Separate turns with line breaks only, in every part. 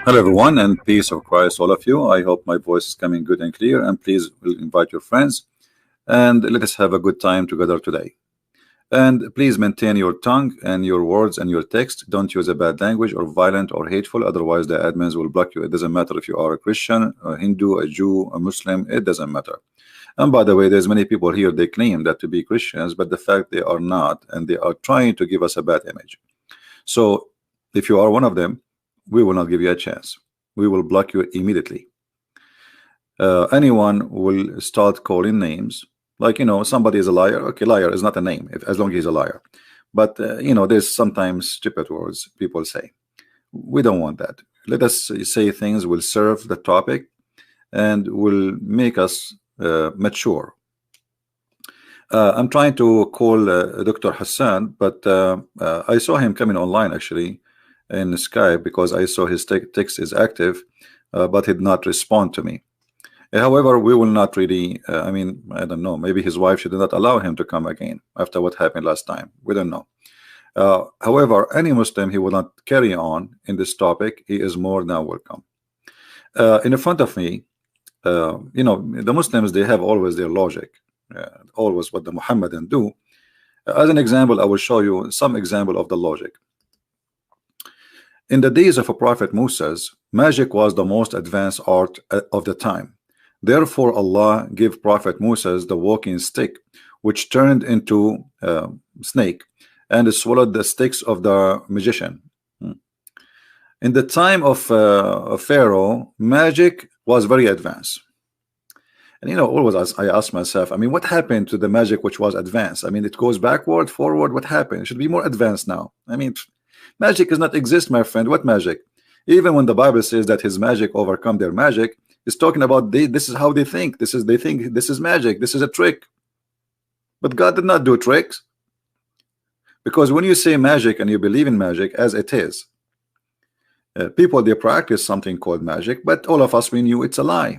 Hello, everyone, and peace of Christ, all of you. I hope my voice is coming good and clear. And please invite your friends and let us have a good time together today. And please maintain your tongue and your words and your text. Don't use a bad language or violent or hateful. Otherwise, the admins will block you. It doesn't matter if you are a Christian, a Hindu, a Jew, a Muslim. It doesn't matter. And by the way, there's many people here. They claim that to be Christians, but the fact they are not, and they are trying to give us a bad image. So, if you are one of them, we will not give you a chance. We will block you immediately. Anyone will start calling names, like, somebody is a liar. Okay, liar is not a name as long as he's a liar. But there's sometimes stupid words people say. We don't want that. Let us say things will serve the topic and will make us mature. I'm trying to call Dr. Hassan, but I saw him coming online actually in Skype because I saw his text is active, but he did not respond to me. However, we will not really, I don't know, maybe his wife should not allow him to come again after what happened last time. We don't know. However, any Muslim he will not carry on in this topic, he is more than welcome. In front of me, the Muslims, they have always their logic, always what the Muhammadan do. As an example, I will show you some example of the logic. In the days of a Prophet Moses, magic was the most advanced art of the time. Therefore, Allah gave Prophet Moses the walking stick, which turned into a snake and swallowed the sticks of the magician. In the time of Pharaoh, magic was very advanced. And always I ask myself, what happened to the magic which was advanced? It goes backward, forward. What happened? It should be more advanced now. Magic does not exist, my friend. What magic? Even when the Bible says that his magic overcome their magic, it's talking about this is how they think. They think this is magic. This is a trick. But God did not do tricks. Because when you say magic and you believe in magic as it is, people, they practice something called magic, but all of us, we knew it's a lie.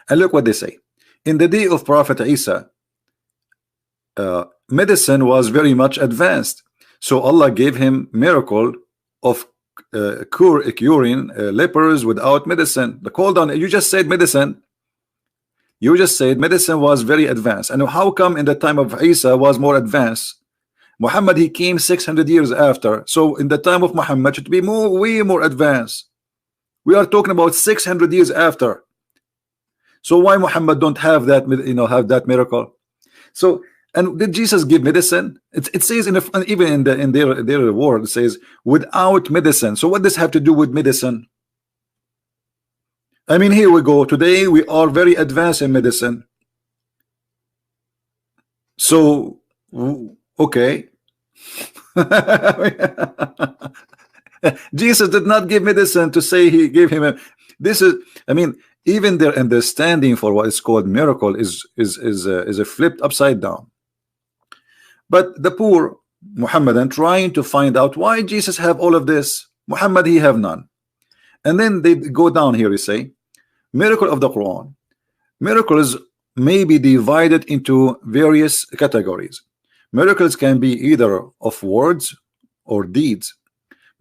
And look what they say. In the day of Prophet Isa, medicine was very much advanced. So Allah gave him miracle of curing lepers without medicine. Hold on, you just said medicine. You just said medicine was very advanced. And how come in the time of Isa was more advanced? Muhammad, he came 600 years after. So in the time of Muhammad, it should be way more advanced. We are talking about 600 years after. So why Muhammad don't have that, have that miracle? So, and did Jesus give medicine? It says even in their word, it says without medicine. So what does have to do with medicine? Here we go. Today we are very advanced in medicine. So okay. Jesus did not give medicine to say he gave him this is, even their understanding for what is called miracle is flipped upside down. But the poor Muhammadan trying to find out why Jesus have all of this, Muhammad he have none. And then they go down here, you say miracle of the Quran. Miracles may be divided into various categories. Miracles can be either of words or deeds.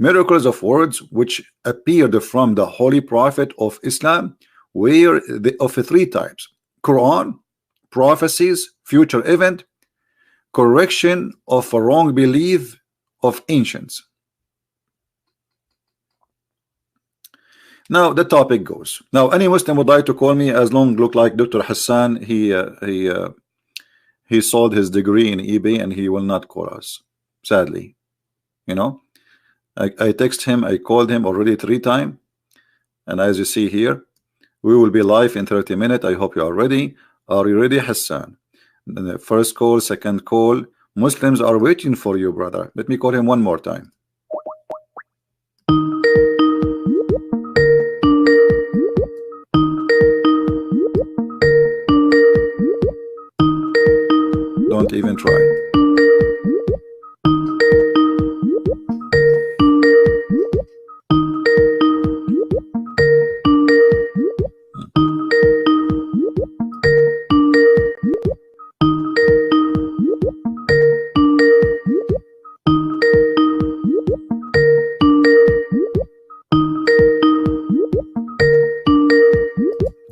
Miracles of words which appeared from the Holy Prophet of Islam were of three types: Quran, prophecies, future event, correction of a wrong belief of ancients. Now the topic goes. Now any Muslim would like to call me, as long look like Dr. Hassan. He sold his degree in eBay and he will not call us, sadly. I text him, I called him already 3 times, and as you see here, we will be live in 30 minutes. I hope you are ready. Are you ready, Hassan? The first call, second call. Muslims are waiting for you, brother. Let me call him one more time. Don't even try.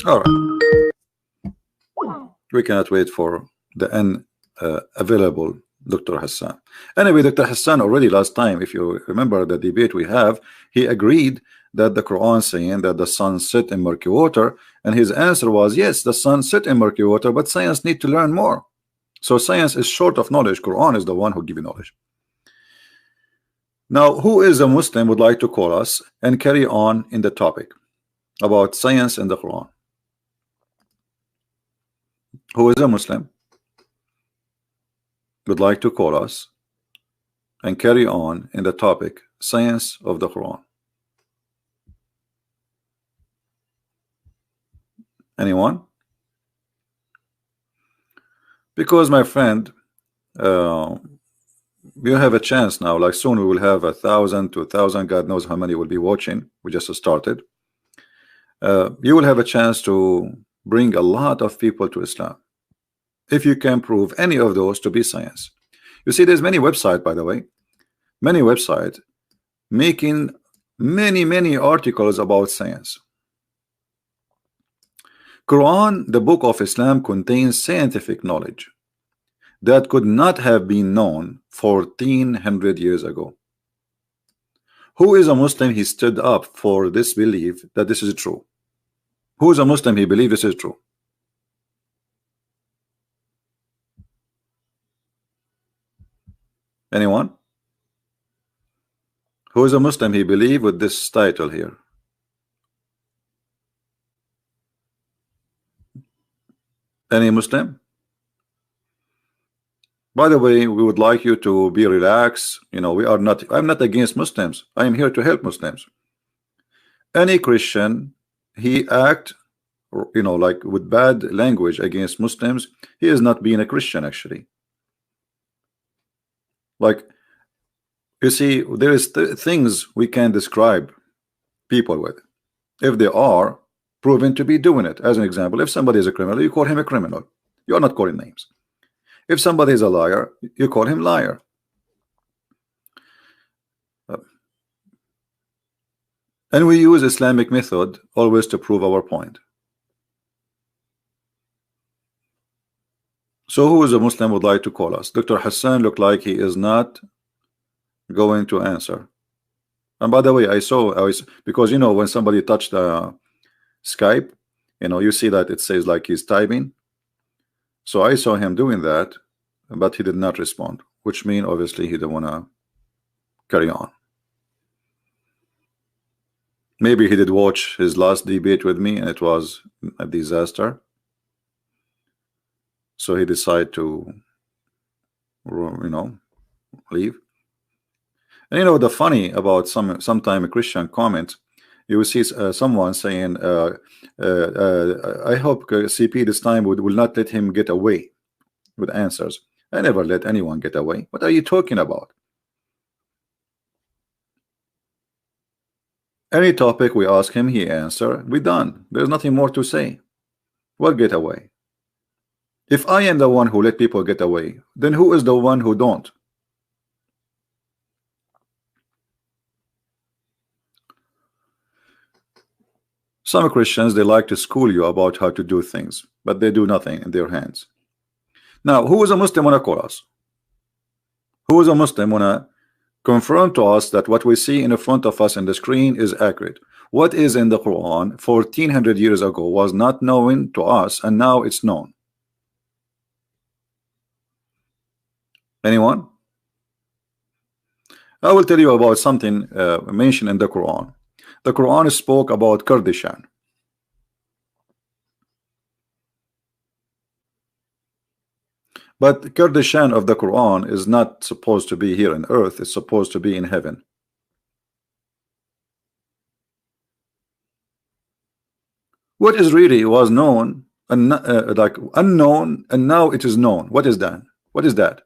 All right, we cannot wait for the available Dr. Hassan. Anyway, Dr. Hassan already last time, if you remember the debate we have, he agreed that the Quran saying that the sun set in murky water, and his answer was yes, the sun set in murky water, but science need to learn more. So science is short of knowledge. Quran is the one who give you knowledge. Now, who is a Muslim would like to call us and carry on in the topic about science and the Quran? Who is a Muslim would like to call us and carry on in the topic science of the Quran? Anyone? Because my friend, you have a chance now. Like soon we will have 1,000 to 1,000, God knows how many will be watching. We just started. You will have a chance to bring a lot of people to Islam if you can prove any of those to be science. You see, there's many websites, by the way, many websites making many articles about science. Quran, the book of Islam, contains scientific knowledge that could not have been known 1400 years ago. Who is a Muslim? He stood up for this belief that this is true. Who is a Muslim? He believes this is true. Anyone? Who is a Muslim? He believes with this title here. Any Muslim? By the way, we would like you to be relaxed. You know, we are not, I'm not against Muslims. I am here to help Muslims. Any Christian, he act, you know, like with bad language against Muslims, he is not being a Christian actually. Like, you see, there is things we can describe people with if they are proven to be doing it. As an example, if somebody is a criminal, you call him a criminal. You are not calling names. If somebody is a liar, you call him liar. And we use Islamic method always to prove our point. So who is a Muslim would like to call us? Dr. Hassan looked like he is not going to answer. And by the way, I saw because you know when somebody touched the Skype, you know, you see that it says like he's typing. So I saw him doing that, but he did not respond, which means obviously he didn't want to carry on. Maybe he did watch his last debate with me and it was a disaster. So he decided to, you know, leave. And you know the funny about sometime a Christian comment, you will see someone saying, I hope CP this time will not let him get away with answers. I never let anyone get away. What are you talking about? Any topic we ask him, he answer. We done. There's nothing more to say. What get away? If I am the one who let people get away, then who is the one who don't? Some Christians, they like to school you about how to do things, but they do nothing in their hands. Now, who is a Muslim wanna call us? Who is a Muslim wanna confirm to us that what we see in front of us in the screen is accurate? What is in the Quran 1400 years ago was not known to us, and now it's known. Anyone? I will tell you about something mentioned in the Quran. The Quran spoke about Kurdistan. But Kurdistan of the Quran is not supposed to be here on earth. It's supposed to be in heaven. What is really was known and like unknown, and now it is known. What is that? What is that?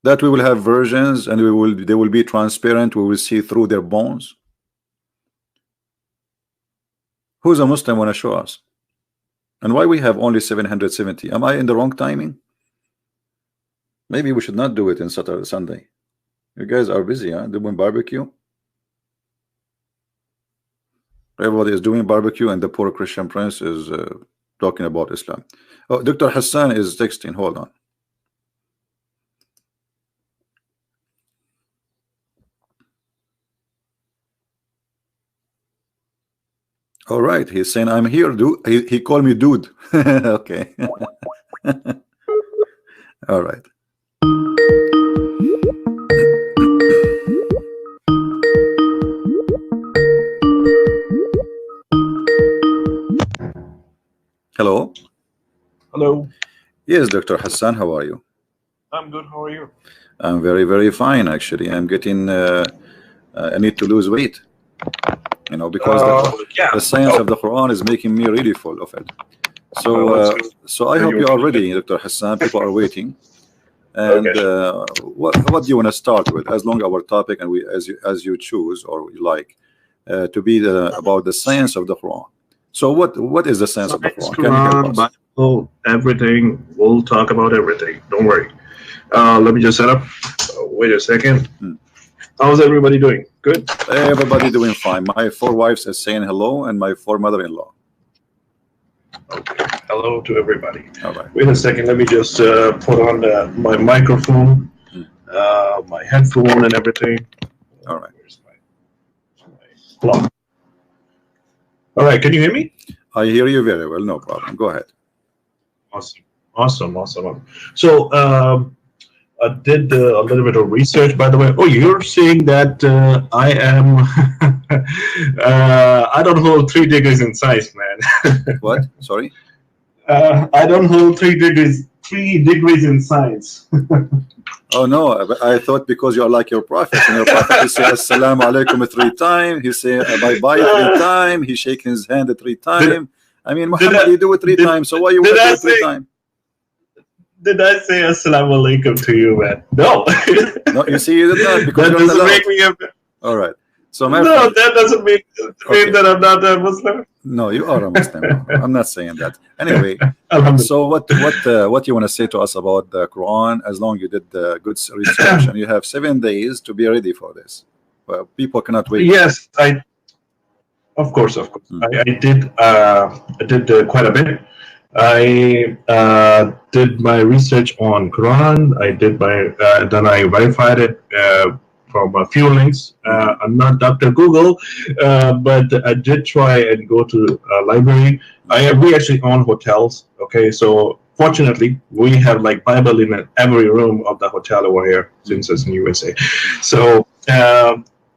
That we will have versions and they will be transparent. We will see through their bones. Who's a Muslim want to show us? And why we have only 770? Am I in the wrong timing? Maybe we should not do it in Saturday, Sunday. You guys are busy, huh? Doing barbecue. Everybody is doing barbecue, and the poor Christian prince is talking about Islam. Oh, Dr. Hassan is texting. Hold on. All right, he's saying I'm here, dude. He called me dude. Okay. All right. Hello.
Hello.
Yes, Dr. Hassan, how are you?
I'm good. How are you?
I'm very, very fine, actually. I'm getting, I need to lose weight, you know, because
Yeah.
the science of the Quran is making me really full of it.
Well,
So,
that's good.
so I hope you are ready, Dr. Hassan. People are waiting. And
Okay.
what do you want to start with? As long our topic, and we, as you choose or you like, to be about the science of the Quran. So, what is the science of the
Science,
Quran? Can you help
Quran,
us?
Bible, everything. We'll talk about everything. Don't worry. Let me just set up. Wait a second. How's everybody doing? Good?
Everybody doing fine. My 4 wives are saying hello, and my 4 mother-in-law.
Okay. Hello to everybody.
All right.
Wait a second. Let me just put on my microphone, my headphone, and everything.
All right.
Where's my plug? All right. Can you hear me?
I hear you very well. No problem. Go ahead.
Awesome. So, I did a little bit of research, by the way. Oh, you're saying that I am, I don't hold 3 degrees in science, man.
What? Sorry?
I don't hold 3 degrees in science.
Oh no, I thought because you are like your prophet, and your prophet he say assalamu alaikum 3 times, he say bye bye 3 times, he shake his hand 3 times. I mean, Muhammad, he do it 3 times, so why you want to do it 3 times?
Did I say assalamu alaikum to you, man? No.
No, you see, you did not, because
That
you're not
doesn't
allowed.
make me a.
All right. So my
No,
friend,
that doesn't mean
Okay.
that I'm not a Muslim.
no, you are a Muslim. No, I'm not saying that. Anyway,
Alhamdulillah.
so what you want to say to us about the Quran? As long you did the good research, and you have 7 days to be ready for this. Well, people cannot wait.
Yes, of course. I did quite a bit. I did my research on Quran. Then I verified it from a few links. I'm not Dr. Google, but I did try and go to a library. We actually own hotels. Okay, so fortunately we have like Bible in every room of the hotel over here, since it's in USA. So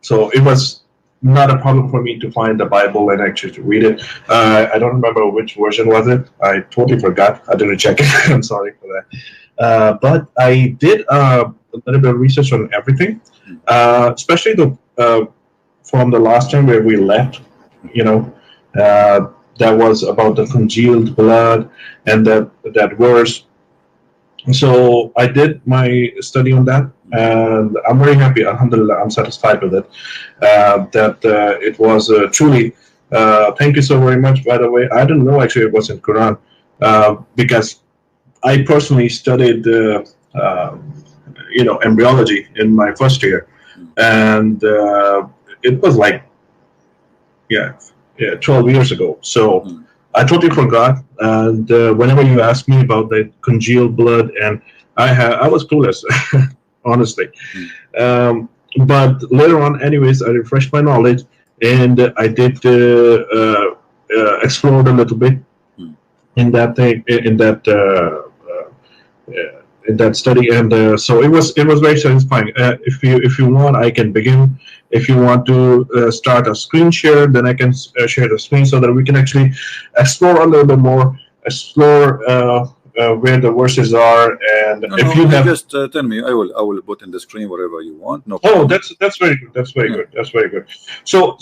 so it was not a problem for me to find the Bible and actually to read it. I don't remember which version was it. I totally forgot. I didn't check it. I'm sorry for that. But I did a little bit of research on everything, especially from the last time where we left. You know, that was about the congealed blood and that verse. So I did my study on that, and I'm very happy. Alhamdulillah, I'm satisfied with it. That it was truly. Thank you so very much. By the way, I didn't know actually it was in Quran, because I personally studied embryology in my first year, and it was like 12 years ago. So I totally forgot. And whenever you ask me about the congealed blood, and I was clueless, honestly. But later on, anyways, I refreshed my knowledge, and I did explore a little bit in that thing, in that study, and so it was very satisfying. If you want, I can begin. If you want to start a screen share, then I can share the screen so that we can actually explore a little bit more, explore where the verses are, and if you have
just tell me, I will put in the screen whatever you want. No
Oh,
problem.
that's very good. That's very good. That's very good. So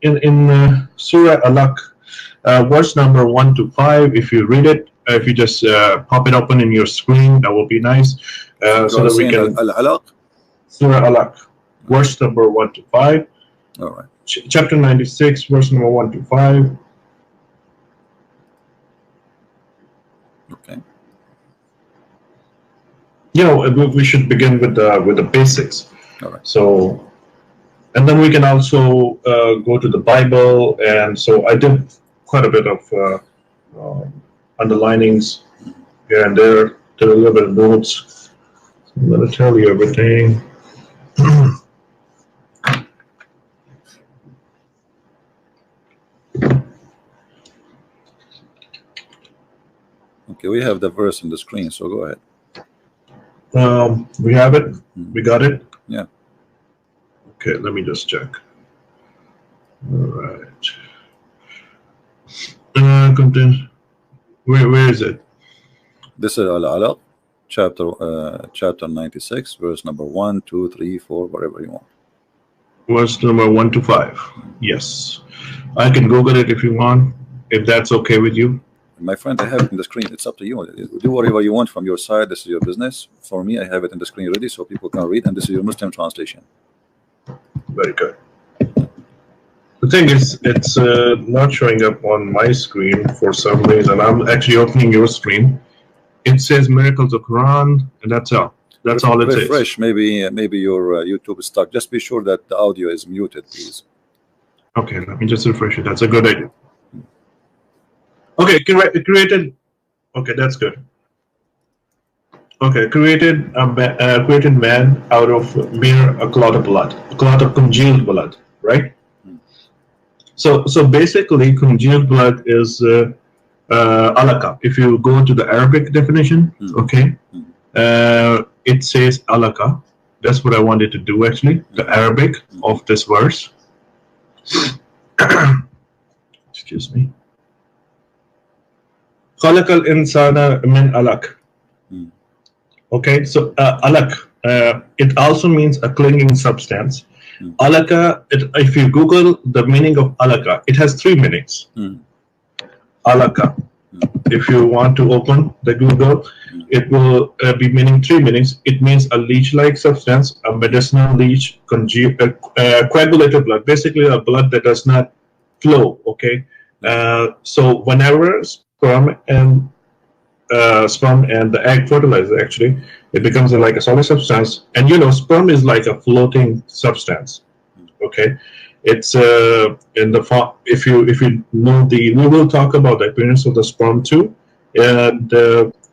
in Surah Al-Alaq, verse number 1 to 5, if you read it, if you just pop it open in your screen, that will be nice, so that we can.
Al-Alaq.
Surah Al-Alaq, verse number 1 to 5.
All right.
Chapter 96, verse number 1 to 5.
Okay.
We should begin with the basics.
All right.
So And then we can also go to the Bible. And so I did quite a bit of underlinings here and there, did a little bit of notes. I'm going to tell you everything.
Okay, we have the verse on the screen, so go ahead.
We have it. We got it.
Yeah.
Okay, let me just check. All right. Content. Where is it?
This is Al-Alaq, chapter 96, verse number 1, 2, 3, 4, whatever you want.
Verse number 1 to 5. Yes, I can Google it if you want, if that's okay with you.
My friend, I have it in the screen. It's up to you. Do whatever you want from your side. This is your business. For me, I have it in the screen ready so people can read, and this is your Muslim translation.
Very good. The thing is, it's not showing up on my screen for some reason. I'm actually opening your screen. It says Miracles of Quran, and that's all. That's all it says.
Refresh. Maybe your YouTube is stuck. Just be sure that the audio is muted, please.
Okay, let me just refresh it. That's a good idea. Okay, created. Okay, that's good. Okay, created man out of a clot of blood, a clot of congealed blood, right? So basically, congealed blood is alaka. If you go to the Arabic definition, okay, it says alaka. That's what I wanted to do actually. The Arabic of this verse. Excuse me. خلق الإنسان من علق. Okay, so alaq, it also means a clinging substance. Alaka, if you Google the meaning of alaka, it has 3 meanings. Alaka. If you want to open the Google, it will be meaning 3 meanings. It means a leech-like substance, a medicinal leech, coagulated blood, basically a blood that does not flow. Okay, so whenever sperm and the egg fertilizer, actually, it becomes like a solid substance. And you know, sperm is like a floating substance. Okay, it's in the form. If you know we will talk about the appearance of the sperm too. And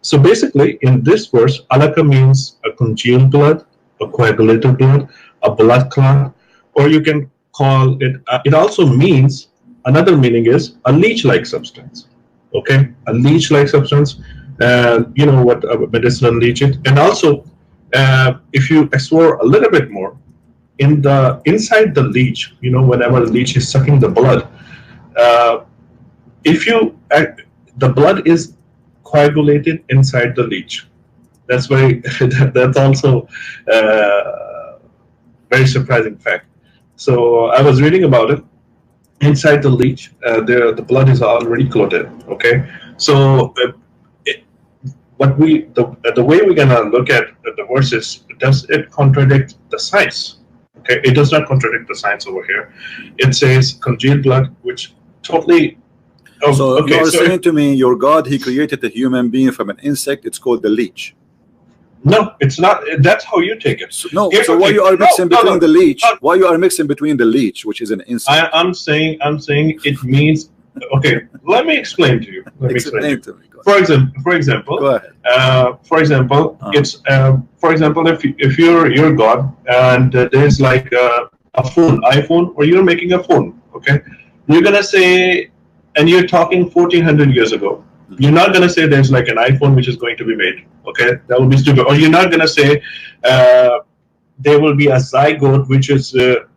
so basically, in this verse, alaka means a congealed blood, a coagulated blood, a blood clot, or you can call it. It also means, another meaning is a leech-like substance. Okay, a leech-like substance. You know what a medicinal leech is. And also, if you explore a little bit more, inside the leech, you know, whenever the leech is sucking the blood, the blood is coagulated inside the leech. That's very that's also very surprising fact. So I was reading about it. Inside the leech, the blood is already clotted. Okay, so the way we're gonna look at the verses, does it contradict the science? Okay, it does not contradict the science over here. It says congealed blood, which totally.
So okay, you're saying to me, your God, He created a human being from an insect. It's called the leech.
No, it's not. That's how you take it.
So, no. So why you are mixing between the leech? Why you are mixing between the leech, which is an insect?
I'm saying it means. Okay, let me explain to you.
Explain to me.
For example,
go ahead.
It's for example, if you're God and there's like a phone, iPhone, or you're making a phone. Okay, you're gonna say, and you're talking 1400 years ago. You're not going to say there's like an iPhone which is going to be made. Okay, that would be stupid. Or you're not going to say there will be a zygote, which is the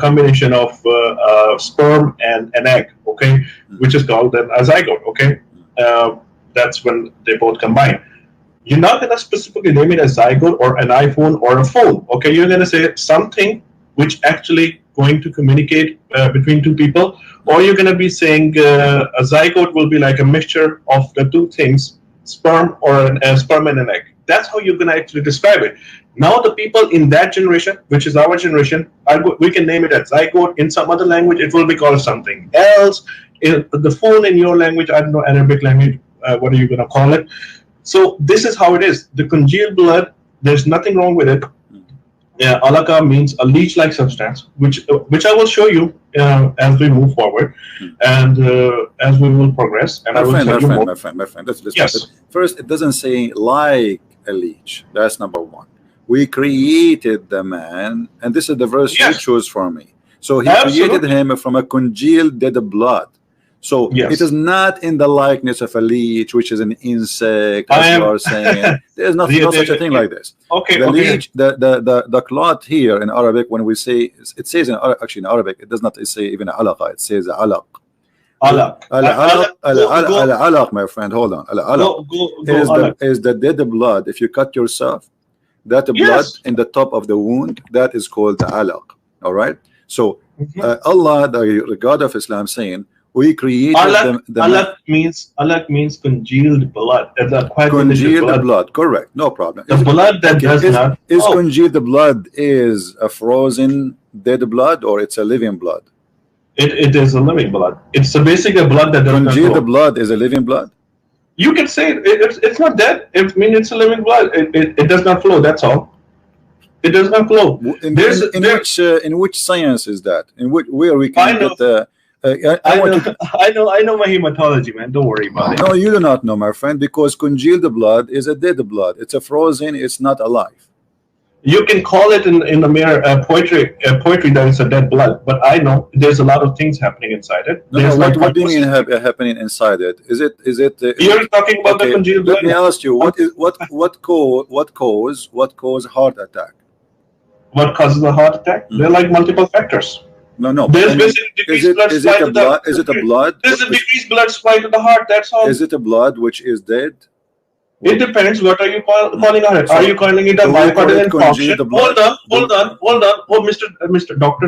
combination of sperm and an egg. Okay, which is called a zygote. Okay, that's when they both combine. You're not going to specifically name it a zygote or an iPhone or a phone. Okay, you're going to say something which actually going to communicate between two people. Or you're going to be saying a zygote will be like a mixture of the two things, sperm or sperm and an egg. That's how you're going to actually describe it. Now the people in that generation, which is our generation, we can name it a zygote. In some other language, it will be called something else. The phone in your language, I don't know, Arabic language, what are you going to call it? So this is how it is. The congealed blood, there's nothing wrong with it. Yeah, alaka means a leech-like substance, which I will show you as we move forward, and as we will progress, and I will tell you more.
My friend. Let's stop it.
Yes,
First, it doesn't say like a leech. That's number one. We created the man, and this is the verse you
yes,
choose for me. So he created
absolutely.
him from a congealed dead blood. So it is
Yes,
not in the likeness of a leech, which is an insect,
I
as you
am.
are saying. There is
the,
no such a
the,
thing like this.
okay,
The
okay.
leech, the clot here in Arabic, when we say it says actually in Arabic, it does not say even alaqa, it says alaq.
Alak. Alak.
Al alaq, my friend, hold on. Al alaq
Go. Alak.
is the dead blood. If you cut yourself, that blood
Yes.
in the top of the wound, that is called the alaq. All right. So
Mhm.
Allah, the God of Islam, saying we created
Alak means congealed blood. It's a quite delicious
congealed
blood.
blood. Correct. No problem.
The blood that
Okay,
does not.
is congealed blood is a frozen dead blood or it's a living blood?
It is a living blood. It's basically a blood that does not
Congealed
flow.
blood is a living blood.
You can say it's not dead. It means it's a living blood. It does not flow. That's all. It does not flow.
In which science is that? In which where we can get the?
I know my hematology, man. Don't worry about it.
No, you do not know, my friend, because congealed blood is a dead blood. It's a frozen. It's not alive.
You can call it in the mere poetry that it's a dead blood, but I know there's a lot of things happening inside it.
No, what do you mean happening inside it? Is it?
You're talking about the congealed blood.
Let me ask you, what cause heart attack?
What causes a heart attack? There are like multiple factors.
No.
There's basically decreased blood supply to the.
Is it a blood?
There's a decreased blood supply to the heart. That's all.
Is it a blood which is dead?
It depends. What are you calling it? Are you calling it a myocardial infarction? Hold on. Oh, Mr. Doctor,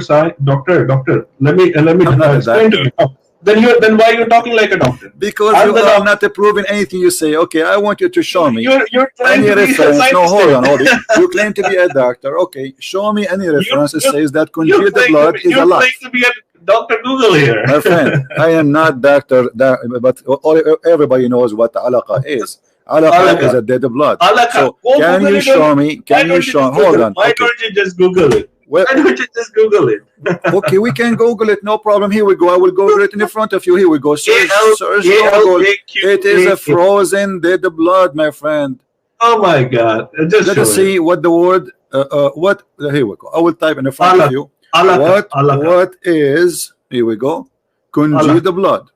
Doctor. Let me explain to you. Then why are you talking like a doctor?
Because you are not approving anything you say. Okay, I want you to show me
you're trying
any
to be a
reference. No,
scientist.
hold on. You claim to be a doctor. Okay, show me any reference that says that congealed
You're
blood is
You're
alive.
trying to be a Dr. Google here.
My friend, I am not doctor, but everybody knows what alaqa is. Alaqa is a dead blood. So can you show me? Hold on.
Why don't you just Google it? Why don't you just Google it?
Okay, we can Google it. No problem. Here we go. I will Google it in front of you. Here we go. Search Google. It is a frozen dead blood, my friend.
Oh my God!
Let us see what the word. What? Here we go. I will type in front of you. What is? Here we go. Congealed blood.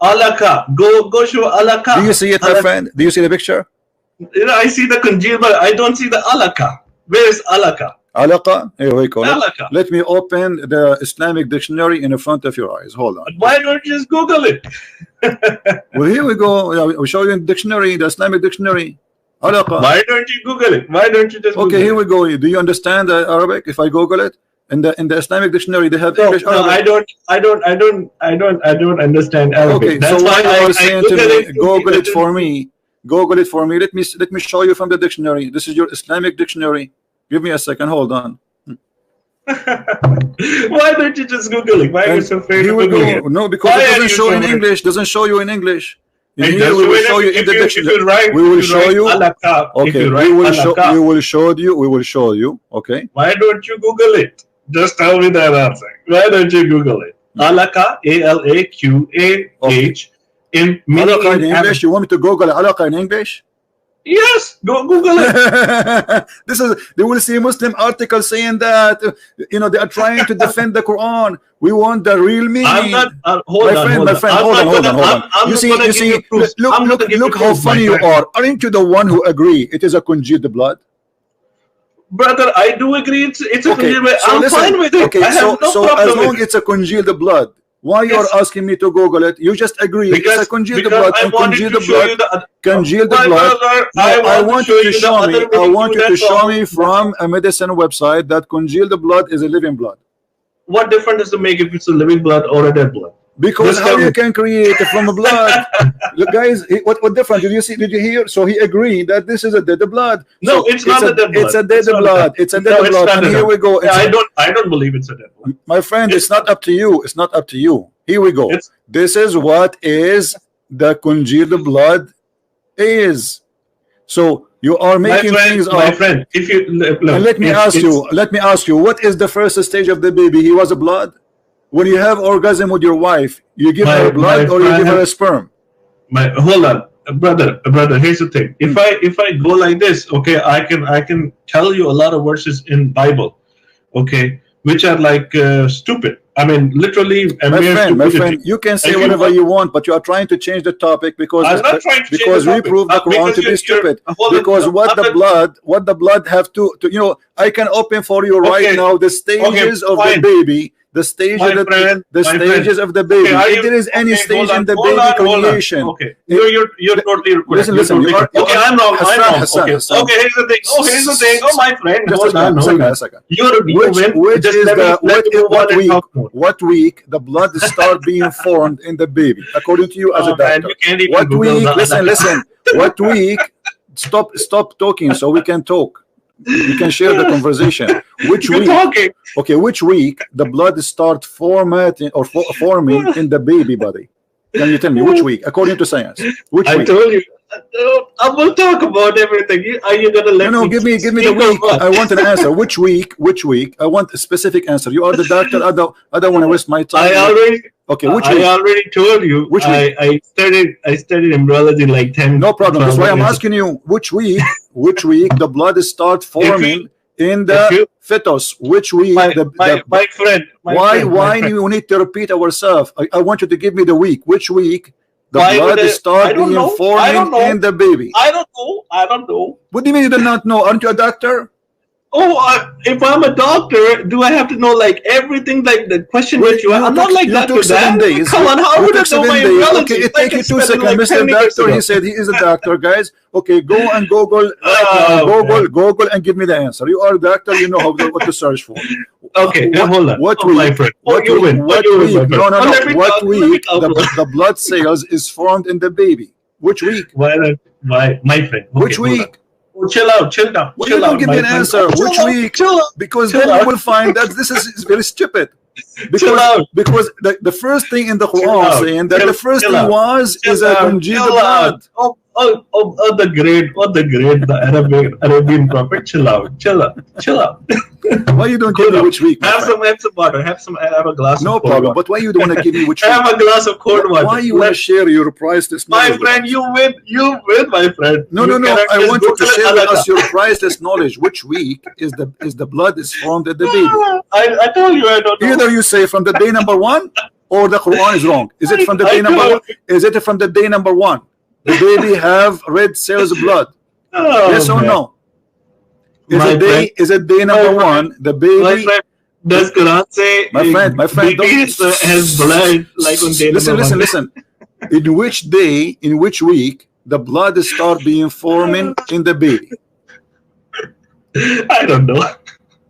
Alaka. Go show alaka.
Do you see it, my friend? Do you see the picture?
I see the congealed, but I don't see the alaka. Where is alaka?
Alaqa. Here we go.
Alaka.
Let me open the Islamic dictionary in front of your eyes. Hold on.
Why don't you just Google it?
Well, here we go. We'll show you in the dictionary, the Islamic dictionary. Alaqa.
Why don't you Google it? Why don't you just Google
here we go. Do you understand Arabic? If I Google it in the Islamic dictionary, they have English.
No,
Arabic.
I don't understand Arabic.
Okay,
that's
so
why
you are saying to me, Google it for
me.
Google it for me. Let me show you from the dictionary. This is your Islamic dictionary. Give me a second. Hold on.
Why don't you just Google it? Why are you so afraid to Google it?
No, because it doesn't show in English. Doesn't show you in English. Here we will show you in the dictionary. We will show you. Okay, we will show you. Okay.
Why don't you Google it? Just tell me that answer. Why don't you Google it? Alaqa, ALAQAH. In
Alaqa in English. You want me to Google Alaqa in English?
Yes, go Google it.
They will see Muslim articles saying that they are trying to defend the Quran. We want the real meaning.
I'm not. Hold on.
Hold on. You see. Look how funny you are. Aren't you the one who agree it is a congealed blood?
Brother, I do agree. It's a congealed blood. I'm fine with it.
Okay,
I have no
so
problem
as long as it's a congealed blood, why you are asking me to Google it? You just agree it's a congealed blood.
I wanted to show you the
congealed blood. I want you to show me. I want you to show me from a medicine website that congealed blood is a living blood.
What difference does it make if it's a living blood or a dead blood?
Because how you can create it from a blood? Look, guys, what difference did you see? Did you hear? So he agreed that this is a dead blood.
No, it's not a dead blood.
It's a dead blood. It's a dead blood. And here we go.
I don't believe it's a dead blood.
My friend, it's not up to you. It's not up to you. Here we go. This is what is the congealed blood is. So You are making things up.
My friend, if you look,
and let me ask you, what is the first stage of the baby? He was a blood. When you have orgasm with your wife, you give her blood or you give her a sperm?
Hold on, brother. Here's the thing. If I go like this, okay, I can tell you a lot of verses in Bible, okay, which are like stupid. I mean, literally.
My friend, you can say whatever you want, but you are trying to change the topic because we prove the Quran to be stupid. Because what the blood have to you know, I can open for you right now the stages of the baby. The stage of the stages of the baby. If there is any stage in the baby creation,
okay, you're totally correct.
Listen.
Okay, I'm wrong. Okay, here's the thing. Oh, my friend,
just a second. What week the blood start being formed in the baby, according to you as a doctor? What week? Listen. What week? Stop talking so we can talk. We can share the conversation. Which week? Okay, which week the blood start forming in the baby body? Can you tell me which week, according to science? Which week?
I told you. I will talk about everything. Are you gonna let me?
Give me the week. I want an answer. Which week? I want a specific answer. You are the doctor. I don't want to waste my time.
I already told you.
Which week?
I studied embryology like 10.
No problem. That's why I'm asking you. Which week? The blood start forming in the fetus? Which week?
My friend.
Why you need to repeat ourselves? I want you to give me the week. Which week? The blood start being forming in the baby.
I don't know.
What do you mean you do not know? Aren't you a doctor?
Oh, if I'm a doctor, do I have to know like everything, like the question that you asked? I'm not like that.
7 days.
Come on, how would I know my embryology?
Okay, it takes you 2 seconds. Mr. Doctor, he said he is a doctor, guys. Okay, go and Google Google and give me the answer. You are a doctor, you know what to search for.
Okay, hold on.
What week?
What week?
No. What week the blood cells is formed in the baby? Which week?
My friend.
Which week?
Chill out, chill down.
Well, you don't give me an answer. Which week? Because then you will find that this is very stupid. Because the first thing in the Quran saying that the first thing is a congealed blood.
The Arabian prophet. Chill out.
Why you don't give me which week?
Have some water. Have a glass.
No problem. But why you don't want to give me which week?
Have a glass of cold water.
Why you want to share your priceless knowledge?
My friend, you win, my friend.
No. I want you to share with us your priceless knowledge. Which week is the blood is formed at the baby?
I told you I don't know.
Either you say from the day number 1 or the Quran is wrong. Is it from the day number 1? Is it from the day number 1? The baby have red cells of blood. Yes or no? Is it day number 1? The baby.
My friend, does Quran say?
My friend,
has blood like on day number 1?
Listen. In which week, the blood start being forming in the baby?
I don't know.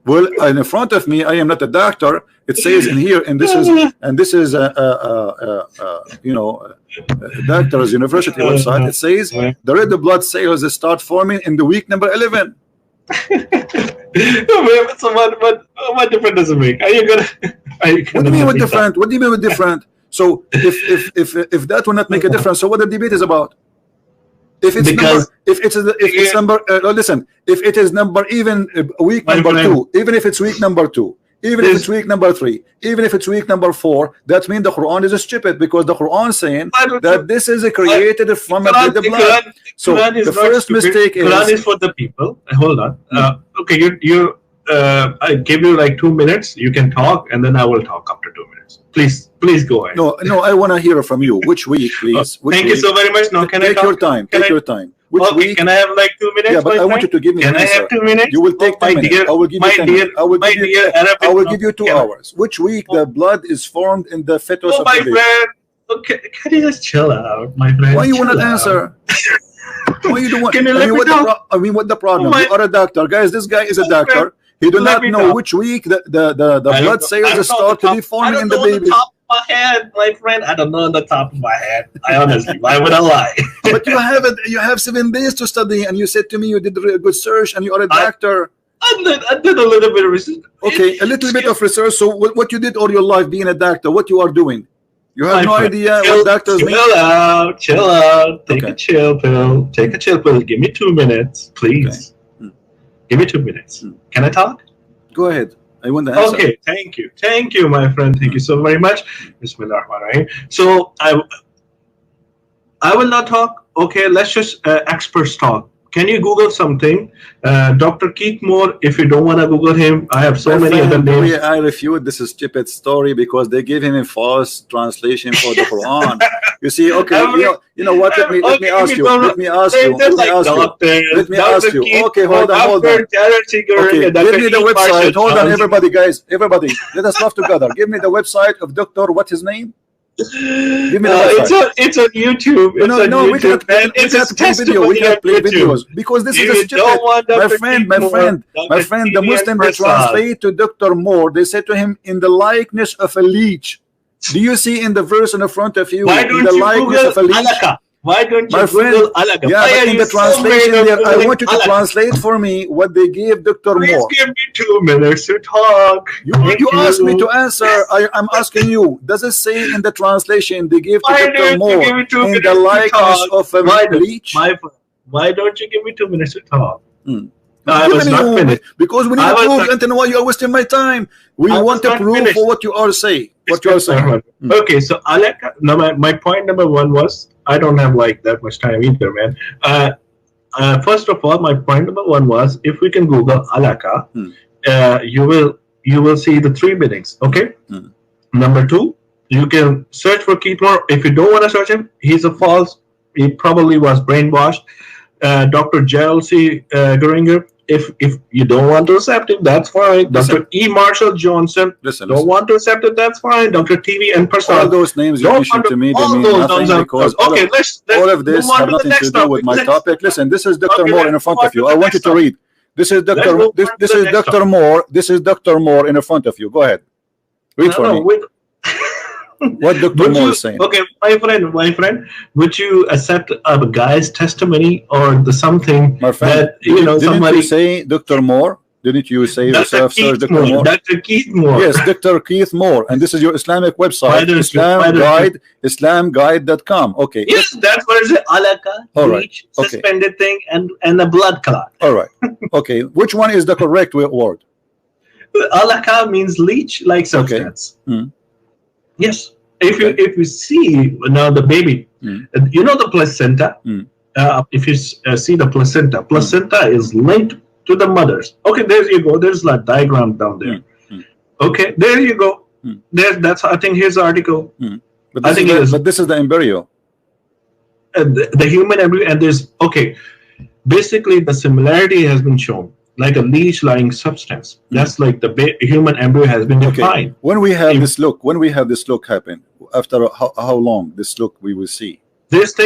Well, in front of me, I am not a doctor. It says in here, and this is you know, doctor's university website. It says the red blood cells start forming in the week number 11.
So what difference does it make? Are you gonna?
What do you mean with different? What do you mean with different? So if that will not make a difference, so what the debate is about? If it is number even week number 2, even if it's week number 2, even if it's week number 3, even if it's week number 4, that means the Quran is stupid, because the Quran saying that this is created from the blood. So the first mistake is
Quran is for the people. Hold on. Okay, I give you like 2 minutes. You can talk, and then I will talk after 2 minutes. Please go ahead.
No, I want to hear from you. Which week, please?
Thank you so very much. No, can I talk?
Take your time. Which week?
Can I have like 2 minutes?
Yeah, but I want you to give me an answer.
Can I have 2 minutes?
You will take 10 minutes. I will give you 10 minutes. I will give you 2 hours. Which week the blood is formed in the fetus of the baby?
Friend. Okay, can you just chill out, my friend?
Why you want to answer? Why you don't want? I mean, what the problem? You are a doctor, guys. This guy is a doctor. He do not know which week the blood cells start to be forming in the baby.
My head, my friend, I don't know on the top of my head. I honestly, why would I lie?
But you have 7 days to study, and you said to me you did a good search, and you are a doctor.
I did a little bit of research.
Okay, a little bit of research. So what you did all your life being a doctor, what you are doing? You have no
friend,
idea what doctors mean?
chill out. Take
Okay.
a chill pill. Take a chill pill. Give me 2 minutes, please.
Okay.
Give me 2 minutes. Can I talk?
Go ahead. I want the answer.
Okay, thank you, my friend. Thank you so very much. Bismillahirrahmanirrahim. So I will not talk. Okay, let's just experts talk. Can you Google something? Dr. Keith Moore, if you don't want to Google him, I have so many other names.
I refute this is stupid story because they give him a false translation for the Quran. You see, okay, you know what? Let me ask you. Let me ask you. Okay, hold on. Okay, give me the website. Hold on, everybody, guys. Everybody, let us laugh together. Give me the website of Dr. What's his name? Give me the website.
It's on YouTube.
We cannot play video. We cannot play videos because this is a stupid. My friend, the Muslim they translate to Dr. Moore. They say to him, in the likeness of a leech. Do you see in the verse in the front of you?
Why don't you Google alaka? Why don't you Google alaka?
Yeah, but in the translation there, I want you to translate for me what they gave Dr. Moore.
Please give me 2 minutes to talk.
You asked me to answer. I'm asking you. Does it say in the translation they gave to Dr. Moore in the likeness of a leech?
Why don't you give me 2 minutes to talk? I was not finished.
Because we need to prove, and then why you are wasting my time? We want to prove for what you are saying. What you are saying.
Okay, so alaka. Now my point number 1 was I don't have like that much time either, man. First of all, my point number 1 was if we can Google alaka, you will see the 3 meanings. Okay. Number 2, you can search for Keith Moore. If you don't want to search him, he's a false. He probably was brainwashed. Dr. Gerald C. Geringer. If you don't want to accept it, that's fine. Dr. E. Marshall Johnson, don't want to accept it, that's fine. Dr. TV and Prasad.
All those names you mentioned to me, they mean nothing because all of this have nothing to do with my topic. Listen, this is Dr. Moore in front of you. I want you to read. This is Dr. Moore. This is Dr. Moore in front of you. Go ahead. Read for me. What Dr. Moore is saying.
Okay, my friend, would you accept a guy's testimony or the something
my friend,
that
somebody you say Dr. Moore? Didn't you say yourself, sir, Dr. Moore?
Dr. Keith Moore.
Yes, Dr. Keith Moore, and this is your Islamic website, Islamguide.com. Okay.
Yes, that's what it is. Alaka, bleach, suspended thing, and a blood clot.
All right. Okay. Which one is the correct word?
Alaka means leech like substance.
Okay.
Yes. If you see now the baby, the placenta. If you see the placenta is linked to the mothers. Okay, there you go. There's a diagram down there. Okay, there you go. That's I think here's the article.
But this is the embryo.
The human embryo, and there's basically the similarity has been shown. Like a leech-like substance. That's like the human embryo has been defined.
When we have this look happen, after how long this look we will see?
This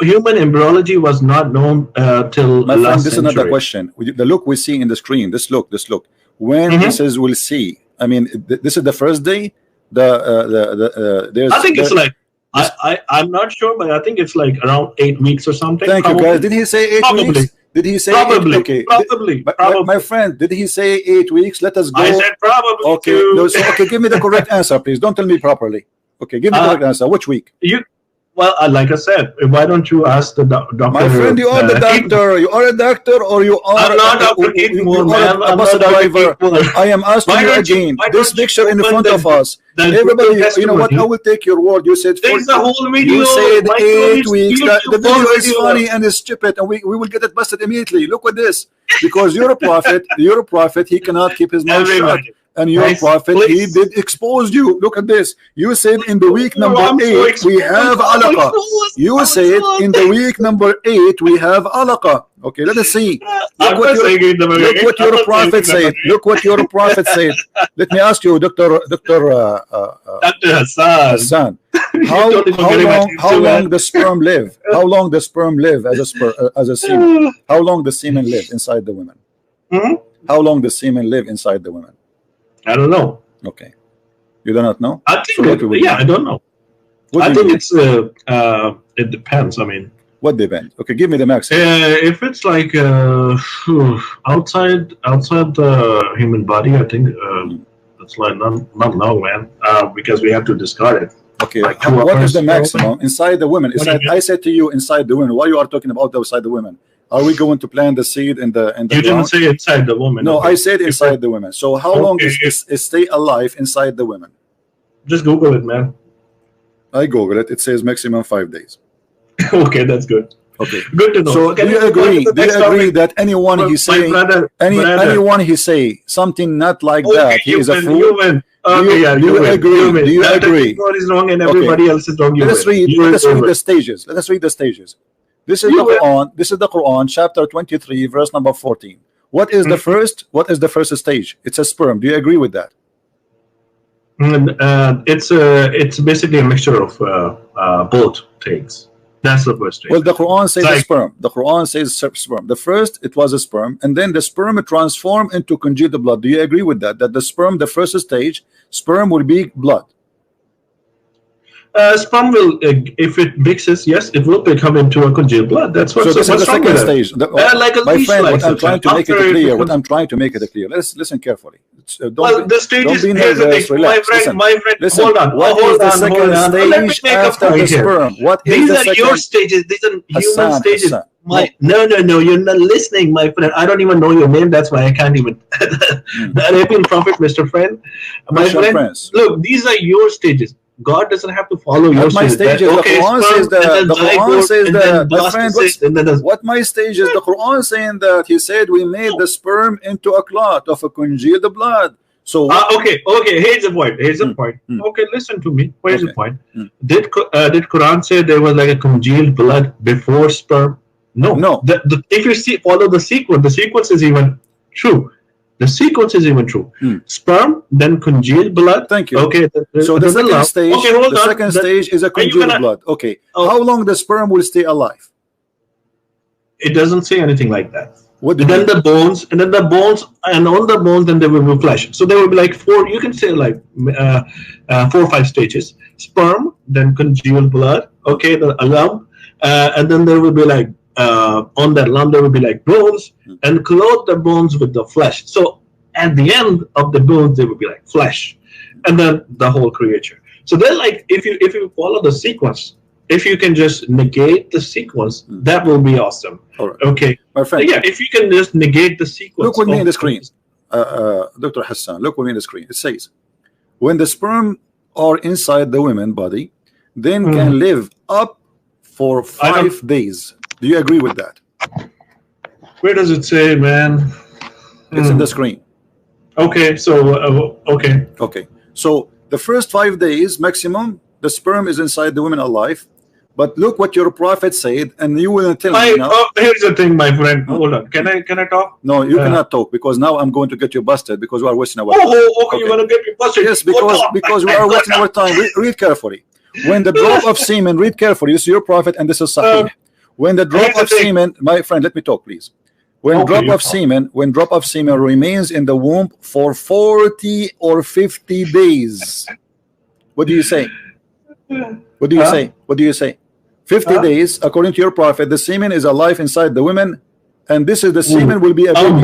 human embryology was not known till
my friend,
last
this
century.
is another question. The look we see in the screen, this look. When this is we'll see. I mean, this is the first day. There's.
I think it's like. I'm not sure, but I think it's like around 8 weeks or something.
Thank you, guys. Did he say 8 weeks? Did he say
probably?
8? Okay.
Probably.
My friend, did he say 8 weeks? Let us go.
I said probably.
Okay. No, so, give me the correct answer, please. Don't tell me properly. Okay, give me the correct answer. Which week?
Well, like I said, why don't you ask the doctor?
My friend, you are the doctor. You are a doctor, or you are
I'm not Dr. Keith Moore, man.
a bus driver. I am asking you again. This picture in front of us. Everybody, you know what? I will take your word. You said
there's a whole video.
You said 8 weeks. The video is funny and it's stupid, and we will get it busted immediately. Look at this, because you're a prophet. He cannot keep his mouth shut. And your prophet, he did expose you. Look at this. You said in the week number 8 we have alaqa. You said in the week number 8 we have alaqa. Okay, let us see. Look what your prophet said. Look what your prophet said. Let me ask you, Dr. Hassan. How long the sperm live? How long the sperm live as a semen? How long the semen live inside the women? How long the semen live inside the women?
I don't know.
Okay, you do not know.
I think I don't know. I think it's it depends. I mean,
what depends? Okay, give me the max.
If it's like outside the human body, I think it's like not now, man. Because we have to discard it.
Okay,
like
what is the
2 hours.
maximum inside the women? Inside, I said to you inside the women. Why you are talking about outside the women? Are we going to plant the seed in the
You
ground?
didn't say inside the woman.
No,
okay.
I said inside the women. So how long is stay alive inside the women?
Just Google it, man.
I Google it. It says maximum 5 days.
Okay, that's good.
Okay,
good to know.
So do you agree? Do you agree that anyone he's saying, anyone he say something not like that, he is a fool?
Okay,
do you agree? Do you agree?
God is wrong and everybody else is wrong.
Let us read the stages. Let us read the stages. This is the Quran. This is the Quran, chapter 23, verse number 14. What is the first? What is the first stage? It's a sperm. Do you agree with that?
It's basically a mixture of both things. That's the first stage.
Well, the Quran says like, sperm. The Quran says sperm. The first, it was a sperm, and then the sperm transformed into congealed blood. Do you agree with that? That the sperm, the first stage, sperm will be blood.
Sperm will, if it mixes, yes, it will become into a congealed blood. That's what.
So this is the second stage.
Like a
my friend, what I'm trying to make it clear. What I'm trying to make it clear. Let's listen carefully.
Well, the stages.
Here's the thing,
my friend.
Listen,
hold on.
What is the second stage after the sperm? What is
These are your stages. These are human stages. No, you're not listening, my friend. I don't even know your name. That's why I can't even. The Arabian Prophet, Mr. Friend. My friend, look, these are your stages. God doesn't have to follow your
stages. The Quran says that. The Quran says that. My friend, what my stage is? The Quran saying that he said we made the sperm into a clot of a congealed blood. So
okay. Here's the point. Okay, listen to me. Here's the point. Did Quran say there was like a congealed blood before sperm? No. If you follow the sequence is even true. The sequence is even true. Sperm, then congealed blood.
Thank you.
Okay.
So the second stage. Okay, hold on. The second stage is a congealed blood. Okay. How long the sperm will stay alive?
It doesn't say anything like that.
What?
And then the bones, and on the bones, then there will be flesh. So there will be like 4. You can say like 4 or 5 stages. Sperm, then congealed blood. Okay, the lump, and then there will be like. On that lump there will be like bones and clothe the bones with the flesh. So at the end of the bones there will be like flesh, and then the whole creature. So then, like, if you follow the sequence, if you can just negate the sequence, that will be awesome.
All right.
Okay,
my friend.
Yeah, if you can just negate the sequence.
Look with me in the screen, Dr. Hassan. Look with me in the screen. It says, when the sperm are inside the woman body, then can live up for 5 days. Do you agree with that?
Where does it say, man?
It's in the screen.
Okay, so
okay. So the first 5 days maximum, the sperm is inside the woman alive. But look what your prophet said, and you will tell me now.
Here's the thing, my friend. Hold on. Can I talk?
No, you cannot talk, because now I'm going to get you busted because we are wasting our
time. Okay. You're gonna get me busted.
Yes, because we are wasting our time. Read carefully. When the drop of semen, read carefully. This is your prophet, and this is Sahih. When the drop of semen, my friend, let me talk, please. When drop of semen remains in the womb for 40 or 50 days. What do you say? What do you say? What do you say? 50 days, according to your prophet, the semen is alive inside the women, and this is the semen will be a baby.
I'm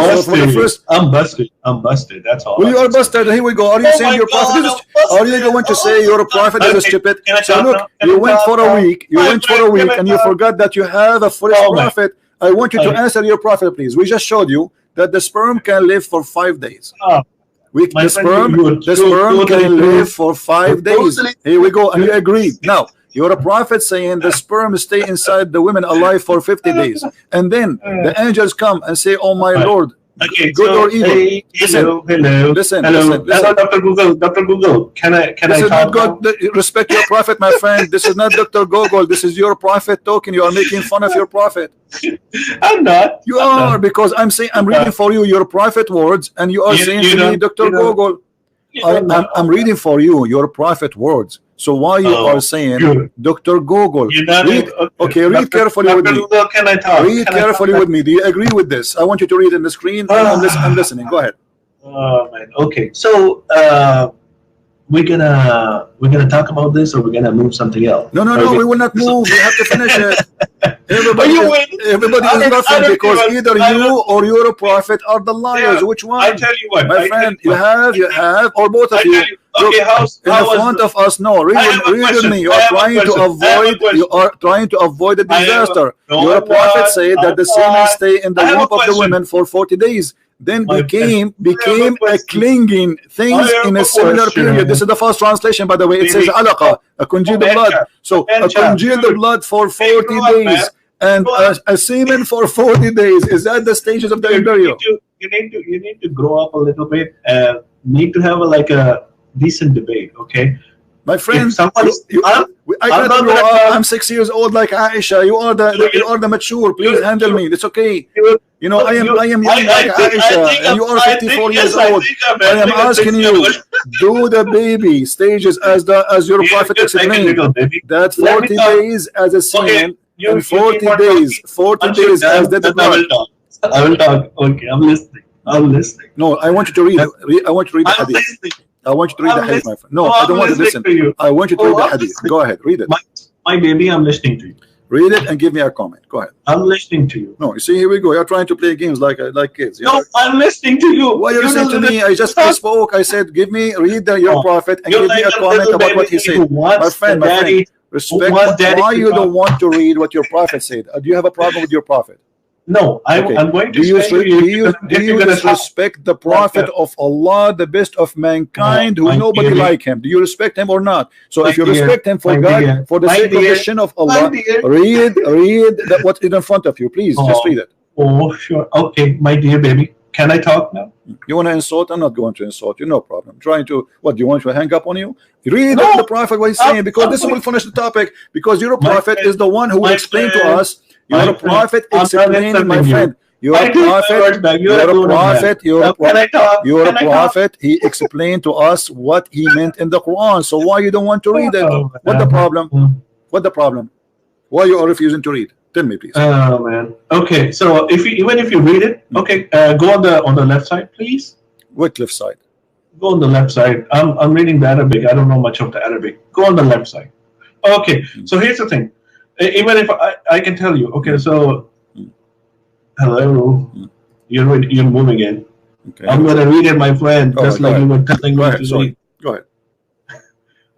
busted. That's all.
Well, you are busted. Here we go. Are you saying your prophet is? Are you going to say your prophet is stupid? So look, you went for a week. And you forgot that you have a foolish prophet. I want you to answer your prophet, please. We just showed you that the sperm can live for 5 days. The sperm can live for 5 days. Here we go, and you agreed. Now, you're a prophet saying the sperm stay inside the women alive for 50 days. And then the angels come and say, oh my Lord, good or evil. Listen.
Hello, Dr. Google. Can I
talk now? Respect your prophet, my friend. This is not Dr. Google. This is your prophet talking. You are making fun of your prophet.
I'm not.
You are, because I'm reading for you your prophet words, and you are saying to me, Dr. Google. I'm reading for you your prophet words. So why you are saying Dr. Google? Read carefully with me.
Can I talk?
Read carefully with me. Do you agree with this? I want you to read in the screen. I'm listening. Go ahead.
Oh man. Okay. So we're gonna talk about this, or we're gonna move something else?
No. We will not move. We have to finish it. Everybody is laughing because either you or your prophet are the liars. Which one?
I tell you what,
my friend, you have, or both of you. Look,
Okay,
in the front of us, no. Read with me. You are trying to avoid. You are trying to avoid the disaster. Your prophet said that the semen stay in the womb of the women for 40 days. Then became a clinging things in a similar period. This is the first translation, by the way. It says alaqa, a congealed blood. So a congealed blood for 40 days and a semen for 40 days. Is that the stages of the embryo?
You need to grow up a little bit and need to have a decent debate, okay?
My friend, I cannot grow up. I'm 6 years old like Aisha. You are the mature. Please handle me. It's okay. You know, I am young like Aisha, and you are 54 years old. I am asking you, do the baby stages as your prophet explained. That 40 days as a semen and 40 days as the blood.
I will talk. Okay, I'm listening.
No, I want you to read. I want you to read the hadith. I want you to read the hadith, my friend. No, I don't want to listen. I want you to read the hadith. Go ahead, read it.
My baby, I'm listening to you.
Read it and give me a comment. Go ahead.
I'm listening to you.
No, you see, here we go. You're trying to play games like kids.
No, I'm listening to you.
Why are you listening to me? I just spoke. I said, read your prophet and give me a comment about what he said. My friend, respect. Why you don't want to read what your prophet said? Do you have a problem with your prophet?
No, I'm going to.
Do you respect the prophet of Allah, the best of mankind, who nobody like him? Do you respect him or not? So if you respect him for God, for the sake of the shin of Allah, read what's in front of you. Please, just read it.
Oh, sure. Okay, my dear baby. Can I talk now?
You want to insult? I'm not going to insult you. No problem. I'm trying to. What do you want to hang up on you? Read the prophet what he's saying, because this will finish the topic. Because your prophet is the one who will explain to us. You're a prophet explaining, my friend. You're a prophet. He explained to us what he meant in the Quran. So why you don't want to read it? What the problem? What the problem? Why you are refusing to read? Tell me, please.
Oh man. Okay. So even if you read it, okay, go on the left side, please.
What left side?
Go on the left side. I'm reading the Arabic. I don't know much of the Arabic. Go on the left side. Okay. So here's the thing. Even if I can tell you, okay, so hello, you're moving in. Okay. I'm gonna read it, my friend, just like you were telling me to read.
Go ahead.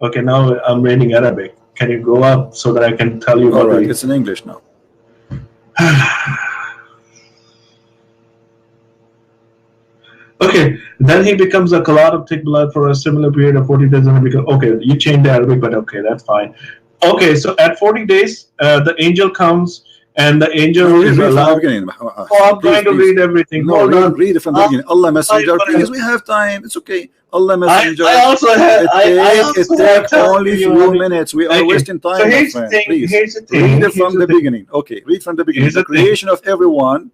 Okay, now I'm reading Arabic. Can you go up so that I can tell you?
All right, it's in English now.
Okay, then he becomes a clot of thick blood for a similar period of 40 days, and okay, you changed the Arabic, but okay, that's fine. Okay, so at 40 days, the angel comes, and the angel is allowed. I'm trying to read everything.
No, read it from the beginning. Allah Messenger, please, we have time. It's okay. Allah Messenger. It takes only a few minutes. We are wasting time, my friend. Please, read it from the beginning. Okay, read from the beginning. The creation of everyone.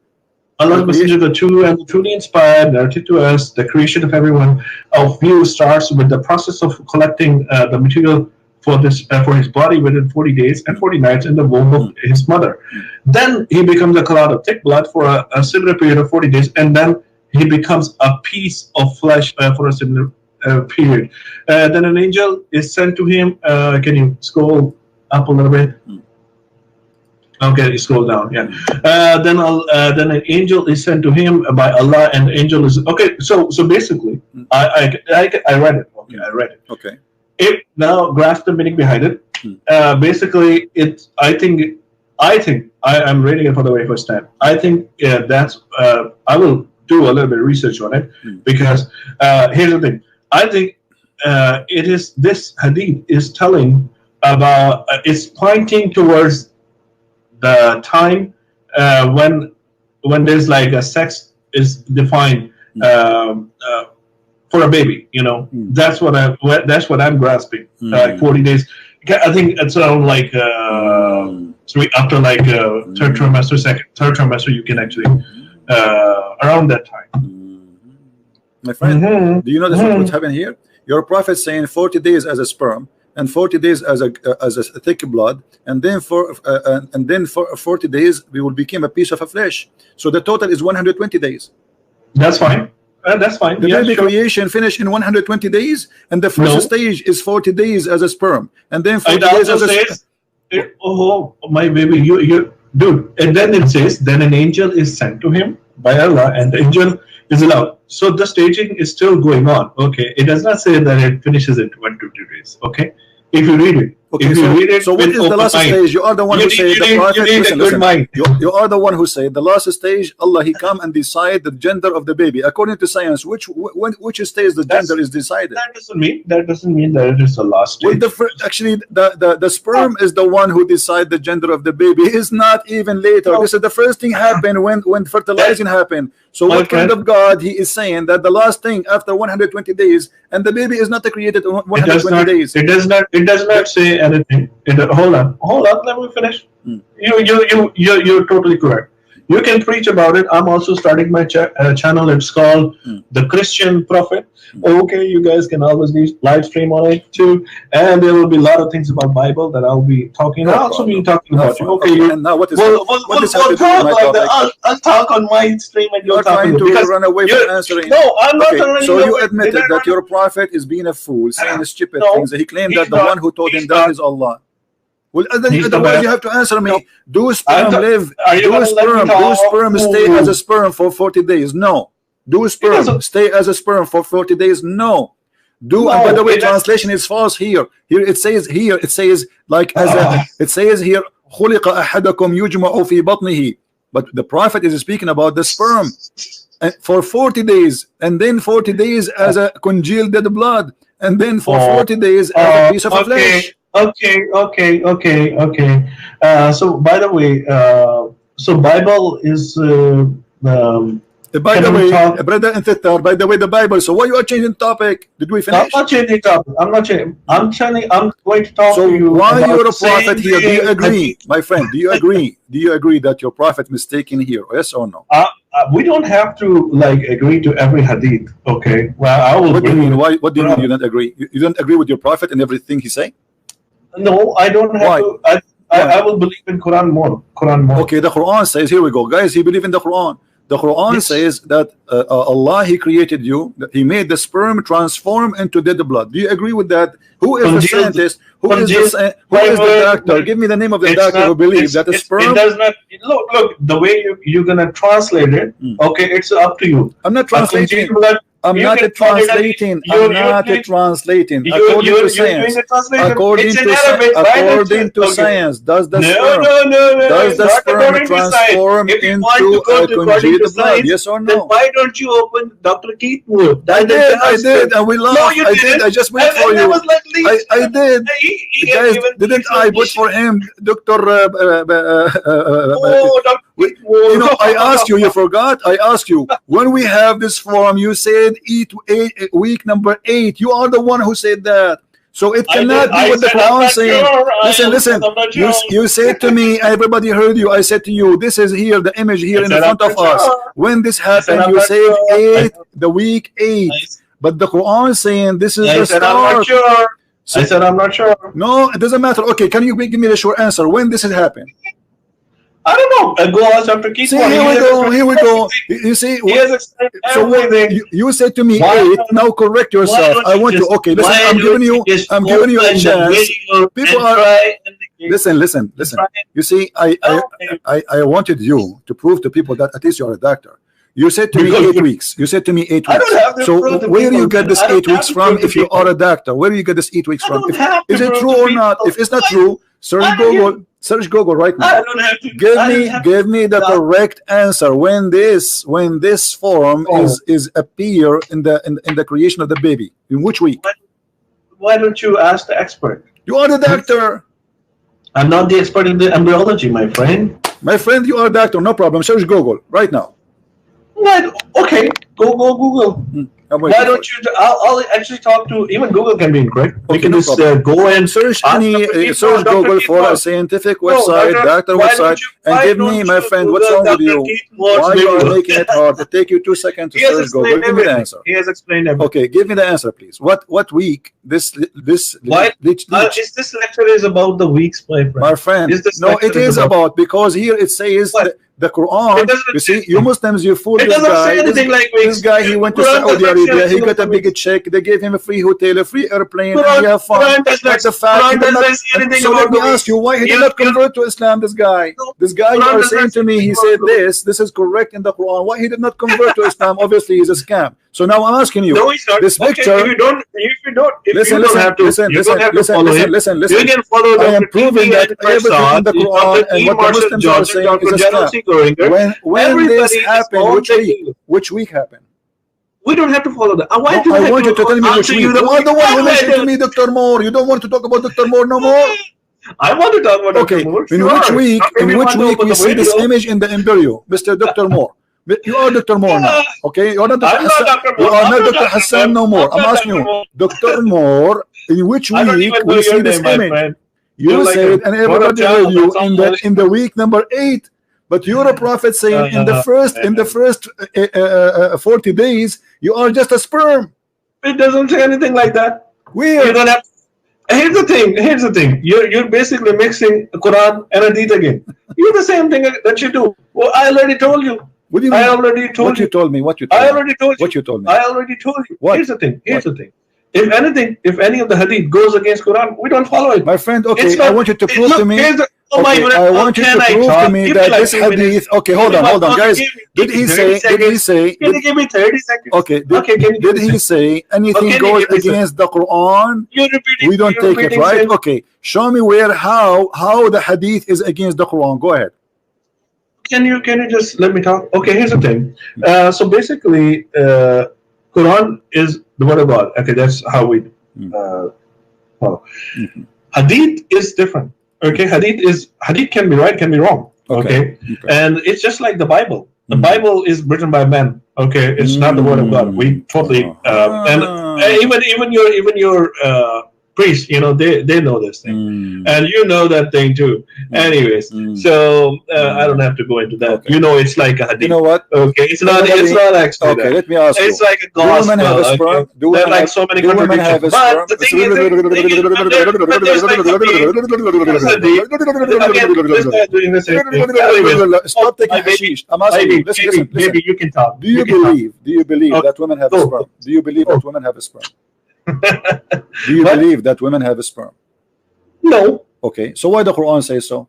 Allah's Messenger, the true and the truly inspired, narrated to us, the creation of everyone of you starts with the process of collecting the material for his body within 40 days and 40 nights in the womb of his mother. Then he becomes a clot of thick blood for a similar period of 40 days, and then he becomes a piece of flesh for a similar period. Then an angel is sent to him. Can you scroll up a little bit? Okay, you scroll down. Yeah. Then an angel is sent to him by Allah, and the angel is okay. So basically, I read it. Okay, I read it.
Okay.
It now grasp the meaning behind it. Basically, it's. I think I'm reading it for the very first time. I think that's. I will do a little bit of research on it because here's the thing. I think it is this hadith is telling about. It's pointing towards the time when there's like a sex is defined. For a baby, that's what I'm grasping. Like 40 days. I think it's around like after like third trimester, you can actually around that time.
My friend, do you know what's happening here? Your prophet saying 40 days as a sperm and 40 days as a thick blood, and then for 40 days we will become a piece of a flesh. So the total is 120 days.
That's fine. That's fine.
The baby creation finished in 120 days, and the first stage is 40 days as a sperm, and then 40 days as a
oh, my baby, you dude. And then it says, then an angel is sent to him. by Allah, and the angel is allowed. So the staging is still going on. Okay, it does not say that it finishes in 120 days. Okay, if you read it.
Okay,
if you read it
so what is the last stage? You are the one who said the prophet. Listen. You are the one who said the last stage. Allah, He come and decide the gender of the baby according to science. Which stage the gender is decided?
That doesn't mean that it is the last stage.
Well, actually, the sperm is the one who decide the gender of the baby. It's not even later. This is the first thing happened when fertilizing happened. So what kind of God He is saying that the last thing after 120 days and the baby is not created in 120 days?
It does not say anything. Hold on, let me finish. You're totally correct. You can preach about it. I'm also starting my channel. It's called The Christian Prophet. Okay, you guys can always live stream on it too, and there will be a lot of things about Bible that I'll be talking. I'll also be talking about you. Okay,
and now what is
we'll talk like that. I'll talk on my stream, and you're
trying to run away from answering.
No, I'm not running
so
away.
You admitted that your prophet is being a fool, saying stupid things. He claimed that the one who taught him that is Allah. Well, otherwise you have to answer me. Do sperm live? Do sperm stay as a sperm for 40 days? No. Do sperm stay as a sperm for 40 days? No. And by the way, translation is false here. It says like it says here خُلِقَ أَحَدَكُمْ يُجْمَعُ فِي بَطْنِهِ. But the prophet is speaking about the sperm for 40 days, and then 40 days as a congealed dead blood, and then for 40 days as a piece of flesh.
Okay. So by the way, so Bible is
by the way, brother and sister, by the way, the Bible. So why you are changing topic? Did we finish?
I'm not changing topic. I'm not changing. I'm going to talk to you.
So why you're a prophet here? Do you agree, my friend? Do you agree? Do you agree that your prophet mistaken here? Yes or no?
We don't have to like agree to every hadith. Okay. Well, I will.
What do you mean? What do you mean you don't agree? You don't agree with your prophet and everything he say?
No, I don't have to. I will believe in Quran more.
Okay, the Quran says, here we go, guys. He believe in the Quran. The Quran says that Allah, He created you. He made the sperm transform into dead blood. Do you agree with that? Who is the scientist? Who is the doctor? Give me the name of the doctor who believes that the sperm.
It does not. Look. The way you're gonna translate it. Okay, it's up to you.
I'm not translating. I'm not translating. According to science. According to science, does the sperm transform into a congealed blood? Yes or no?
Then why don't you open Dr. Keithwood?
I did, and we laughed.
No, you didn't.
I just went for you. I did. Guys, didn't I vote for him, Dr. You know, I asked you. You forgot. I asked you when we have this forum. You said eat week number 8. You are the one who said that. So it cannot be what the Quran saying. Listen. You said to me, everybody heard you. I said to you, this is here, the image here in front of us. When this happened, you said 8, the week 8. But the Quran saying this is the start.
I said I'm not sure.
No, it doesn't matter. Okay, can you give me the short answer when this has happened?
I don't know. Go ask Dr. Keith.
Here we go. You see, so you said to me 8. Now correct yourself. I want you. Okay, listen. I'm giving you a chance. People are. Listen. You see, I wanted you to prove to people that at least you are a doctor. You said to me 8 weeks. You said to me 8 weeks. So where do you get this 8 weeks from? If you are a doctor, where do you get this 8 weeks from? Is it true or not? If it's not true, search Google. Search Google right now. Give me the correct answer when this form is appear in the creation of the baby. In which week?
Why don't you ask the expert?
You are the doctor.
I'm not the expert in the embryology, my friend.
My friend, you are a doctor. No problem. Search Google right now.
Okay, go Google. Why don't you? I'll actually talk to. Even Google can be incorrect. We can just go and
search Google for a scientific website, doctor website, and give me, my friend, what's wrong with you? Why you are making it hard? It take you 2 seconds to search Google. Give me the answer.
He has explained everything.
Okay, give me the answer, please. What week this? This
lecture is about the weeks, my friend.
My friend, no, it is about because here it says. The Quran, you see, you Muslims, you fool this guy. This guy, he went to Saudi Arabia, he got a big check, they gave him a free hotel, a free airplane, and he have fun. That's the fact. So let me ask you, why he did not convert to Islam, this guy?
No,
This guy you are saying to me, he said this is correct in the Quran. Why he did not convert to Islam? Obviously he's a scam. So now I'm asking you,
No, he's not.
this picture.
If you don't
Listen,
have to,
listen,
you
listen,
don't have to
listen,
follow
listen,
him.
listen, listen.
You can follow
I am
Dr.
proving that everything in the Quran and what the Muslims are saying is a scam. When this happened, which week happened?
We don't have to follow that. Why
No,
do
I want you to tell me which
answer
week.
you?
You are the one who mentioned to me Dr. Moore. You don't want to talk about Dr. Moore no more?
I want to talk about
Okay.
Dr. Moore.
In which week we see this image in the embryo, Mr. Dr. Moore? You are Dr. Moore now. Okay, you are not Dr. Hassan. You are not Dr. Hassan no more. I'm asking you, Dr. Moore, in which week we see this image? You said, and everybody heard you in the week number 8. But you're a prophet saying in the first 40 days you are just a sperm.
It doesn't say anything like that.
Weird.
You don't have. Here's the thing. You're basically mixing Quran and Hadith again. You're the same thing that you do. Well, I already told you.
What do you mean?
I already told you.
What you told me?
I already told you.
What you told me?
I already told you.
What?
Here's the thing. If any of the Hadith goes against Quran, we don't follow it.
My friend, okay, I want you to prove to me.
I
want you to prove to me that this Hadith. Okay, hold on, guys. Did he say?
Can you give me 30 seconds?
Okay. Did he say anything goes against the Quran? We don't take it, right? Okay. Show me how the Hadith is against the Quran. Go ahead.
Can you just let me talk? Okay, here's the thing. So basically, Quran is the word of God. Okay, that's how we follow. Hadith is different. Okay, Hadith can be right, can be wrong. Okay. And it's just like the Bible. The Bible is written by men. Okay, it's not the word of God. We totally and even your priests, they know this thing, and you know that thing too. Anyways, so I don't have to go into that. It's like a hadith. You
know what?
Okay, it's not actually.
Okay, let me ask you.
It's like a gospel.
Do women have a sperm?
Do women like so many contradictions? But the thing is,
stop taking hashish. I'm asking you. Listen.
Maybe you can talk.
Do you believe that women have a sperm? Do you believe that women have a sperm? Do you believe that women have a sperm?
No.
Okay, so why the Quran says so?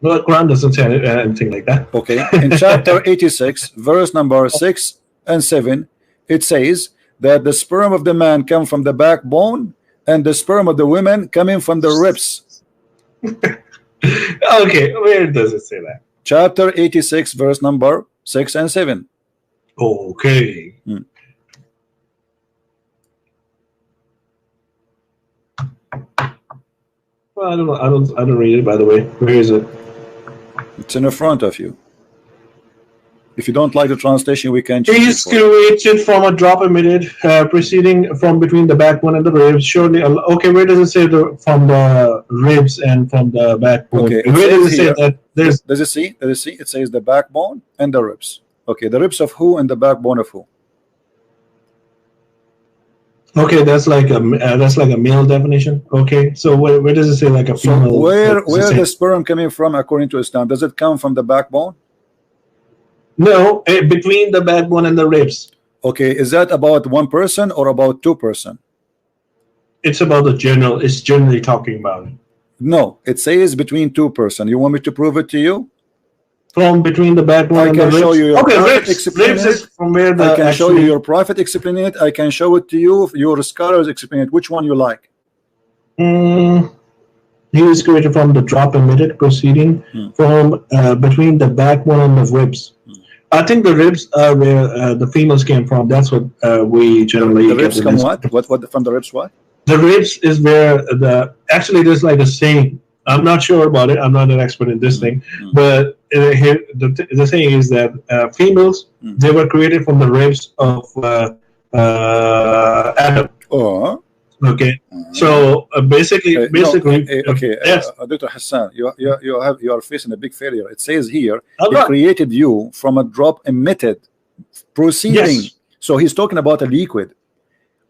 Well, the Quran doesn't say anything like that.
Okay, in chapter 86, verse number 6 and 7, it says that the sperm of the man come from the backbone, and the sperm of the women coming from the ribs.
Okay, where does it say that?
Chapter 86, verse number 6 and 7.
Okay. Well, I don't read it, by the way. Where is it?
It's in the front of you. If you don't like the translation, we can change
He
it.
is created from a drop emitted, proceeding from between the backbone and the ribs. Surely, okay. Where does it say from the ribs and from the backbone?
Okay,
where does it say that?
Does it see? It says the backbone and the ribs. Okay, the ribs of who and the backbone of who?
Okay, that's like a male definition. Okay, so where does it say like a female?
So where the sperm coming from according to Islam? Does it come from the backbone?
No, between the backbone and the ribs.
Okay, is that about one person or about two person?
It's about the general. It's generally talking about it.
No, it says between two person. You want me to prove it to you?
From between the backbone and the ribs. I can show you your prophet explaining it. From where
I can show you your prophet explaining it. I can show it to you. Your scholars explain it. Which one you like?
He is created from the drop emitted, proceeding from between the backbone and the ribs. I think the ribs are where the females came from. That's what we generally.
The ribs come what? What from the ribs? What?
The ribs is where actually there's like a saying. I'm not sure about it. I'm not an expert in this thing, but here the saying is that females they were created from the ribs of Adam.
Oh.
Okay. So basically.
Okay.
Yes.
Dr. Hassan, you are facing a big failure. It says here he created you from a drop emitted, proceeding. Yes. So he's talking about a liquid,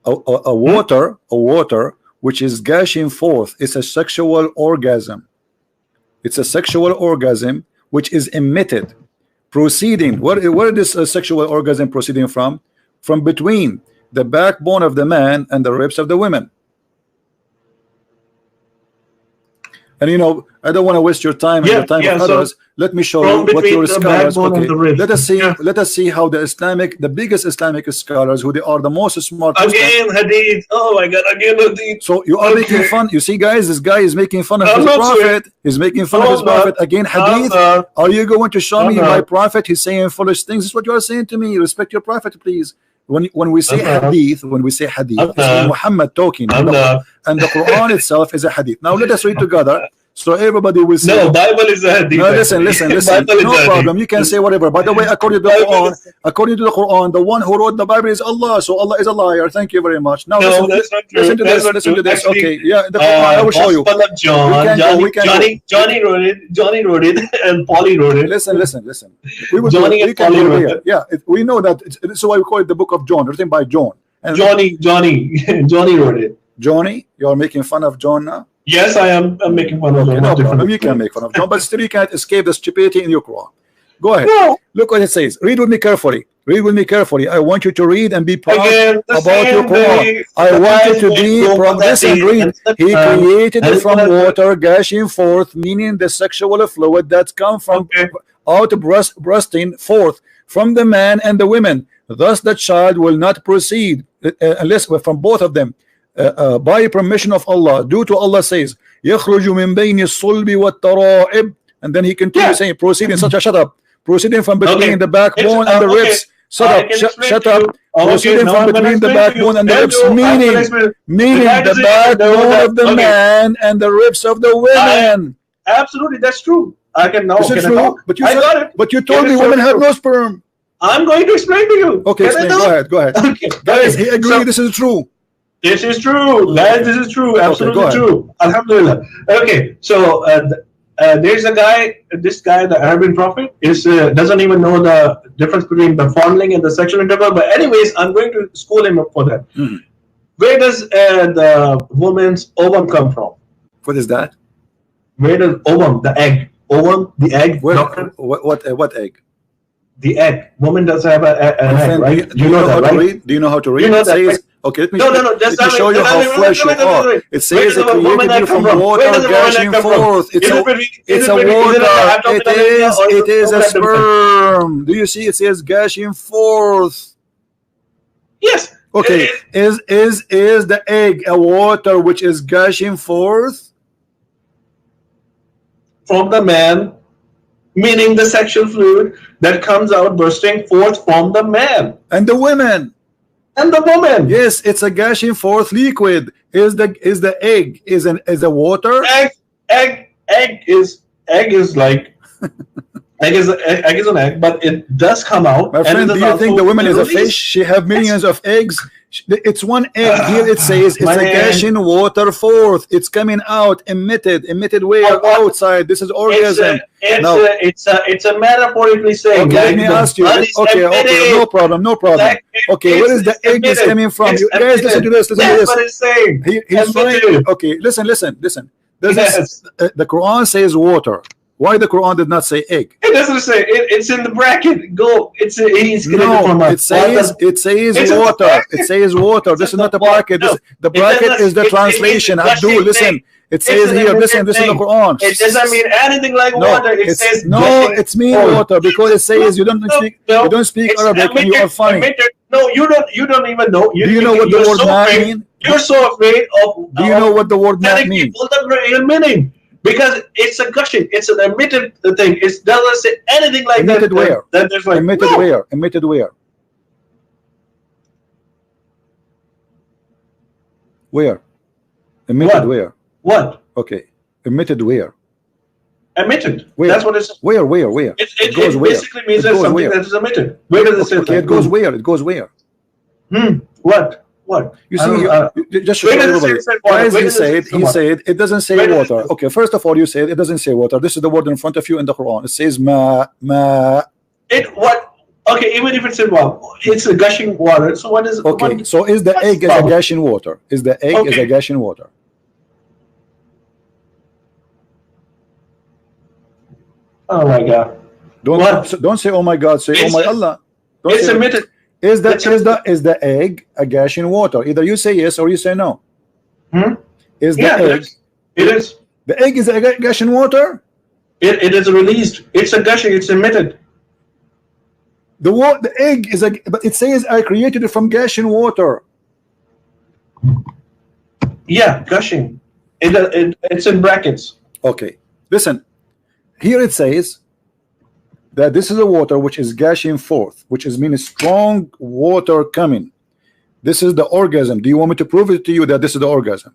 a water which is gushing forth. It's a sexual orgasm. It's a sexual orgasm which is emitted, proceeding. Where is this sexual orgasm proceeding from? From between the backbone of the man and the ribs of the women. And you know, I don't want to waste your time and the time of others. Let me show you what your scholars. Okay, let us see. Let us see how the biggest Islamic scholars, who they are the most smart.
Again, hadith. Oh my God, again hadith.
So you are making fun. You see, guys, this guy is making fun of his prophet. He's making fun of his prophet. Again, hadith. Are you going to show me my prophet? He's saying foolish things. This is what you are saying to me. Respect your prophet, please. When we say hadith, it's Muhammad talking, and the Quran itself is a hadith. Now let us read together, so everybody will see.
No, Bible is a hadith.
No, listen. No problem. You can say whatever. By the way, according to the Quran, the one who wrote the Bible is Allah. So Allah is a liar. Thank you very much. Now listen to this. Listen to this. Okay, yeah, the Quran. I will show you.
Johnny wrote it, and Polly wrote it.
Listen. We can go here. Yeah, we know that. It's why we call it the Book of John, written by John. And
Johnny wrote it.
Johnny, you are making fun of John now?
Yes, I am. I'm making fun of John.
No problem. You can make fun of John, but still you can't escape the stupidity in your Quran. Go ahead.
No.
Look what it says. Read with me carefully. I want you to read and be proud about your Quran. I want you to be proud. Listen, read. He created it from water gushing forth, meaning the sexual fluid that comes from out bursting forth from the man and the women. Thus the child will not proceed unless from both of them. By permission of Allah, due to Allah says, يخرج من بين الصلب والترائب, and then he continues saying, proceeding, shut up, proceeding from between the backbone and the ribs. Shut up. Proceeding from between the backbone and the ribs, meaning the backbone of the man and the ribs of the women.
Absolutely, that's true. I can now.
This is true, but you told me women have no sperm.
I'm going to explain to you.
Okay, explain. Go ahead. Okay. Guys, he agreed. This is true.
This is true, guys. This is true. Absolutely true. Alhamdulillah. Okay, so there's a guy. This guy, the Arabian prophet, doesn't even know the difference between the fondling and the sexual intercourse. But anyways, I'm going to school him up for that. Where does the woman's ovum come from?
What is that?
Where does ovum, the egg, the egg?
What egg?
The egg. Woman does have an egg, right?
Do you know how to read? Do you know how to read?
You know that, right?
Okay, let me show you how fresh you are. It says it created you from water gushing forth. It's a water. It is a sperm. Do you see? It says gushing forth.
Yes.
Okay. Is the egg a water which is gushing forth
from the man, meaning the sexual fluid that comes out bursting forth from the man
and the women?
And the woman.
Yes, it's a gushing forth liquid. Is the egg is a water?
Egg is like egg is an egg, but it does come out.
My friend, do you think the woman is a fish? She have millions of eggs. It's one egg. Here it says it's a gushing water forth. It's coming out, emitted where? Outside. This is orgasm.
It's a metaphorically saying.
Okay, let me ask you. Okay, no problem. Okay, where is the egg is coming from? You guys, listen to this.
That's what it's saying.
He's saying. Okay, listen. The Quran says water. Why the Quran did not say egg?
It doesn't say. It's in the bracket. Go. It says
water. It says water. This is not a bracket. The bracket is the translation. Abdul, listen. It says here. Listen. This is the Quran.
It doesn't mean anything like water. It says
it's mean water because it says you don't speak Arabic and you are funny.
No, you don't even know.
Do you know what the word ma mean?
You're so afraid of.
Do you know what the word ma means?
The real meaning. Because it's a gushing, it's an emitted thing. It doesn't say anything like
emitted
that.
Where?
There's like,
emitted where? Emitted where? Where? Emitted where?
What?
Okay. Emitted where?
Emitted.
Where?
That's what it's.
Where?
It goes where? Basically means that something that is emitted. Where does it say?
Okay, it goes where? It goes where?
What?
You see, just show everybody. Guys, he said it doesn't say water. Okay, first of all, you said it doesn't say water. This is the word in front of you in the Quran. It says ma.
What? Okay, even if it said it's a gushing water. So what is?
Okay, so is the egg is a gushing water? Is the egg is a gushing water?
Oh my God!
Don't say oh my God. Say oh my Allah.
It's emitted.
Is the egg a gushing water? Either you say yes or you say no.
Is the egg? It is.
The egg is a gush in water.
It is released. It's a gushing. It's emitted.
The egg is a, but it says I created it from gush in water.
Yeah, gushing. It's in brackets.
Okay, listen. Here it says that this is a water which is gushing forth, which is meaning strong water coming. This is the orgasm. Do you want me to prove it to you that this is the orgasm?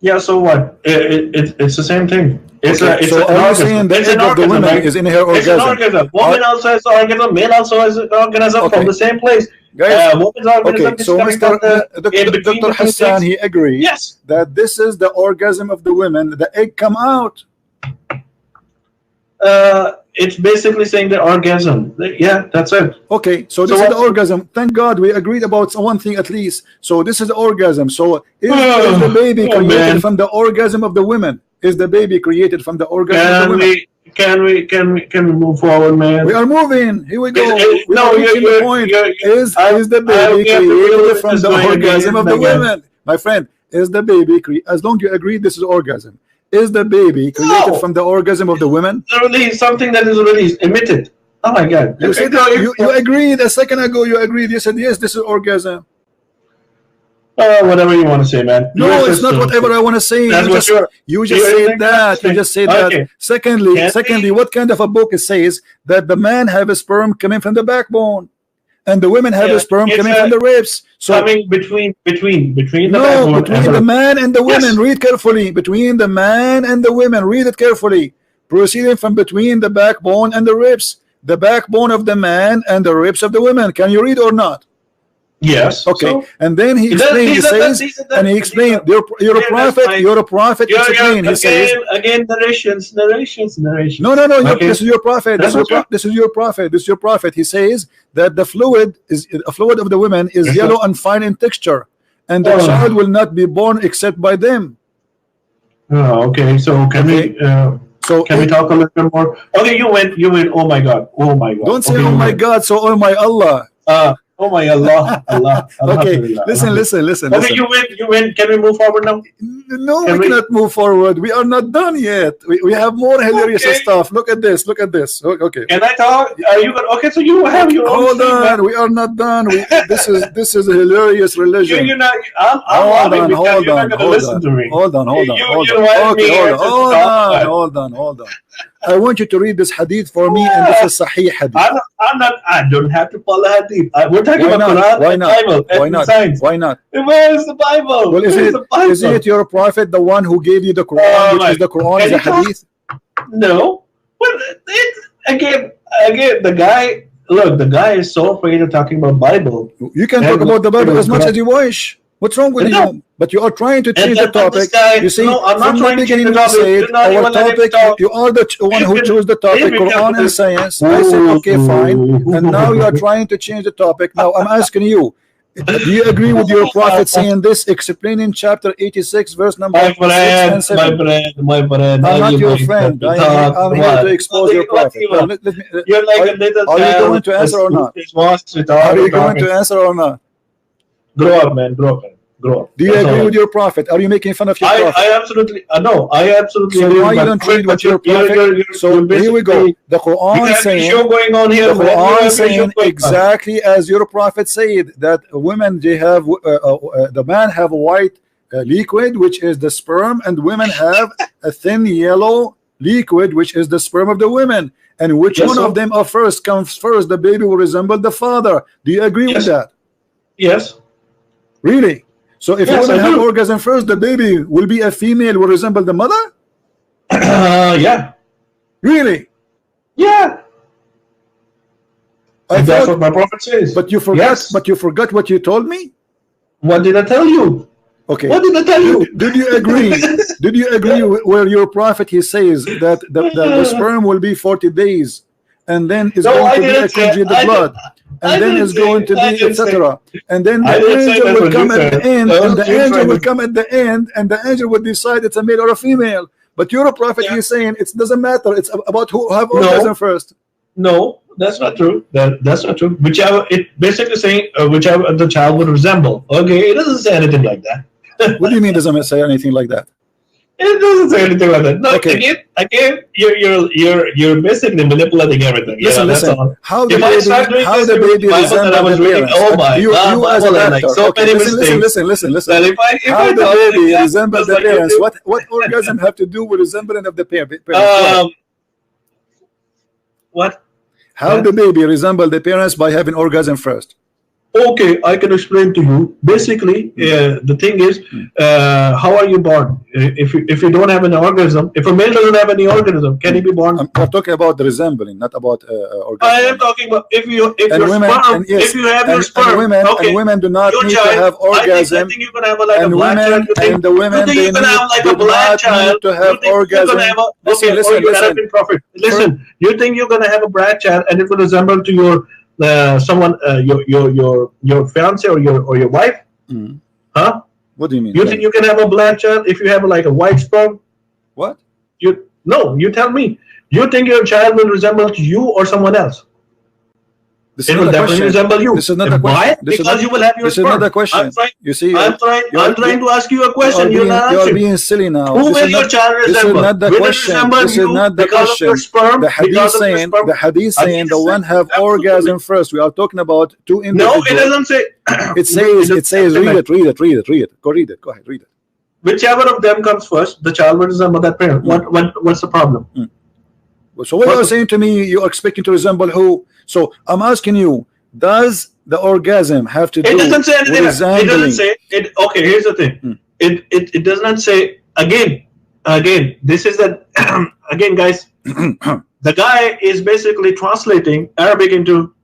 Yeah. So what? It's the same thing. It's
okay,
it's
so
an
are you
orgasm.
saying the
It's
egg
an
of the
orgasm,
woman
right?
is in her
It's an
orgasm?
orgasm. Woman also has orgasm. Man also has an orgasm
Okay.
from the same place.
Guys,
woman's organism
okay,
is
so
coming
Mr.
from
Dr. Hassan, he agreed
Yes.
that this is the orgasm of the women. The egg come out.
It's basically saying the orgasm. Yeah, that's it.
Okay, so this is the orgasm. Thank God we agreed about one thing at least. So this is the orgasm. So is the baby created from the orgasm of the women? Is the baby created from the orgasm of the women?
Can we move forward, man?
We are moving. Here we go. We
no,
are reaching the point. Is the baby created from the orgasm of the women? My friend, is the baby as long you agree this is orgasm? Is the baby created from the orgasm of the women?
Release something that is released, emitted. Oh my God!
You said you agreed a second ago. You agreed. You said yes, this is orgasm.
Whatever you want to say, man.
No, it's not whatever I want to say. You just said that. You just said that. Secondly, what kind of a book it says that the man have a sperm coming from the backbone, and the women have a sperm coming from the ribs? So
coming between the
backbone between the man and the women.
Yes.
Read carefully. Between the man and the women. Read it carefully. Proceeding from between the backbone and the ribs. The backbone of the man and the ribs of the women. Can you read or not?
Yes.
Okay.
So,
and then he explained. He says, and he explained, "You're a prophet. You're a prophet." Explain. He says,
again, narrations.
No.
Okay.
This is your prophet. This is your prophet. This is your prophet. He says that the fluid of the women is yellow and fine in texture, and the child will not be born except by them.
Oh, okay. So can we? Can we talk a little bit more? Okay, you went. Oh my God. Oh my God.
Don't say oh my God. So oh my Allah.
Oh my Allah.
Okay, listen.
Okay, you win. Can we move forward now?
No, we cannot move forward. We are not done yet. We have more hilarious stuff. Look at this. Okay.
Can I talk? Are you good? Okay, so you have your own.
Hold on. We are not done. This is a hilarious religion.
You're not.
Hold on. I want you to read this hadith for me, and this is Sahih hadith.
I don't have to follow hadith. We're talking about Quran.
Why not?
Bible,
Why not?
Science.
Why not?
Where is the Bible?
Well, isn't it your prophet the one who gave you the Quran, which is the Quran, is a hadith?
No. Well, again, the guy. Look, the guy is so afraid of talking about Bible.
You can talk about the Bible as much as you wish. What's wrong with you? But you are trying to change the topic. You see,
I'm not
from the beginning you said our topic, you are the one who chose the topic, Quran and science. I said, okay, fine. And now you are trying to change the topic. Now I'm asking you, do you agree with your prophet saying this, explaining chapter 86, verse number 6 and 7?
My friend.
I'm not your friend. I'm here to expose your prophet.
You're like a little child.
Are you going to answer or not? Are you going to answer or not?
Grow up, man. Grow up.
Do you agree with your prophet? Are you making fun of your prophet?
I absolutely no. I absolutely.
So why you don't read what your prophet? So here we go. The Quran saying.
Going on here.
The Quran saying exactly as your prophet said that women they have the man have a white liquid which is the sperm, and women have a thin yellow liquid which is the sperm of the women. And which one of them comes first? The baby will resemble the father. Do you agree with that?
Yes.
Really? So if women have orgasm first, the baby will be a female, will resemble the mother?
Yeah.
Really?
Yeah. That's what my prophet says.
But you forgot. Yes. But you forgot what you told me.
What did I tell you?
Okay.
What did I tell you?
Did you agree? Did you agree where your prophet he says that the sperm will be 40 days, and then is going to be a congealed blood? And then it's going to be etc. And then the angel will come at the end, and the angel will come at the end, and the angel will decide it's a male or a female. But you're a prophet, he's saying it doesn't matter. It's about who have orgasm first.
No, that's not true. That's not true. Whichever it basically saying whichever the child would resemble. Okay, it doesn't say anything like that.
What do you mean doesn't say anything like that?
It doesn't say anything like that. No,
Okay.
again, you're basically manipulating everything.
Listen,
That's
listen.
all.
How the
If I start
baby,
doing
how
this
the
with
baby
the Bible that I
resemble
was
the
reading,
parents?
oh my
You
God,
as a
Bible, like
doctor.
so
Okay,
many
listen,
mistakes.
listen.
That if
How
I
the
talk like
baby
that,
resemble
just
the
like
parents?
you
What orgasm have to do with resembling of the parents?
do.
What?
What?
How the baby resemble the parents by having orgasm first?
Okay, I can explain to you. Basically, the thing is, how are you born? If you don't have an organism, if a male doesn't have any organism, can he be born?
I'm talking about the resembling, not about orgasm.
I am talking about if your
women,
sperm, if you have your sperm, okay,
and women do not
your
need
child,
to have orgasm.
I think you're gonna have like a
And
black
women,
child.
and the women,
you think
they
you're gonna have like a
do
black
not
child?
need to have
You think you're
orgasm.
gonna have a
Listen,
you Arabian prophet. Listen, you think you're gonna have a black child and it will resemble to your someone your fiance or your wife? Huh?
What do you mean?
You think you can have a black child if you have like a white sperm?
What?
You tell me. You think your child will resemble to you or someone else?
This
it will definitely resemble you.
This is not a question.
Why? Because you will have your
This
sperm.
is not a question. You see,
I'm trying to ask you a question.
You
not
are
answering.
being silly now.
Who will your child resemble?
This is not the question. This is not the question. The hadith saying the one have orgasm first. We are talking about two individuals.
No, it doesn't say.
It says read it. Go read it. Go ahead, read it.
Whichever of them comes first, the child will resemble that parent. What's the problem?
So what you're saying to me, you're expecting to resemble who? So I'm asking you, does the orgasm have to do
it doesn't say anything.
with resembling?
It doesn't say it. Okay, here's the thing. It does not say again. This is the again, guys. The guy is basically translating Arabic into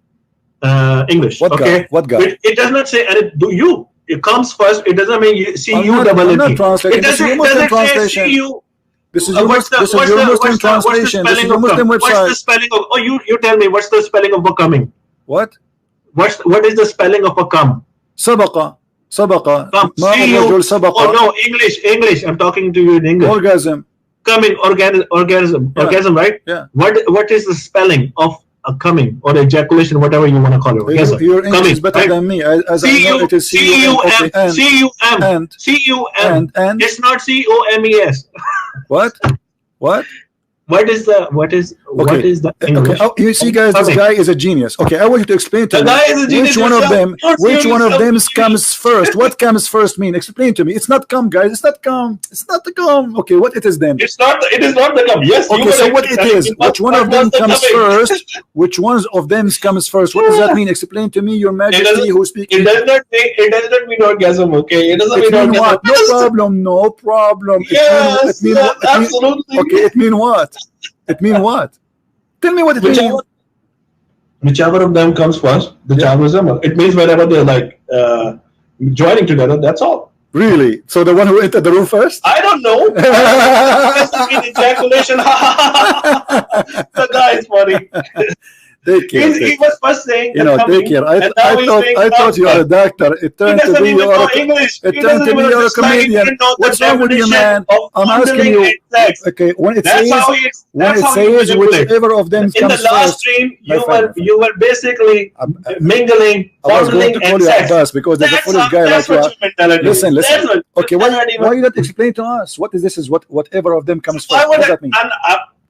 English.
What guy? What guy?
It does not say and do you. It comes first. It doesn't mean you see
I'm
you
not,
double
I'm not
it.
translating.
It doesn't say see you.
This is your Muslim translation. This is your Muslim website.
What's the spelling of? Oh, you tell me. What's the spelling of becoming?
What?
What is the spelling of become?
سبق. ما الرجل سبق.
Oh no, English. I'm talking to you in English.
Orgasm.
Coming, orgasm, right?
Yeah.
What is the spelling of a coming or ejaculation, whatever you want to call it? Orgasm.
Your English is better than me. As I know, it is
C-U-M.
C-U-M. And
it's not C-O-M-E-S.
What? What is the English? Okay. You see, guys, this guy is a genius. Okay, I want you to explain to me which one of them comes first. What comes first mean? Explain to me. It's not come, guys. It's not come. It's not the come. Okay, what it is then?
It is not the come. Yes.
Okay, so what it is? Which one of them comes first? Which one of them comes first? What does that mean? Explain to me, Your Majesty, who speaks.
It does not mean orgasm. Okay, it doesn't mean orgasm.
What? No problem.
Yes, absolutely.
Okay, it mean what? It mean what? Tell me what it means.
Whichever of them comes first, the child resemble. It means whenever they're like joining together, that's all.
Really? So the one who entered the room first?
I don't know. Ejaculation. The guy is funny. He was first saying,
take care. I thought you are a doctor. It turned to be you're a comedian. What's wrong with you, man? I'm asking you. Okay, when it says whichever of them comes first.
In the last stream, you were basically mingling, fondling, and sex.
Because there's a foolish guy like you. Listen. Okay, why you not explain to us? What is this? Is whatever of them comes first? What does that mean?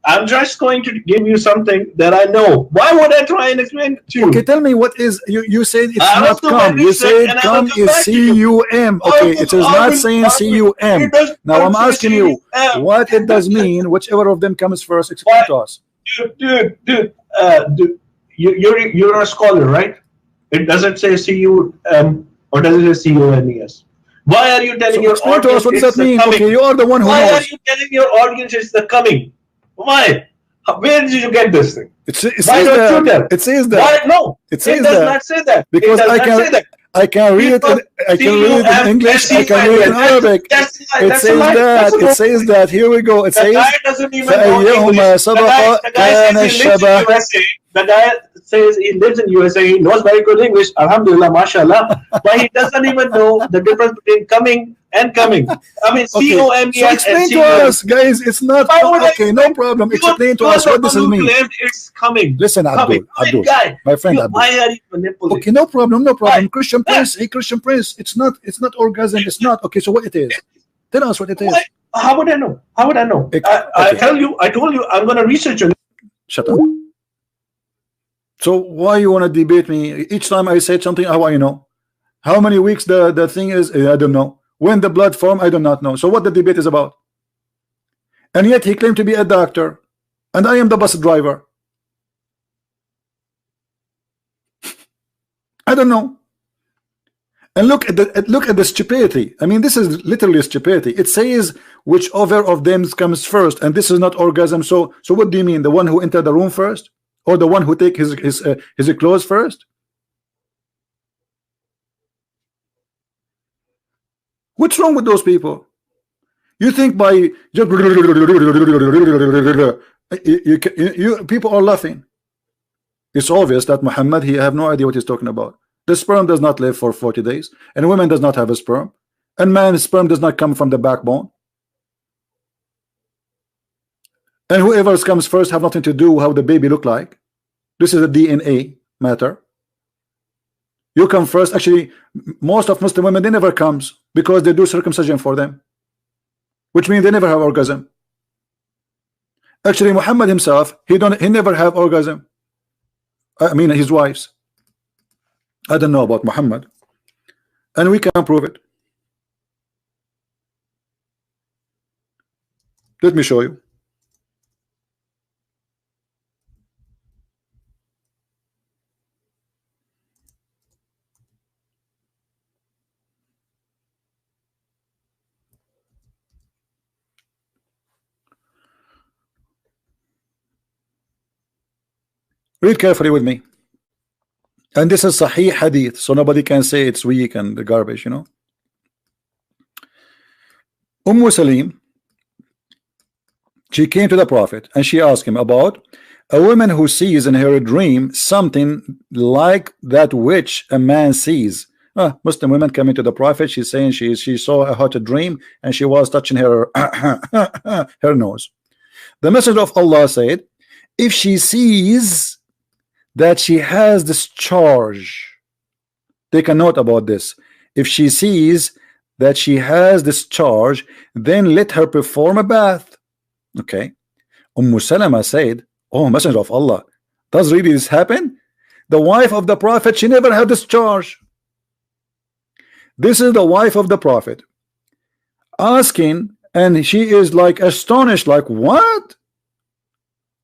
I'm just going to give you something that I know. Why would I try and explain it to you?
Okay, tell me what is you said it's not come. You said come is C-U-M. Okay, it is not saying C-U-M. Now I'm asking you what it does mean. Whichever of them comes first, explain to us.
Dude, you're a scholar, right? It doesn't say C-U-M or does it say C-O-M-E-S? Why are you telling your audience
to us, what does that mean? Okay, you are the one who knows.
Why are you telling your audience it's the coming? Why? Where did you get this thing?
It says that. It says that.
Why? No,
it says
does not say that.
Because I can read it. I can read it in English. I can read it in Arabic. It says that. It says that. Here we go. It says.
The guy says he lives in USA. He knows very good English. Alhamdulillah, mashallah. But he doesn't even know the difference between coming and coming. I mean, C-O-M-E-S.
So explain to us, guys. It's not okay. No problem. Explain to us what this means.
It's coming.
Listen, Abdul, my friend Abdul.
Why are you manipulating?
Okay, no problem. Christian Prince. Hey, Christian Prince. It's not orgasm. It's not. Okay, so what it is? Tell us what it is.
How would I know? How would I know?
Okay.
I told you, I'm going to research on.
Shut up. So why you want to debate me? Each time I said something, how I know? How many weeks the thing is? I don't know. When the blood form, I do not know. So what the debate is about? And yet he claimed to be a doctor, and I am the bus driver. I don't know. And look at the stupidity. I mean, this is literally stupidity. It says whichever of them comes first, and this is not orgasm. So what do you mean? The one who entered the room first, or the one who take his clothes first? What's wrong with those people? You think by just you people are laughing. It's obvious that Muhammad, he have no idea what he's talking about. The sperm does not live for 40 days, and women does not have a sperm, and man's sperm does not come from the backbone. And whoever comes first have nothing to do how the baby look like. This is a DNA matter. You come first. Actually, most of Muslim women, they never comes because they do circumcision for them, which means they never have orgasm. Actually, Muhammad himself, he never have orgasm. I mean, his wives. I don't know about Muhammad, and we can prove it. Let me show you. Read carefully with me. And this is Sahih Hadith, so nobody can say it's weak and the garbage, you know. Salim, she came to the Prophet and she asked him about a woman who sees in her dream something like that which a man sees. Muslim women coming to the Prophet, she's saying she saw a hot dream and she was touching her her nose. The Messenger of Allah said, if she sees that she has discharge, take a note about this. If she sees that she has discharge, then let her perform a bath. Okay. Salama said, oh Messenger of Allah, does really this happen? The wife of the Prophet, she never had discharge. This is the wife of the Prophet asking, and she is like astonished, like, what?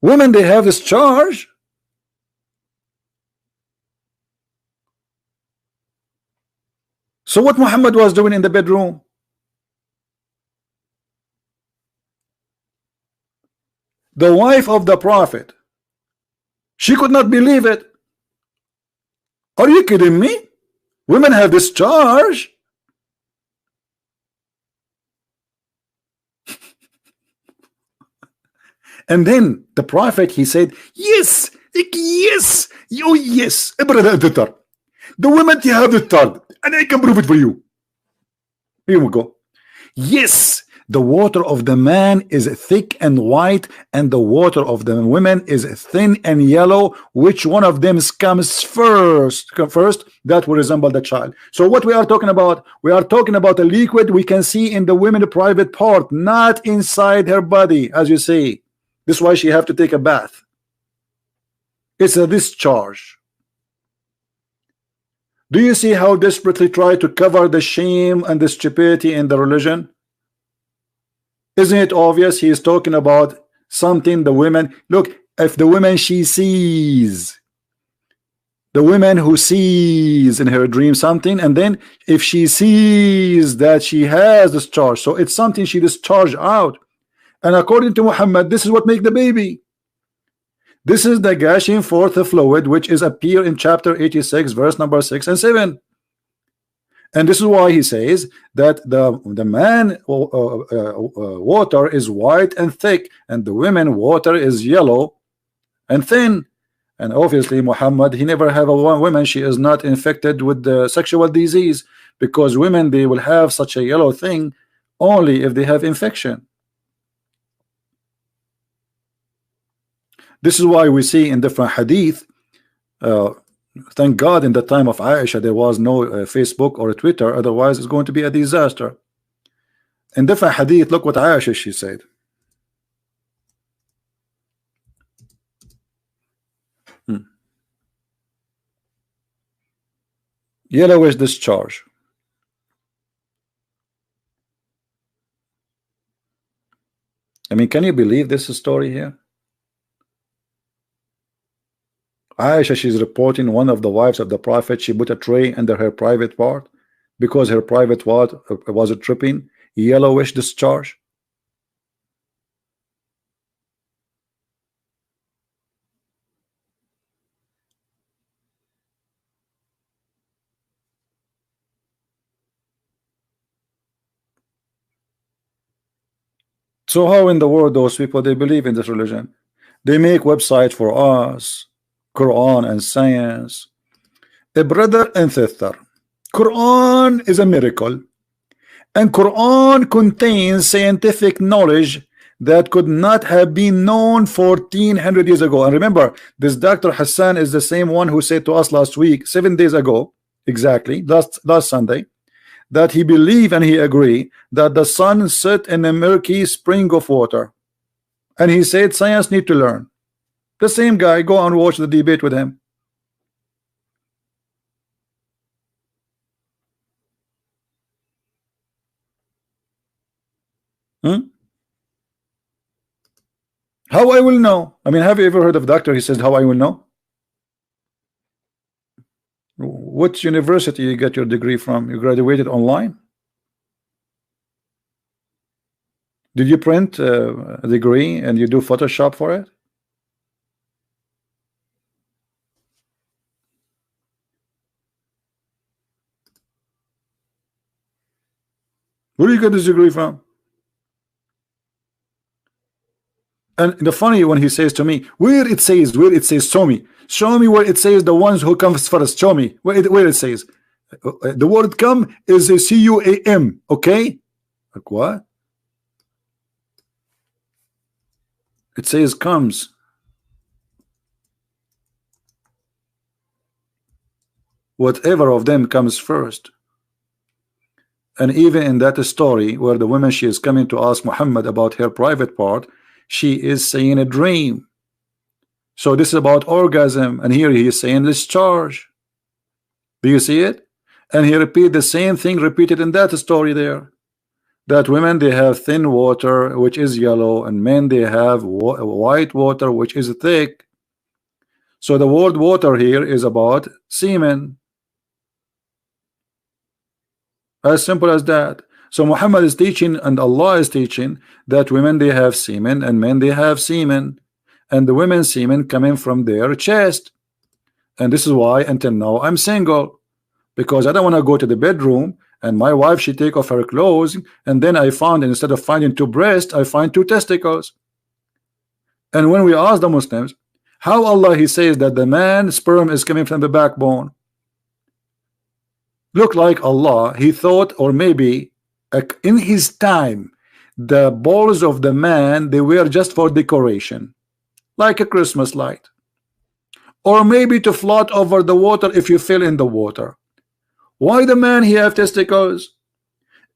Women, they have discharge? So what Muhammad was doing in the bedroom? The wife of the Prophet, she could not believe it. Are you kidding me? Women have discharge? And then the Prophet, he said, yes, yes, oh yes, the women, they have the discharge, and I can prove it for you. Here we go. Yes, the water of the man is thick and white, and the water of the women is thin and yellow. Which one of them comes first? That will resemble the child. So what we are talking about? We are talking about a liquid we can see in the women's private part, not inside her body, as you see. This is why she have to take a bath. It's a discharge. Do you see how desperately try to cover the shame and the stupidity in the religion? Isn't it obvious? He is talking about something the women, look, if the woman she sees, the woman who sees in her dream something, and then if she sees that she has discharge, so it's something she discharged out, and according to Muhammad, this is what make the baby. This is the gushing forth fluid which is appear in chapter 86 verse number 6 and 7. And this is why he says that the man water is white and thick, and the women water is yellow and thin. And obviously Muhammad, he never have a woman, she is not infected with the sexual disease, because women, they will have such a yellow thing only if they have infection. This is why we see in different hadith, thank God in the time of Aisha there was no Facebook or Twitter, otherwise it's going to be a disaster. In different hadith, look what Aisha she said. Yellowish discharge. I mean, can you believe this story here? Aisha, she's reporting one of the wives of the Prophet, she put a tray under her private part because her private part was tripping, yellowish discharge. So how in the world those people, they believe in this religion? They make website for us, Quran and science. A brother and sister, Quran is a miracle, and Quran contains scientific knowledge that could not have been known 1400 years ago. And remember, this Dr. Hassan is the same one who said to us last week, 7 days ago, exactly, last Sunday, that he believed and he agreed that the sun set in a murky spring of water. And he said science need to learn. The same guy, go and watch the debate with him. How I will know? I mean, have you ever heard of doctor? He says, how I will know? What university you get your degree from? You graduated online? Did you print a degree and you do Photoshop for it? Where do you get this degree from? And the funny when he says to me, where it says, show me where it says the ones who comes first, show me where it says. The word come is a C-U-A-M, okay? Like what? It says comes. Whatever of them comes first. And even in that story where the woman, she is coming to ask Muhammad about her private part, she is saying a dream. So this is about orgasm, and here he is saying discharge. Do you see it? And he repeat the same thing repeated in that story there, that women, they have thin water which is yellow, and men, they have white water which is thick. So the word water here is about semen. As simple as that. So Muhammad is teaching and Allah is teaching that women, they have semen and men, they have semen, and the women's semen coming from their chest. And this is why until now I'm single, because I don't want to go to the bedroom and my wife, she take off her clothes, and then I found, instead of finding 2 breasts, I find 2 testicles. And when we ask the Muslims how Allah, he says that the man sperm is coming from the backbone, look like Allah, he thought, or maybe in his time, the balls of the man, they were just for decoration, like a Christmas light, or maybe to float over the water if you fell in the water. Why the man, he have testicles?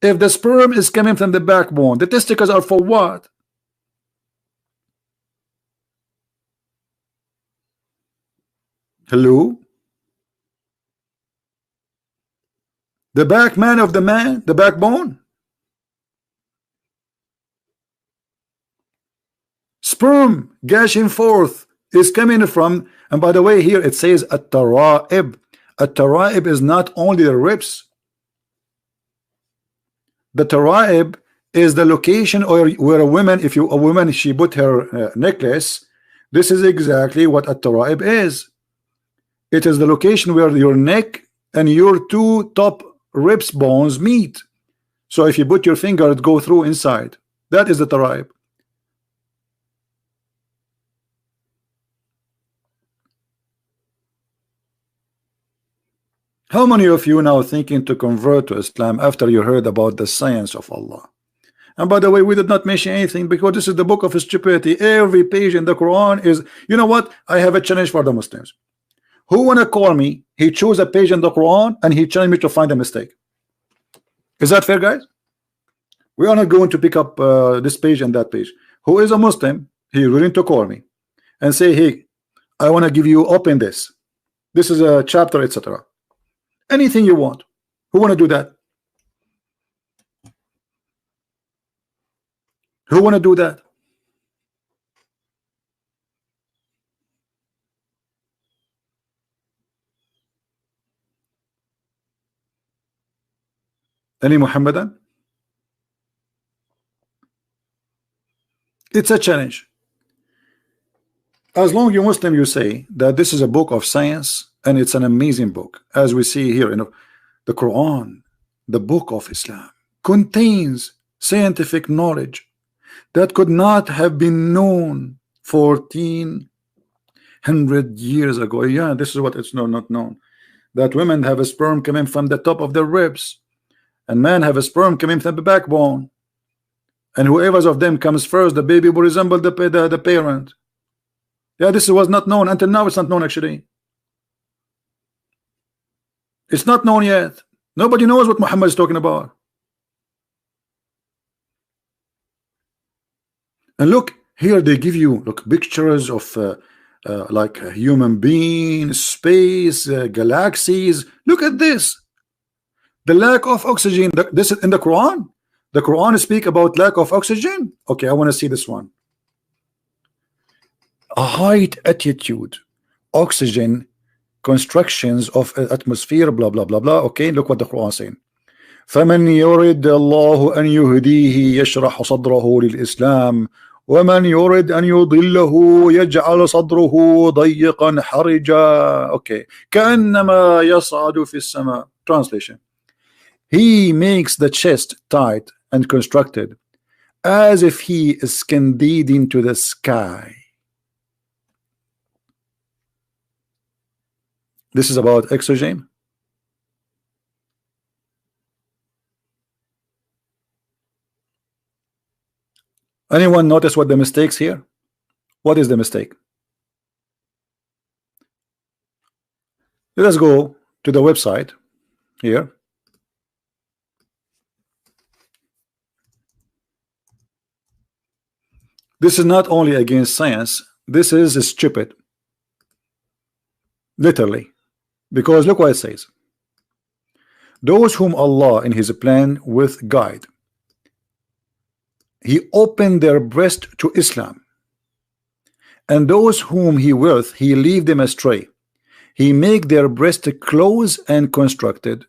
If the sperm is coming from the backbone, the testicles are for what? Hello? The back man of the man, the backbone. Sperm gushing forth is coming from, and by the way, here it says at-tara'ib. At-tara'ib is not only the ribs. The tara'ib is the location or where a woman, if you a woman, she put her necklace. This is exactly what at-tara'ib is. It is the location where your neck and your 2 top ribs bones meet. So if you put your finger, it go through inside. That is the tara'ib. How many of you now thinking to convert to Islam after you heard about the science of Allah? And by the way, we did not mention anything because this is the book of stupidity. Every page in the Quran is, you know what? I have a challenge for the Muslims. Who wanna call me? He chose a page in the Quran and he challenged me to find a mistake. Is that fair, guys? We are not going to pick up this page and that page. Who is a Muslim, he willing to call me and say, hey, I want to give you open this. This is a chapter, etc. Anything you want. Who want to do that? Who want to do that? Any Muhammadan? It's a challenge. As long as you Muslim, you say that this is a book of science and it's an amazing book, as we see here in the Quran, the book of Islam contains scientific knowledge that could not have been known 1400 years ago. Yeah, this is what it's not known, that women have a sperm coming from the top of their ribs and men have a sperm coming from the backbone, and whoever of them comes first, the baby will resemble the parent. Yeah, this was not known until now. It's not known, actually. It's not known yet. Nobody knows what Muhammad is talking about. And look here, they give you pictures of like a human being, space, galaxies. Look at this. The lack of oxygen. This is in the Quran. The Quran speak about lack of oxygen. Okay, I want to see this one. A height, attitude, oxygen, constructions of atmosphere, blah blah blah blah. Okay, look what the Quran is saying. فمن يرد الله أن يهديه يشرح صدره للإسلام ومن يرد أن يضله يجعل صدره ضيقا حرجا. Okay, كأنما يصعد في السماء. Translation: He makes the chest tight and constructed as if he is indeed into the sky. This is about oxygen. Anyone notice what the mistakes here? What is the mistake? Let us go to the website here. This is not only against science, this is stupid. Literally. Because look what it says. Those whom Allah in his plan with guide, he opened their breast to Islam, and those whom he willeth, he leave them astray. He make their breast close and constructed.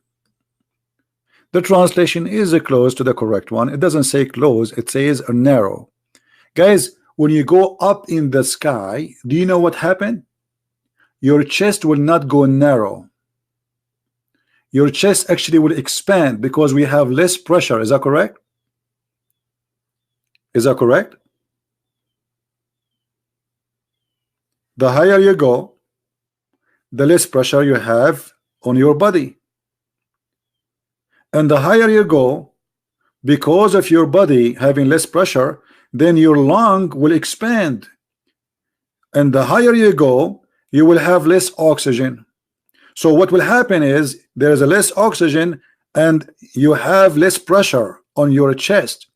The translation is close to the correct one. It doesn't say close, it says narrow. Guys, when you go up in the sky, do you know what happened? Your chest will not go narrow. Your chest actually will expand because we have less pressure. Is that correct? Is that correct? The higher you go, the less pressure you have on your body. And the higher you go, because of your body having less pressure, then your lung will expand. And the higher you go, you will have less oxygen. So what will happen is there is a less oxygen and you have less pressure on your chest.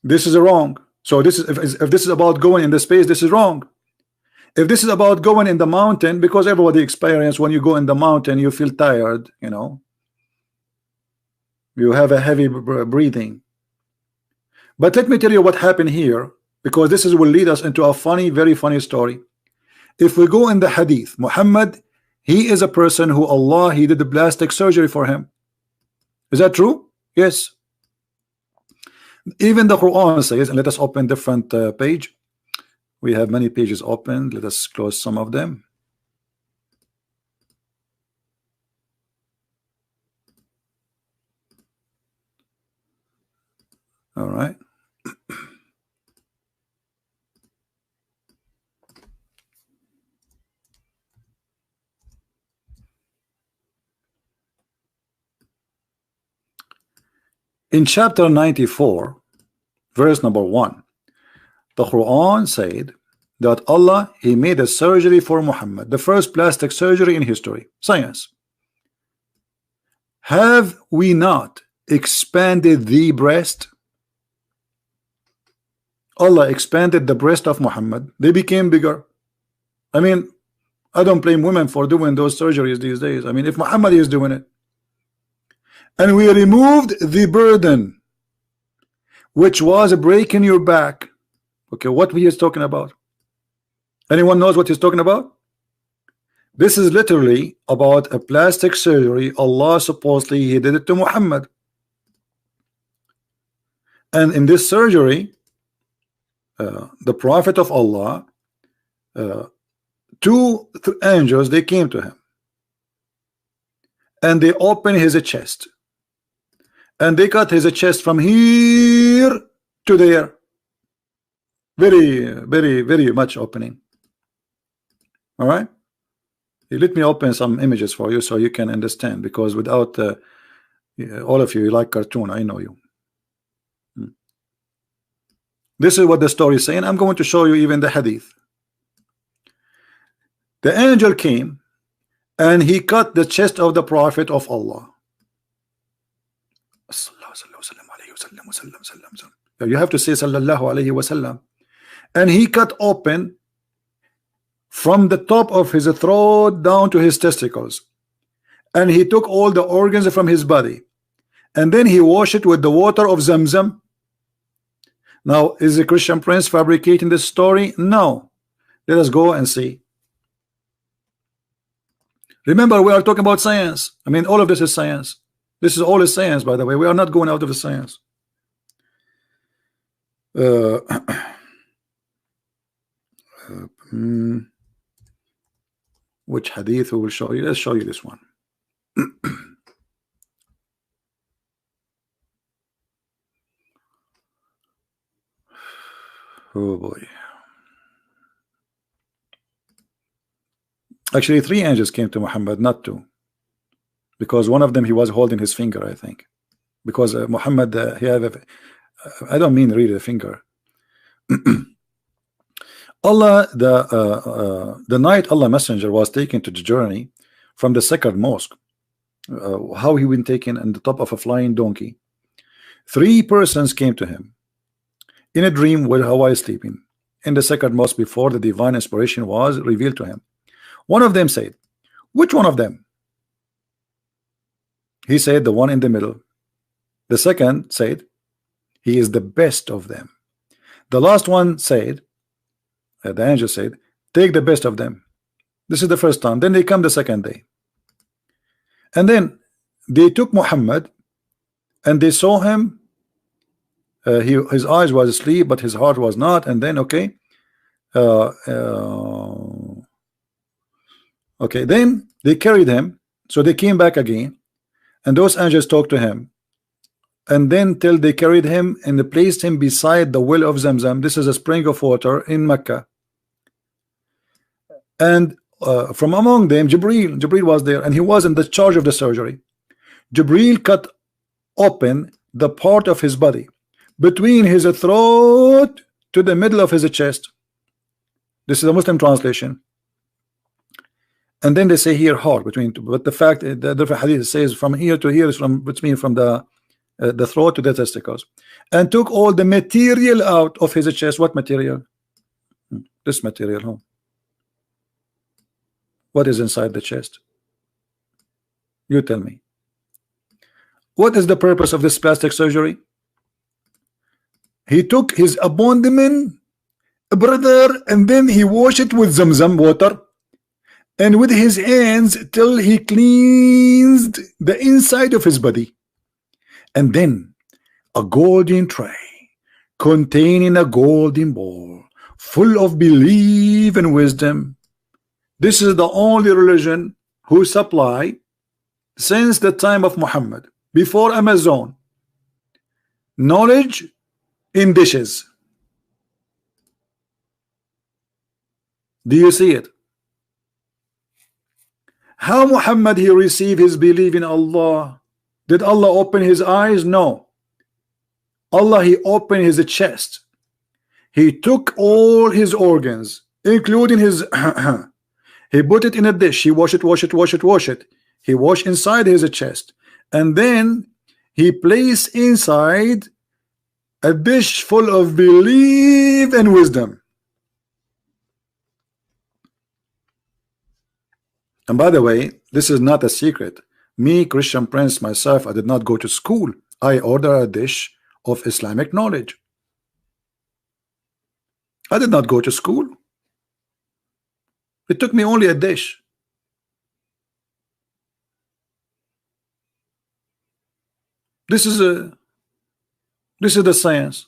This is wrong. So this is if this is about going in the space, this is wrong. If this is about going in the mountain, because everybody experience when you go in the mountain, you feel tired, you know, you have a heavy breathing. But let me tell you what happened here, because this will lead us into a funny, very funny story. If we go in the hadith, Muhammad, he is a person who Allah, he did the plastic surgery for him. Is that true? Yes. Even the Quran says, and let us open different page. We have many pages open. Let us close some of them. All right. In chapter 94, verse number 1, the Quran said that Allah, he made a surgery for Muhammad, the first plastic surgery in history, science. Have we not expanded the breast? Allah expanded the breast of Muhammad. They became bigger. I mean, I don't blame women for doing those surgeries these days. I mean, if Muhammad is doing it, and we removed the burden, which was breaking your back. Okay, what he is talking about? Anyone knows what he's talking about? This is literally about a plastic surgery. Allah supposedly he did it to Muhammad, and in this surgery, the Prophet of Allah, two angels, they came to him, and they opened his chest, and they cut his chest from here to there. Very, very, very much opening. All right. Let me open some images for you so you can understand, because without all of you like cartoon, I know you. This is what the story is saying. I'm going to show you even the hadith. The angel came and he cut the chest of the Prophet of Allah. You have to say sallallahu alayhi wasallam. And he cut open from the top of his throat down to his testicles, and he took all the organs from his body, and then he washed it with the water of Zamzam. Now, is the Christian Prince fabricating this story? No. Let us go and see. Remember, we are talking about science. I mean, all of this is science. This is all is science, by the way. We are not going out of the science. Which hadith we will show you? Let's show you this one. Oh boy. Actually, three angels came to Muhammad, not two, because one of them he was holding his finger, I think, because Muhammad he have a, I don't mean really the finger. Allah, the night Allah Messenger was taken to the journey from the sacred mosque, how he been taken on the top of a flying donkey. Three persons came to him in a dream while he was sleeping in the sacred mosque before the divine inspiration was revealed to him. One of them said, which one of them? He said, the one in the middle. The second said, he is the best of them. The last one said, the angel said, take the best of them. This is the first time. Then they come the second day, and then they took Muhammad and they saw him. His eyes was asleep, but his heart was not. And then okay, then they carried him. So they came back again, and those angels talked to him, and then till they carried him and they placed him beside the well of Zamzam. This is a spring of water in Mecca. And from among them, Jibril was there, and he was in the charge of the surgery. Jibril cut open the part of his body between his throat to the middle of his chest. This is a Muslim translation. And then they say here heart between, but the fact the different hadith says from here to here is from between from the throat to the testicles, and took all the material out of his chest. What material? This material, huh? What is inside the chest? You tell me. What is the purpose of this plastic surgery? He took his abdomen, brother, and then he washed it with Zamzam water, and with his hands till he cleansed the inside of his body. And then a golden tray containing a golden bowl full of belief and wisdom. This is the only religion who supply since the time of Muhammad, before Amazon, knowledge in dishes. Do you see it? How Muhammad he received his belief in Allah? Did Allah open his eyes? No. Allah he opened his chest. He took all his organs, including his he put it in a dish. He wash it. He washed inside his chest, and then he placed inside a dish full of belief and wisdom. And by the way, this is not a secret. Me, Christian Prince, myself, I did not go to school. I ordered a dish of Islamic knowledge. I did not go to school. It took me only a dish. This is the science.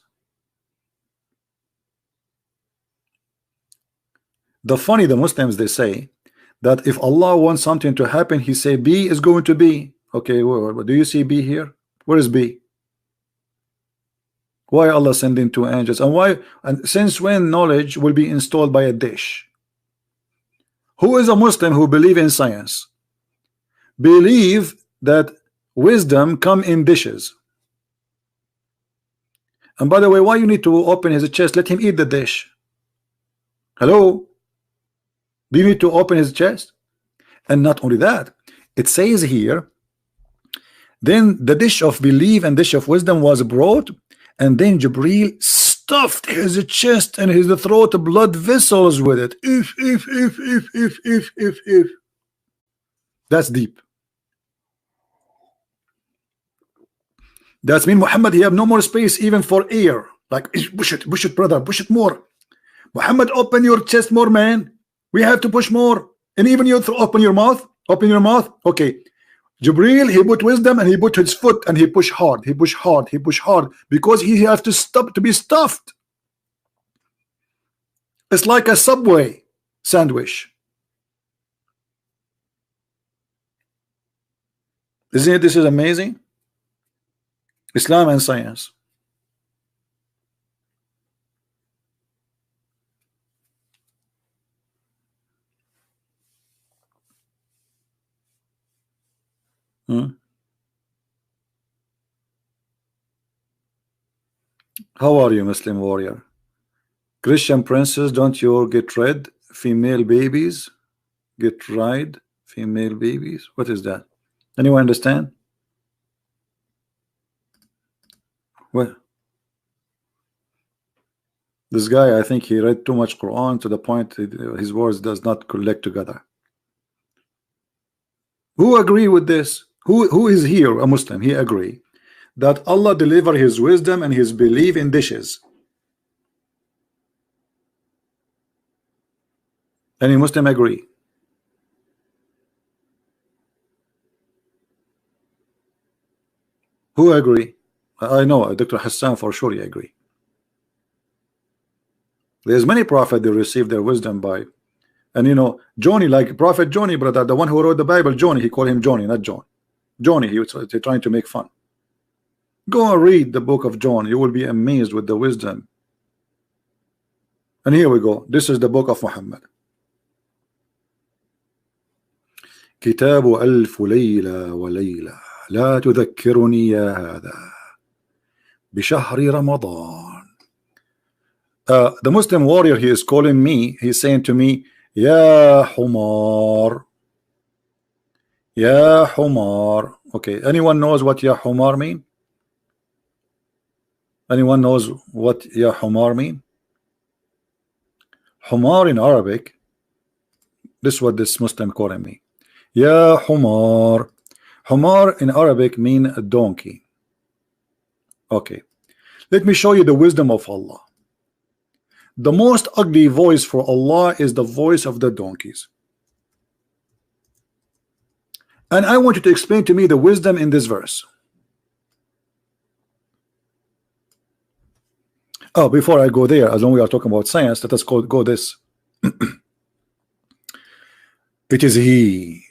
The Muslims, they say that if Allah wants something to happen, he say B is going to be. Okay, well, do you see B here? Where is B? Why Allah sending two angels? And why, and since when knowledge will be installed by a dish? Who is a Muslim who believe in science? Believe that wisdom come in dishes. And by the way, why you need to open his chest? Let him eat the dish. Hello? Do you need to open his chest? And not only that, it says here, then the dish of belief and dish of wisdom was brought, and then Jibreel stuffed his chest and his throat blood vessels with it. If. That's deep. That means Muhammad, he have no more space even for air. Like, push it, brother, push it more. Muhammad, open your chest more, man. We have to push more. And even you open your mouth. Open your mouth. Okay. Jibreel, he put wisdom and he put his foot and he pushed hard. He pushed hard. He pushed hard because he have to stop to be stuffed. It's like a Subway sandwich. Isn't it? This is amazing. Islam and science. How are you, Muslim warrior? Christian princes, don't you get red? Female babies get red? Female babies? What is that? Anyone understand? Well, this guy, I think he read too much Quran to the point his words does not collect together. Who agree with this? Who is here a Muslim? He agree that Allah deliver his wisdom and his belief in dishes. Any Muslim agree? Who agree? I know Dr. Hassan for sure he agree. There's many prophets they received their wisdom by, and you know, Johnny, like Prophet Johnny, brother, the one who wrote the Bible, Johnny, he called him Johnny, not John. Johnny, he was trying to make fun. Go and read the book of John. You will be amazed with the wisdom. And here we go. This is the book of Muhammad. كتاب ألف ليلة وليلة لا تذكرني يا هذا بشهر رمضان. The Muslim warrior, he is calling me, he's saying to me, Ya Humar, Ya Humar. Okay, anyone knows what Ya Humar mean? Anyone knows what Ya Humar mean? Humar in Arabic, this is what this Muslim calling me. Ya Humar. Humar in Arabic mean a donkey. Okay, let me show you the wisdom of Allah. The most ugly voice for Allah is the voice of the donkeys. And I want you to explain to me the wisdom in this verse. Oh, before I go there, as long as we are talking about science, let us go this. It is He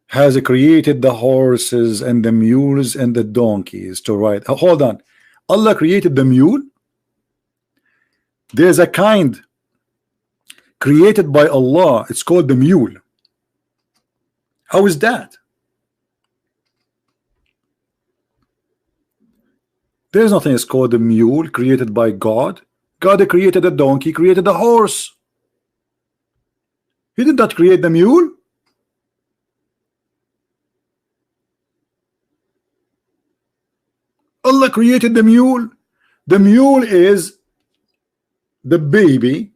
has created the horses and the mules and the donkeys to ride. Hold on. Allah created the mule? There's a kind created by Allah. It's called the mule. How is that? There's nothing is called the mule created by God. God created a donkey, created a horse. He did not create the mule. Allah created the mule. The mule is the baby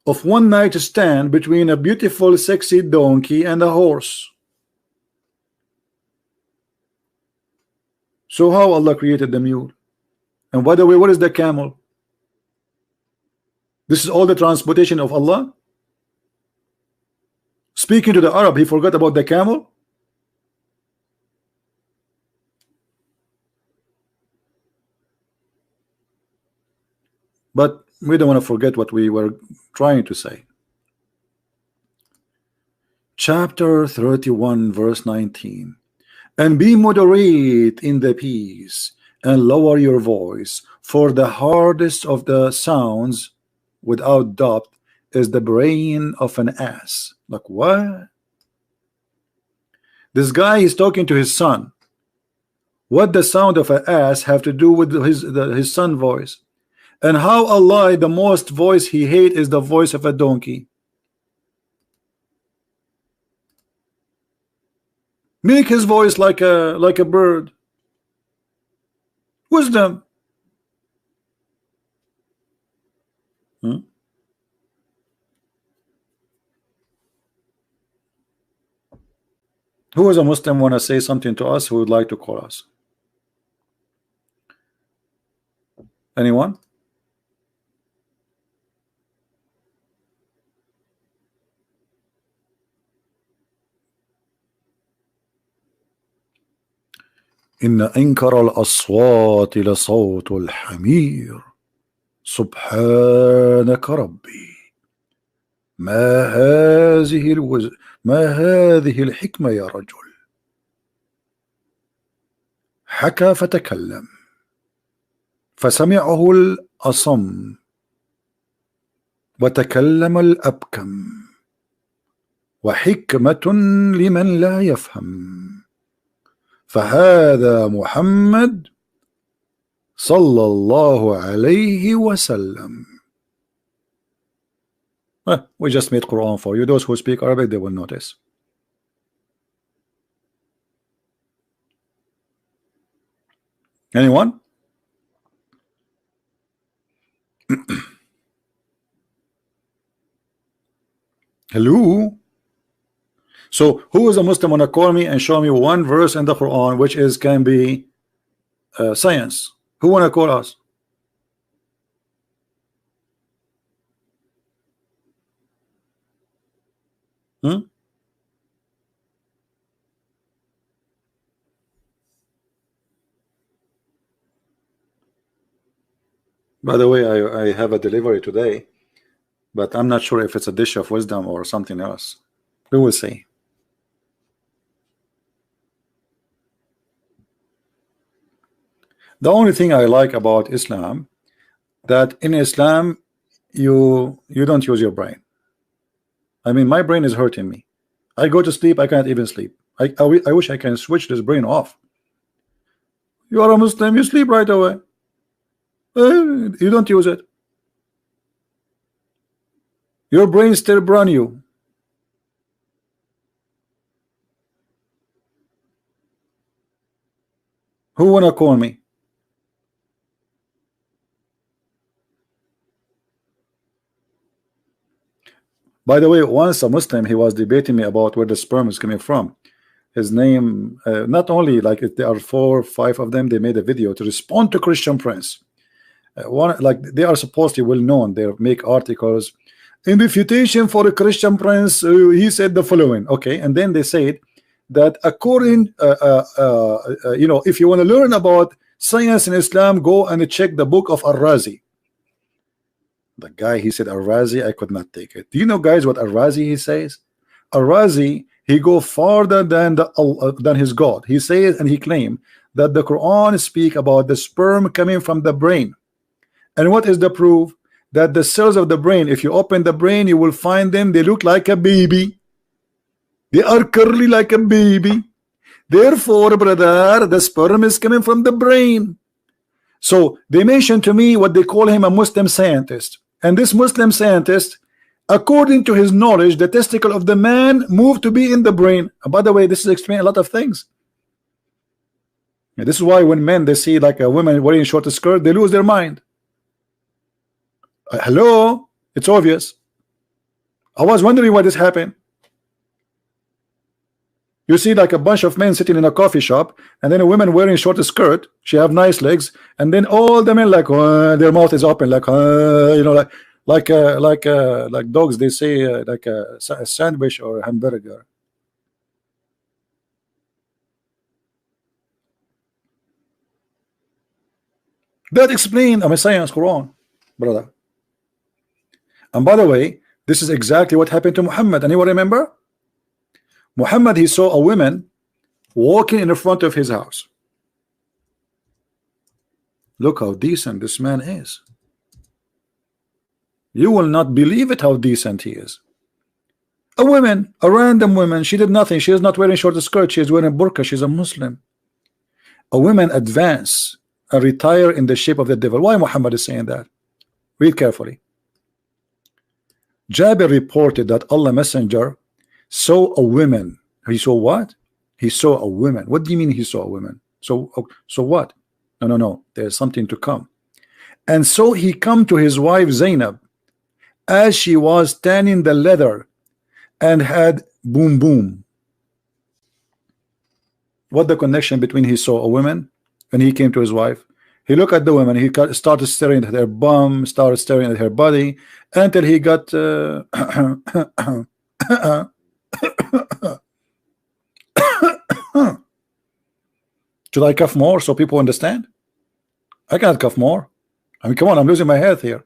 of one night stand between a beautiful sexy donkey and a horse. So how Allah created the mule? And by the way, what is the camel? This is all the transportation of Allah. Speaking to the Arab, he forgot about the camel. But we don't want to forget what we were trying to say. Chapter 31 verse 19. And be moderate in the peace and lower your voice, for the hardest of the sounds without doubt is the brain of an ass. Like what? This guy is talking to his son. What the sound of an ass have to do with his son voice? And how Allah, the most voice he hate is the voice of a donkey. Make his voice like a bird. Wisdom. Who is a Muslim want to say something to us? Who would like to call us? Anyone? إن أنكر الأصوات لصوت الحمير سبحانك ربي ما هذه الحكمة يا رجل حكى فتكلم فسمعه الأصم وتكلم الأبكم وحكمة لمن لا يفهم فهذا محمد صلى الله عليه وسلم. We just made Quran for you. Those who speak Arabic, they will notice. Anyone? Hello? So who is a Muslim wanna call me and show me one verse in the Quran which is can be science? Who wanna call us? By the way, I have a delivery today, but I'm not sure if it's a dish of wisdom or something else. We will see. The only thing I like about Islam, that in Islam you don't use your brain. I mean, my brain is hurting me. I go to sleep, I can't even sleep. I wish I can switch this brain off. You are a Muslim, you sleep right away. You don't use it. Your brain still brand new. Who wanna call me? By the way, once a Muslim, he was debating me about where the sperm is coming from. His name, not only like there are 4 or 5 of them, they made a video to respond to Christian Prince. One, like they are supposedly well known, they make articles in refutation for a Christian Prince. He said the following, okay, and then they said that according, you know, if you want to learn about science in Islam, go and check the book of Al-Razi. The guy, he said Al-Razi, I could not take it. Do you know, guys, what Al-Razi he says? Al-Razi, he go farther than than his God. He says and he claimed that the Quran speak about the sperm coming from the brain. And what is the proof? That the cells of the brain, if you open the brain, you will find them, they look like a baby. They are curly like a baby. Therefore, brother, the sperm is coming from the brain. So they mentioned to me what they call him a Muslim scientist. And this Muslim scientist, according to his knowledge, the testicle of the man moved to be in the brain. And by the way, this is explaining a lot of things. And this is why when men they see like a woman wearing short skirt, they lose their mind. Hello, it's obvious. I was wondering why this happened. You see like a bunch of men sitting in a coffee shop, and then a woman wearing short skirt. She have nice legs, and then all the men like their mouth is open, like you know, like dogs. They say like a sandwich or a hamburger. That explained I'm a science Quran, brother. And by the way, this is exactly what happened to Muhammad. Anyone remember? Muhammad, he saw a woman walking in the front of his house. Look how decent this man is. You will not believe it how decent he is. A woman, a random woman, she did nothing. She is not wearing short skirt. She is wearing burqa. She's a Muslim. A woman advance and retire in the shape of the devil. Why Muhammad is saying that? Read carefully. Jabir reported that Allah Messenger saw a woman. He saw what? He saw a woman. What do you mean he saw a woman? So what? No. There's something to come. And so he come to his wife Zainab as she was tanning the leather and had boom boom. What the connection between he saw a woman and he came to his wife? He looked at the woman. He started staring at her bum, started staring at her body until he got should I cough more so people understand? I can't cough more. I mean, come on, I'm losing my health here.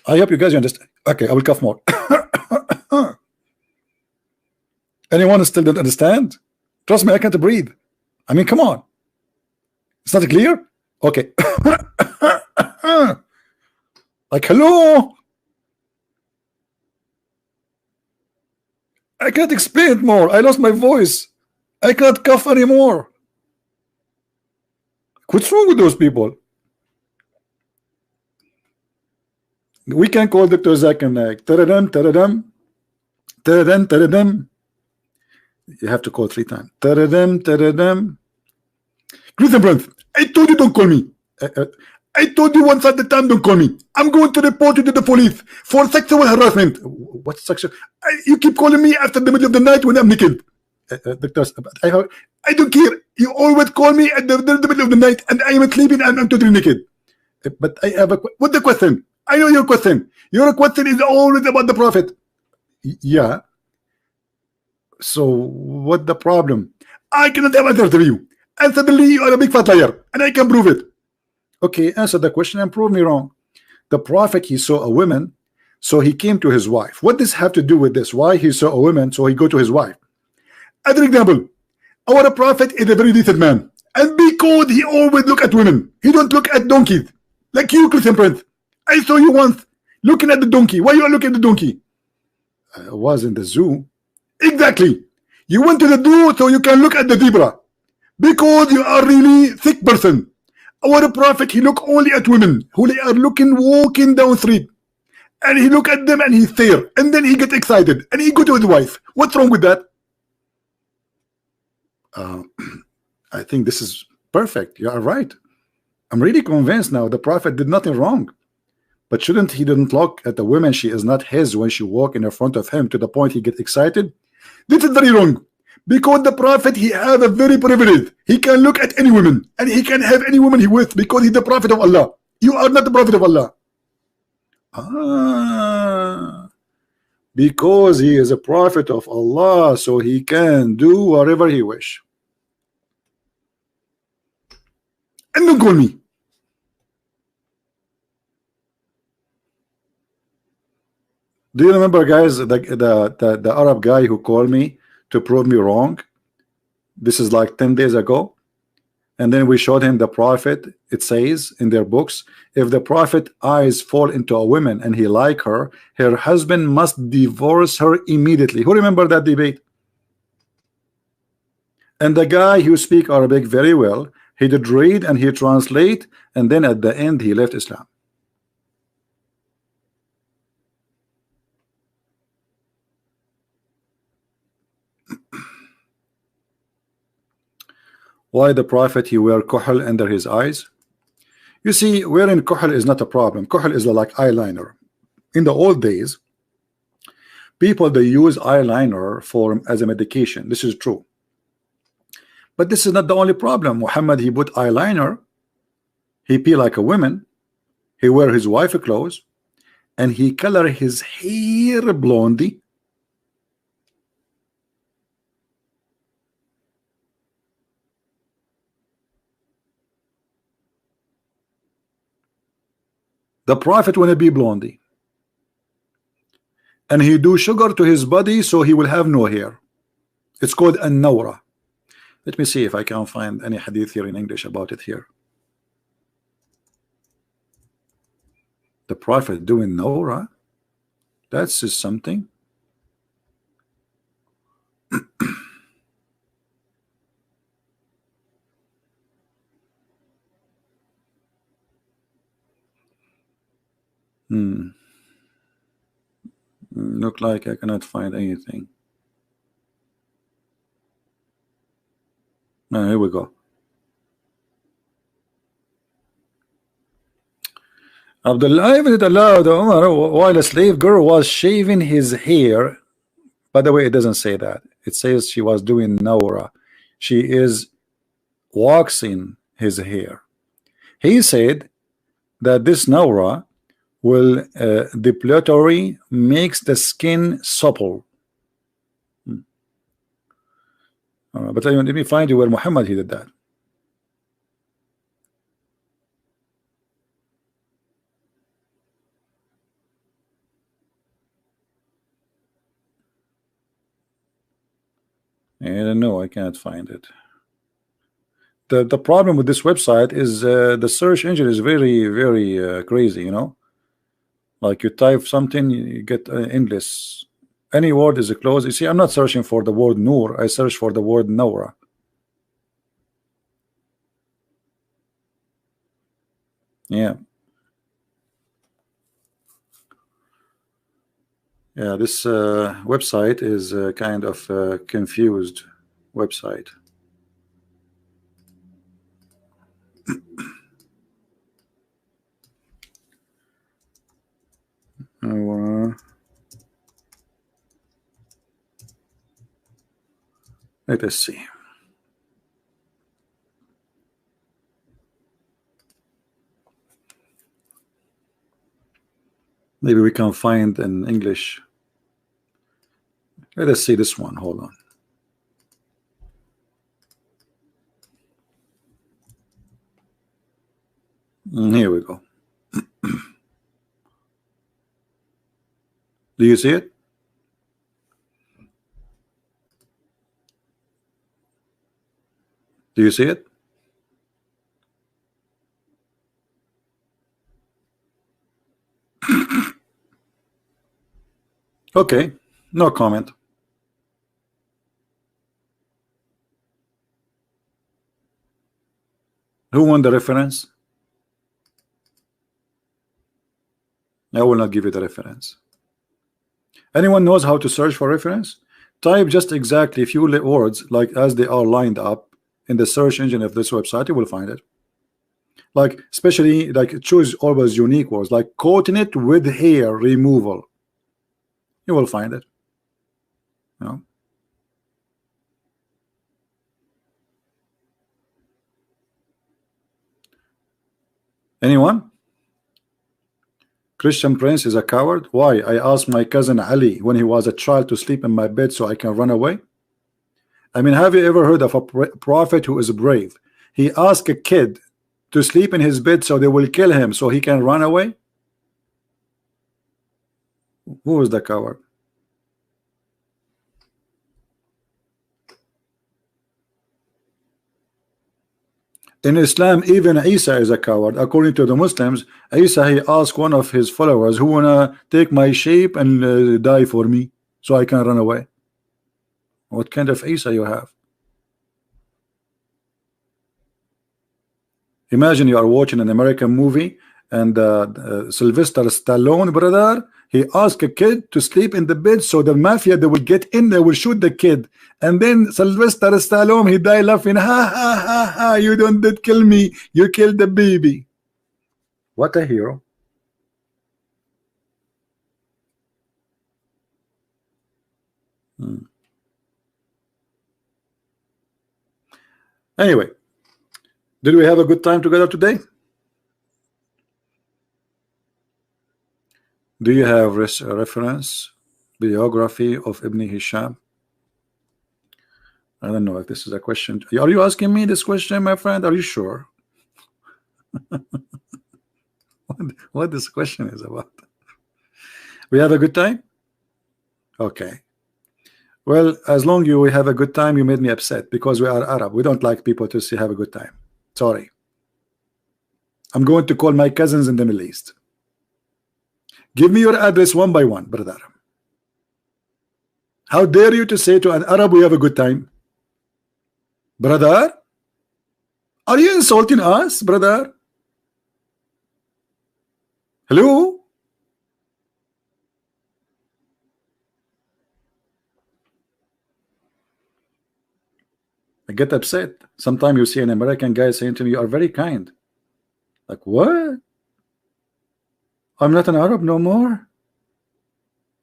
I hope you guys understand. Okay, I will cough more. Anyone still don't understand? Trust me, I can't breathe. I mean, come on. It's not clear? Okay. Like, hello? I can't explain it more. I lost my voice. I can't cough anymore. What's wrong with those people? We can call Dr. Zach and taradam, taradam, taradam, taradam. You have to call 3 times. Taradam, taradam. Griffin, I told you don't call me. I told you once at the time don't call me. I'm going to report you to the police for sexual harassment. What's sexual? You keep calling me after the middle of the night when I'm naked. Doctor, I don't care. You always call me at the middle of the night and I am sleeping and I'm totally naked. But I have a what's the question? I know your question. Your question is always about the prophet. Yeah. So what the problem? I cannot have answer to you. And suddenly you are a big fat liar, and I can prove it. Okay, answer the question and prove me wrong. The prophet, he saw a woman, so he came to his wife. What does have to do with this? Why he saw a woman, so he go to his wife? As an example, our prophet is a very decent man, and because he always look at women, he don't look at donkeys. Like you, Christian Prince. I saw you once looking at the donkey. Why you are looking at the donkey? I was in the zoo. Exactly. You went to the zoo so you can look at the zebra. Because you are really sick person. Our prophet, he look only at women who they are looking walking down street, and he look at them and he stare, and then he get excited and he go to his wife. What's wrong with that? I think this is perfect. You are right. I'm really convinced now the prophet did nothing wrong. But shouldn't he didn't look at the woman? She is not his when she walk in front of him to the point he get excited. This is very wrong. Because the prophet, he have a very privilege. He can look at any woman and he can have any woman he with because he's the prophet of Allah. You are not the prophet of Allah. Because he is a prophet of Allah, so he can do whatever he wish. And don't call me. Do you remember, guys, the Arab guy who called me to prove me wrong? This is like 10 days ago. And then we showed him the prophet. It says in their books, if the prophet eyes fall into a woman and he like her, her husband must divorce her immediately. Who remember that debate? And the guy who speak Arabic very well, he did read and he translate, and then at the end he left Islam. Why the Prophet he wear kuhl under his eyes? You see, wearing kuhl is not a problem. Kuhl is like eyeliner. In the old days, people they use eyeliner for as a medication. This is true. But this is not the only problem. Muhammad he put eyeliner, he pee like a woman, he wear his wife clothes, and he color his hair blondie. The Prophet wanna be blondie, and he do sugar to his body so he will have no hair. It's called an-nawra. Let me see if I can find any hadith here in English about it here. The Prophet doing nawra, that's just something. Look like I cannot find anything. Here we go. Abdullah ibn allowed Umar while a slave girl was shaving his hair. By the way, it doesn't say that. It says she was doing nawra. She is waxing his hair. He said that this nawra will depilatory makes the skin supple. But let me find you where Muhammad he did that. I don't know. I can't find it. The problem with this website is the search engine is very crazy. You know, like you type something, you get endless. Any word is closed. You see, I'm not searching for the word Noor. I search for the word Nawra. Yeah. Yeah, this website is kind of confused website. Let us see. Maybe we can find in English. Let us see this one. Hold on. Here we go. Do you see it? Do you see it? Okay, no comment. Who won the reference? I will not give you the reference. Anyone knows how to search for reference? Type just exactly a few words like as they are lined up in the search engine of this website. You will find it. Like especially like choose always unique words like coating with hair removal. You will find it. You know? Anyone? Christian Prince is a coward. Why? I asked my cousin Ali when he was a child to sleep in my bed so I can run away. I mean, have you ever heard of a prophet who is brave? He asked a kid to sleep in his bed so they will kill him so he can run away. Who is the coward? In Islam, even Isa is a coward. According to the Muslims, Isa he asked one of his followers, who wanna take my shape and die for me so I can run away. What kind of Isa you have? Imagine you are watching an American movie and Sylvester Stallone, brother, He asked a kid to sleep in the bed so the mafia, they will get in, they will shoot the kid, and then Sylvester Stallone, he died laughing, ha ha ha ha, you don't did kill me, you killed the baby. What a hero. Anyway, did we have a good time together today? Do you have reference biography of Ibn Hisham? I don't know if this is a question. Are you asking me this question, my friend? Are you sure? what this question is about? We have a good time? Okay. Well, as long as we have a good time, you made me upset because we are Arab. We don't like people to say have a good time. Sorry. I'm going to call my cousins in the Middle East. Give me your address one by one, brother. How dare you to say to an Arab we have a good time? Brother? Are you insulting us, brother? Hello? I get upset. Sometimes you see an American guy saying to me, you are very kind. Like, what? I'm not an Arab no more?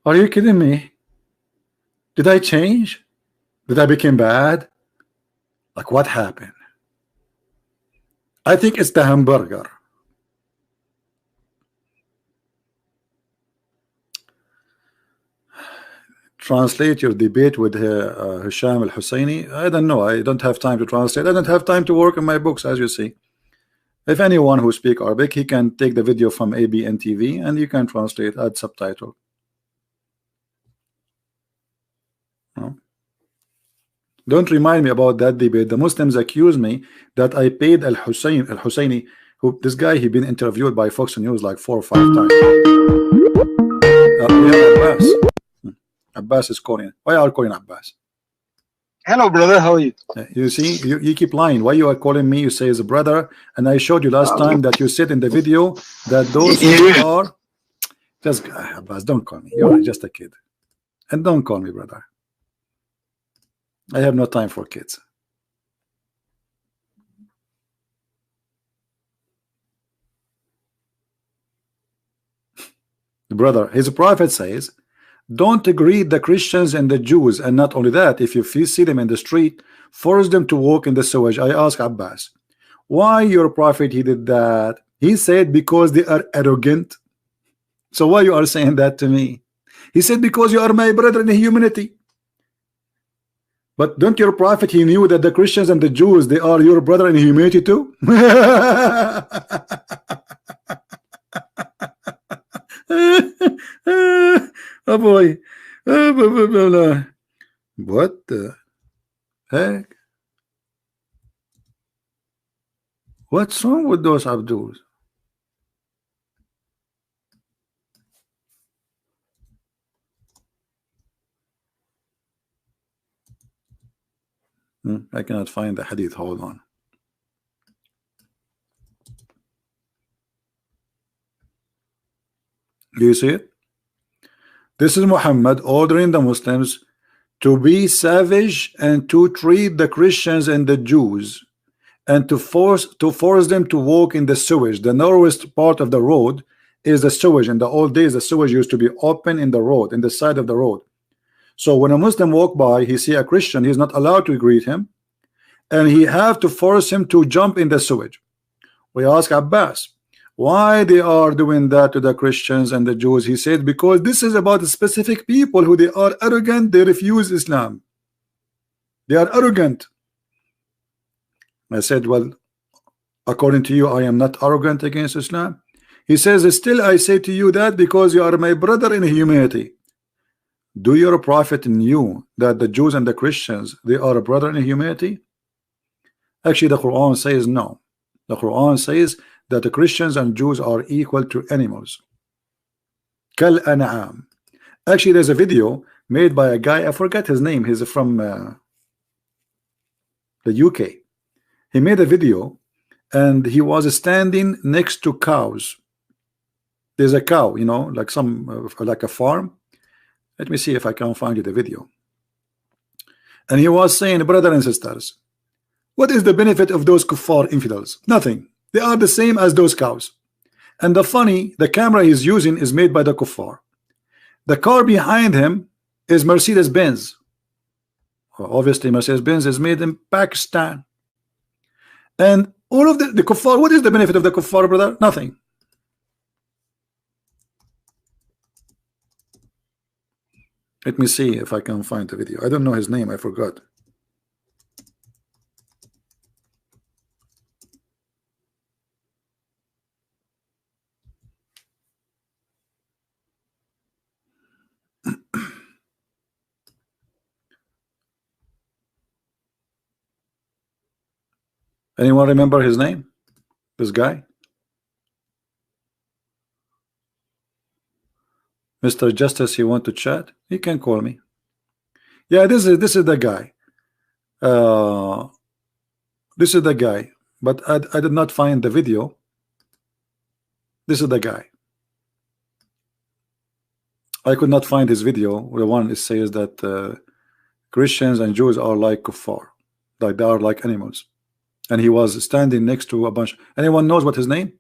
Are you kidding me? Did I change? Did I become bad? Like, what happened? I think it's the hamburger. Translate your debate with Hisham al-Husseini. I don't know. I don't have time to translate. I don't have time to work on my books, as you see. If anyone who speaks Arabic, he can take the video from ABN TV and you can translate, add subtitle. No? Don't remind me about that debate. The Muslims accuse me that I paid al-Husseini, who this guy, he been interviewed by Fox News like 4 or 5 times. We have Abbas. Abbas is calling. Why are you calling Abbas?
Hello, brother. How are you?
You see, you keep lying. Why you are calling me? You say as a brother, and I showed you last time that you said in the video that those who are just Abbas. Don't call me. You're just a kid, and don't call me brother. I have no time for kids. Brother, his prophet says, don't greet the Christians and the Jews, and not only that, if you see them in the street, force them to walk in the sewage. I ask Abbas, why your prophet he did that? He said because they are arrogant. So why you are saying that to me? He said because you are my brother in humanity. But don't your prophet he knew that the Christians and the Jews they are your brother in humanity too? Oh boy. What the heck? What's wrong with those Abduls? I cannot find the hadith. Hold on. Do you see it? This is Muhammad ordering the Muslims to be savage and to treat the Christians and the Jews and to force them to walk in the sewage. The narrowest part of the road is the sewage. In the old days, the sewage used to be open in the road, in the side of the road. So when a Muslim walk by, he see a Christian, he's not allowed to greet him, and he have to force him to jump in the sewage. We ask Abbas, why they are doing that to the Christians and the Jews? He said because this is about specific people who they are arrogant, they refuse Islam, they are arrogant. I said, well, according to you I am not arrogant against Islam. He says, still I say to you that because you are my brother in humanity. Do your prophet knew that the Jews and the Christians they are a brother in humanity? Actually the Quran says no. The Quran says that the Christians and Jews are equal to animals. Kal an'am. Actually, there's a video made by a guy, I forgot his name, he's from the UK. He made a video and he was standing next to cows. There's a cow, you know, like some like a farm. Let me see if I can find you the video. And he was saying, brothers and sisters, what is the benefit of those kuffar infidels? Nothing. They are the same as those cows. And the camera he's using is made by the kuffar. The car behind him is Mercedes-Benz. Well, obviously Mercedes-Benz is made in Pakistan. And all of the kuffar, what is the benefit of the kuffar, brother? Nothing. Let me see if I can find the video. I don't know his name, I forgot. Anyone remember his name? This guy? Mr. Justice, you want to chat? He can call me. Yeah, this is the guy. This is the guy, but I did not find the video. This is the guy. I could not find his video. The one it says that Christians and Jews are like kuffar, like they are like animals. And he was standing next to a bunch. Anyone knows what his name?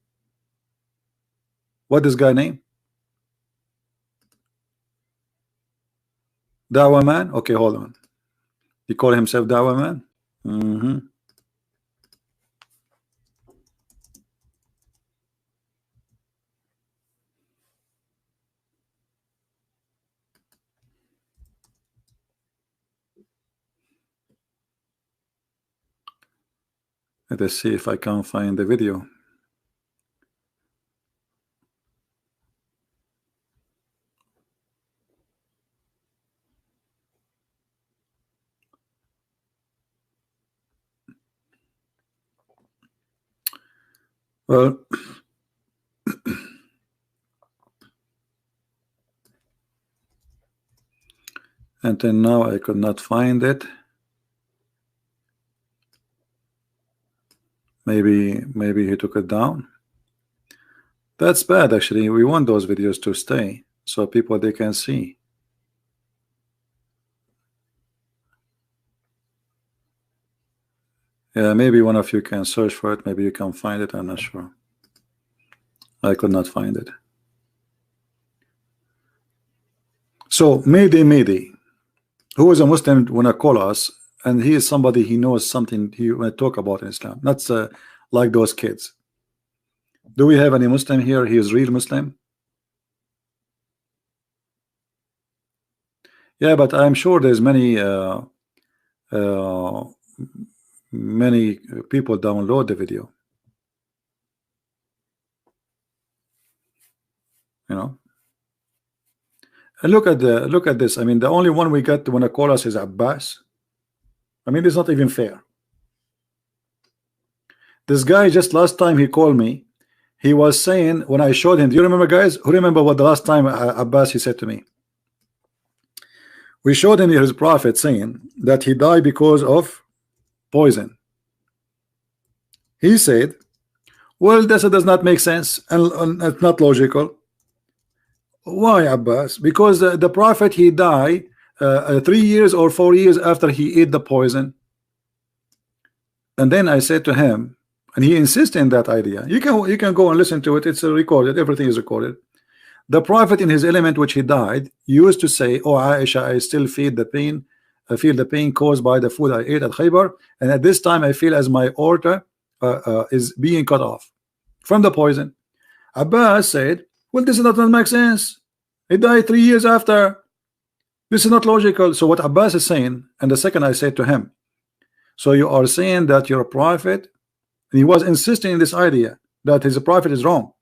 What this guy name? Dawah man? Okay, hold on. He called himself Dawah man? Let us see if I can find the video. Well, until now I could not find it. Maybe he took it down. That's bad, actually. We want those videos to stay so people they can see. Yeah, maybe one of you can search for it. Maybe you can find it. I'm not sure. I could not find it. So Mehdi, who is a Muslim, wanna call us, and he is somebody he knows something he want to talk about in Islam. Not like those kids. Do we have any Muslim here? He is real Muslim. Yeah, but I'm sure there's many people download the video. You know. And look at this. I mean, the only one we got to wanna call us is Abbas. I mean, it's not even fair. This guy just last time he called me, he was saying when I showed him. Do you remember, guys? Who remember what the last time Abbas he said to me? We showed him his prophet saying that he died because of poison. He said, well, this does not make sense and it's not logical. Why, Abbas? Because the prophet he died 3 years or 4 years after he ate the poison. And then I said to him, and he insisted in that idea. You can go and listen to it. It's recorded. Everything is recorded. The prophet in his element which he died used to say, oh Aisha, I still feel the pain. I feel the pain caused by the food I ate at Khaybar, and at this time I feel as my aorta is being cut off from the poison. Abbas said, well, this does not make sense. He died 3 years after. This is not logical. So what Abbas is saying, and the second I said to him, so you are saying that you're a prophet, and he was insisting in this idea that his prophet is wrong.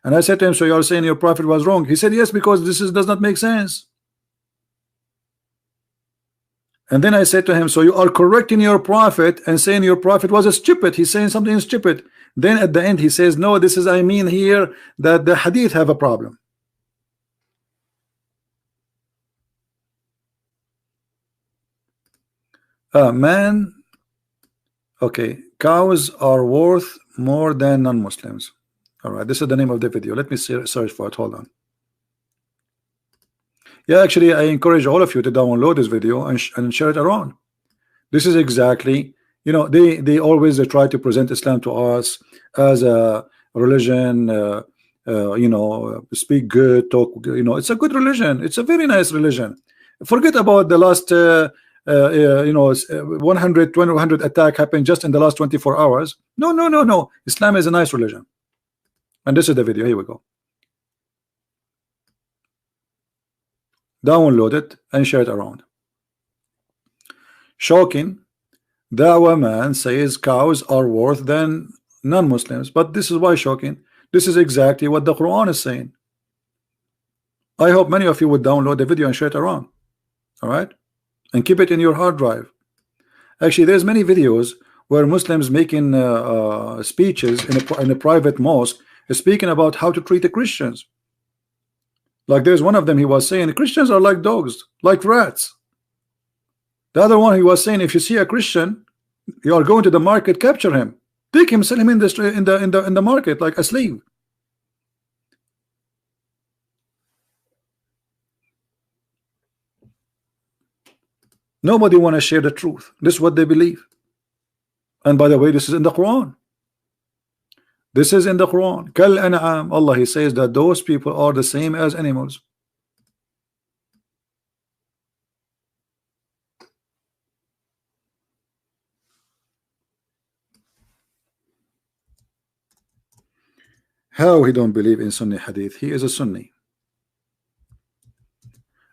And I said to him, so you are saying your prophet was wrong? He said, yes, because does not make sense. And then I said to him, so you are correcting your prophet and saying your prophet was a stupid. He's saying something stupid. Then at the end he says, no, this is, I mean here that the hadith have a problem. Man, okay, cows are worth more than non-Muslims. All right, this is the name of the video. Let me search for it. Hold on. Yeah, actually, I encourage all of you to download this video and share it around. This is exactly, you know, they always try to present Islam to us as a religion. You know, speak good, talk. You know, it's a good religion. It's a very nice religion. Forget about the last, you know, 100 attack happened just in the last 24 hours. No, no, no, no. Islam is a nice religion. And this is the video. Here we go. Download it and share it around. Shocking. Dawah man says cows are worse than non-Muslims, but this is why shocking. This is exactly what the Quran is saying. I hope many of you would download the video and share it around. All right, and keep it in your hard drive. Actually, there's many videos where Muslims making speeches in a private mosque, speaking about how to treat the Christians. Like there's one of them, he was saying Christians are like dogs, like rats. The other one, he was saying if you see a Christian, you are going to the market, capture him, take him, sell him in the market like a slave. Nobody want to share the truth. This is what they believe. And by the way, this is in the Quran. This is in the Quran. Kal an'am. Allah, he says that those people are the same as animals. How he don't believe in Sunni hadith? He is a Sunni.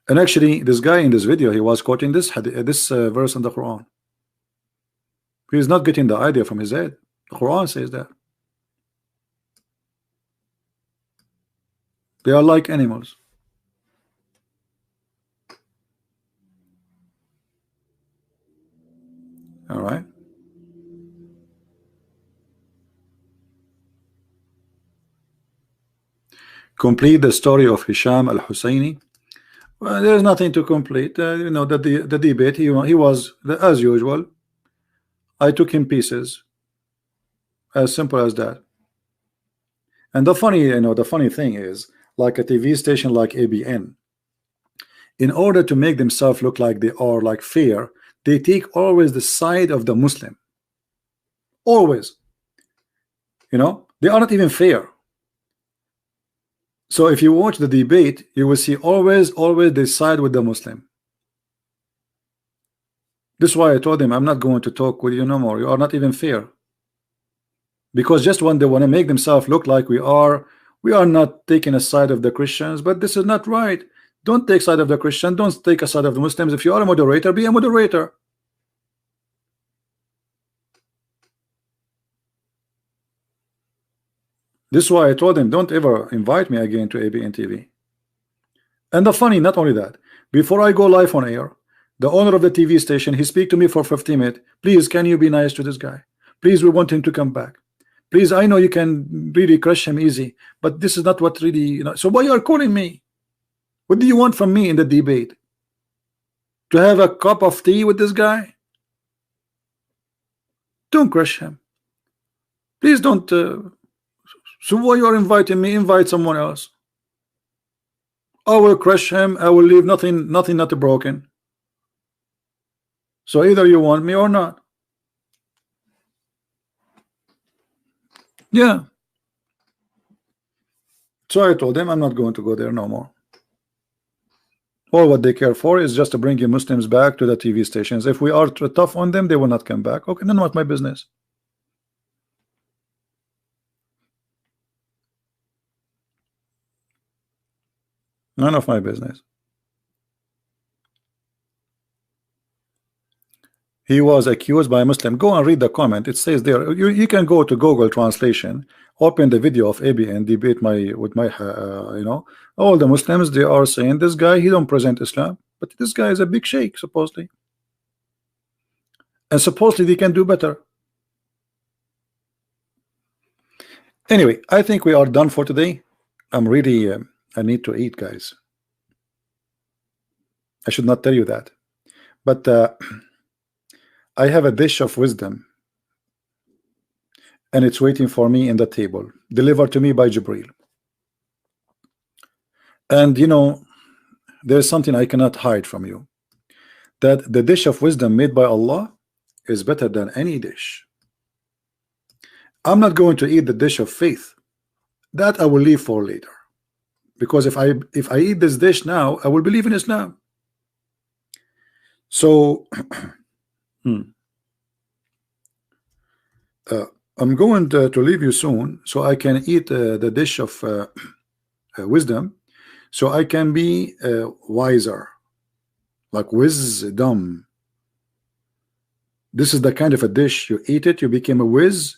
And actually, this guy in this video, he was quoting this verse in the Quran. He is not getting the idea from his head. The Quran says that they are like animals. All right. Complete the story of Hisham al-Husseini. Well, there is nothing to complete. You know that the debate, he was as usual. I took him pieces. As simple as that. And the funny thing is, like a TV station like ABN, in order to make themselves look like they are like fair, they take always the side of the Muslim. Always. You know, they are not even fair. So if you watch the debate, you will see always they side with the Muslim. This is why I told him I'm not going to talk with you no more. You are not even fair. Because just when they want to make themselves look like we are not taking a side of the Christians, but this is not right. Don't take side of the Christian, don't take a side of the Muslims. If you are a moderator, be a moderator. This is why I told him don't ever invite me again to ABN TV. And the funny, not only that, before I go live on air, the owner of the TV station, he speak to me for 15 minutes. Please, can you be nice to this guy? Please, we want him to come back. Please, I know you can really crush him easy, but this is not what really, you know. So why you are calling me? What do you want from me in the debate? To have a cup of tea with this guy? Don't crush him. Please don't. So why you are inviting me? Invite someone else. I will crush him. I will leave nothing not broken. So either you want me or not. Yeah. So I told them I'm not going to go there no more. All what they care for is just to bring Muslims back to the TV stations. If we are tough on them, they will not come back. Okay, then what's my business? None of my business. He was accused by a Muslim. Go and read the comment. It says there. You can go to Google Translation, open the video of ABN debate with my you know, all the Muslims, they are saying this guy, he don't present Islam, but this guy is a big sheikh supposedly, and supposedly they can do better. Anyway, I think we are done for today. I'm really I need to eat, guys. I should not tell you that, but I have a dish of wisdom. and it's waiting for me in the table, delivered to me by Jibril. And you know, there's something I cannot hide from you, that the dish of wisdom made by Allah is better than any dish. I'm not going to eat the dish of faith. That I will leave for later, because if I eat this dish now, I will believe in Islam. So I'm going to leave you soon, so I can eat the dish of wisdom, so I can be wiser, like wisdom. This is the kind of a dish, you eat it, you became a whiz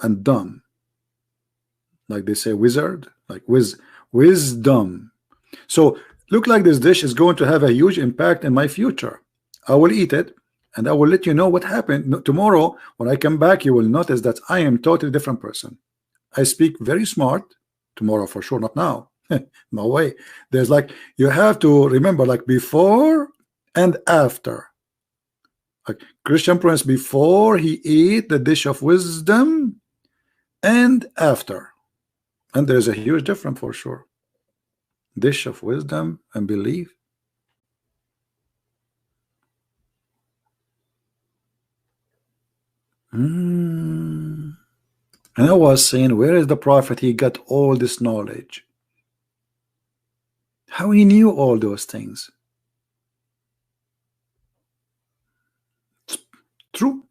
and dumb, like they say wizard, like wisdom. So look like this dish is going to have a huge impact in my future. I will eat it and I will let you know what happened. Tomorrow when I come back, you will notice that I am totally different person. I speak very smart tomorrow for sure, not now. No way. There's like, you have to remember, like before and after. Like Christian Prince, before he ate the dish of wisdom, and after. And there's a huge difference for sure. Dish of wisdom and belief. And I was saying, where is the prophet? He got all this knowledge. How he knew all those things? True.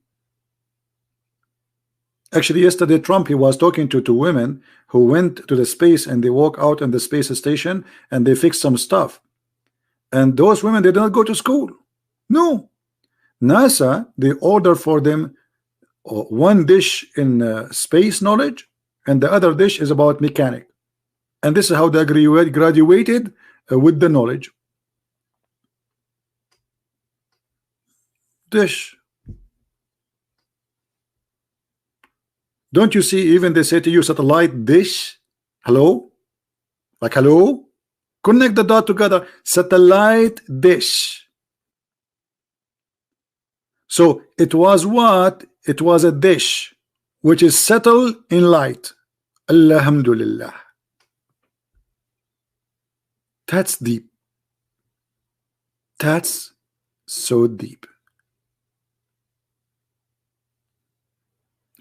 Actually, yesterday Trump, he was talking to two women who went to the space, and they walk out in the space station and they fix some stuff. And those women, they did not go to school. No. NASA, they order for them one dish in space knowledge, and the other dish is about mechanic. And this is how they graduated with the knowledge. Dish. Don't you see, even they say to you, satellite dish? Hello? Like hello? Connect the dot together. Satellite dish. So it was what? It was a dish which is settled in light. Alhamdulillah. That's deep. That's so deep.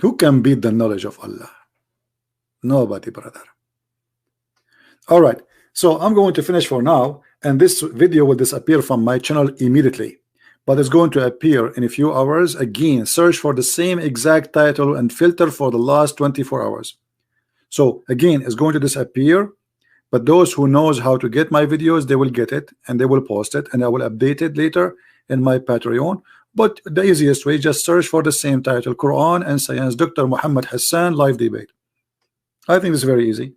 Who can beat the knowledge of Allah? Nobody, brother. All right, so I'm going to finish for now, and this video will disappear from my channel immediately, but it's going to appear in a few hours again. Search for the same exact title and filter for the last 24 hours. So again, it's going to disappear, but those who knows how to get my videos, they will get it and they will post it, and I will update it later in my Patreon. But the easiest way, just search for the same title, Quran and Science, Dr. Muhammad Hassan live debate. I think it's very easy.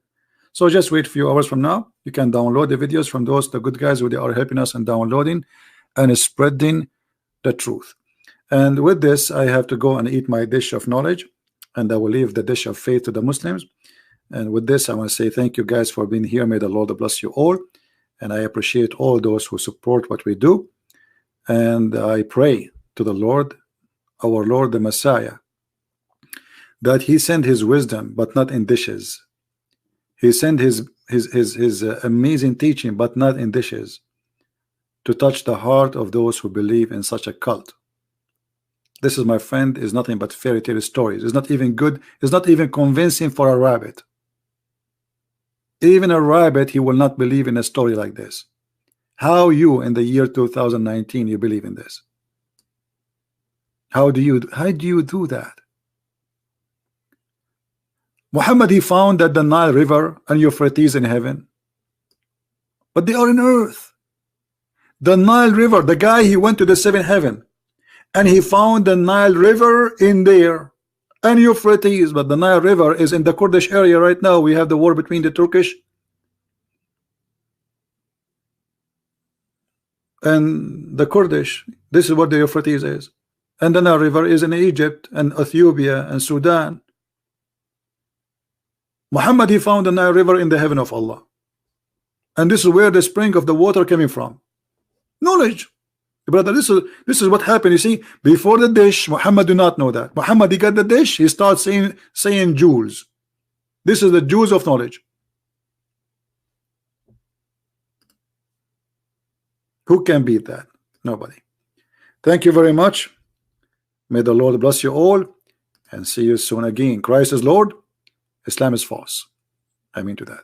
So just wait a few hours from now. You can download the videos from the good guys who they are helping us in downloading and spreading the truth. And with this, I have to go and eat my dish of knowledge, and I will leave the dish of faith to the Muslims. And with this, I want to say thank you guys for being here. May the Lord bless you all, and I appreciate all those who support what we do. And I pray to the Lord, our Lord the Messiah, that he send his wisdom but not in dishes. He sent his amazing teaching but not in dishes, to touch the heart of those who believe in such a cult. This is, my friend, is nothing but fairy tale stories. It's not even good. It's not even convincing for a rabbit. Even a rabbit, he will not believe in a story like this. How you in the year 2019 you believe in this? How do you do that? Muhammad, he found that the Nile River and Euphrates in heaven, but they are in earth. The Nile River, the guy, he went to the seventh heaven and he found the Nile River in there and Euphrates, but the Nile River is in the Kurdish area right now. We have the war between the Turkish and the Kurdish. This is what the Euphrates is. And the Nile River is in Egypt and Ethiopia and Sudan. Muhammad, he found the Nile River in the heaven of Allah. And this is where the spring of the water coming from. Knowledge. Brother, this is what happened. You see, before the dish, Muhammad do not know that. Muhammad, he got the dish, he starts saying jewels. This is the jewels of knowledge. Who can beat that? Nobody. Thank you very much. May the Lord bless you all, and see you soon again. Christ is Lord, Islam is false. I mean to that.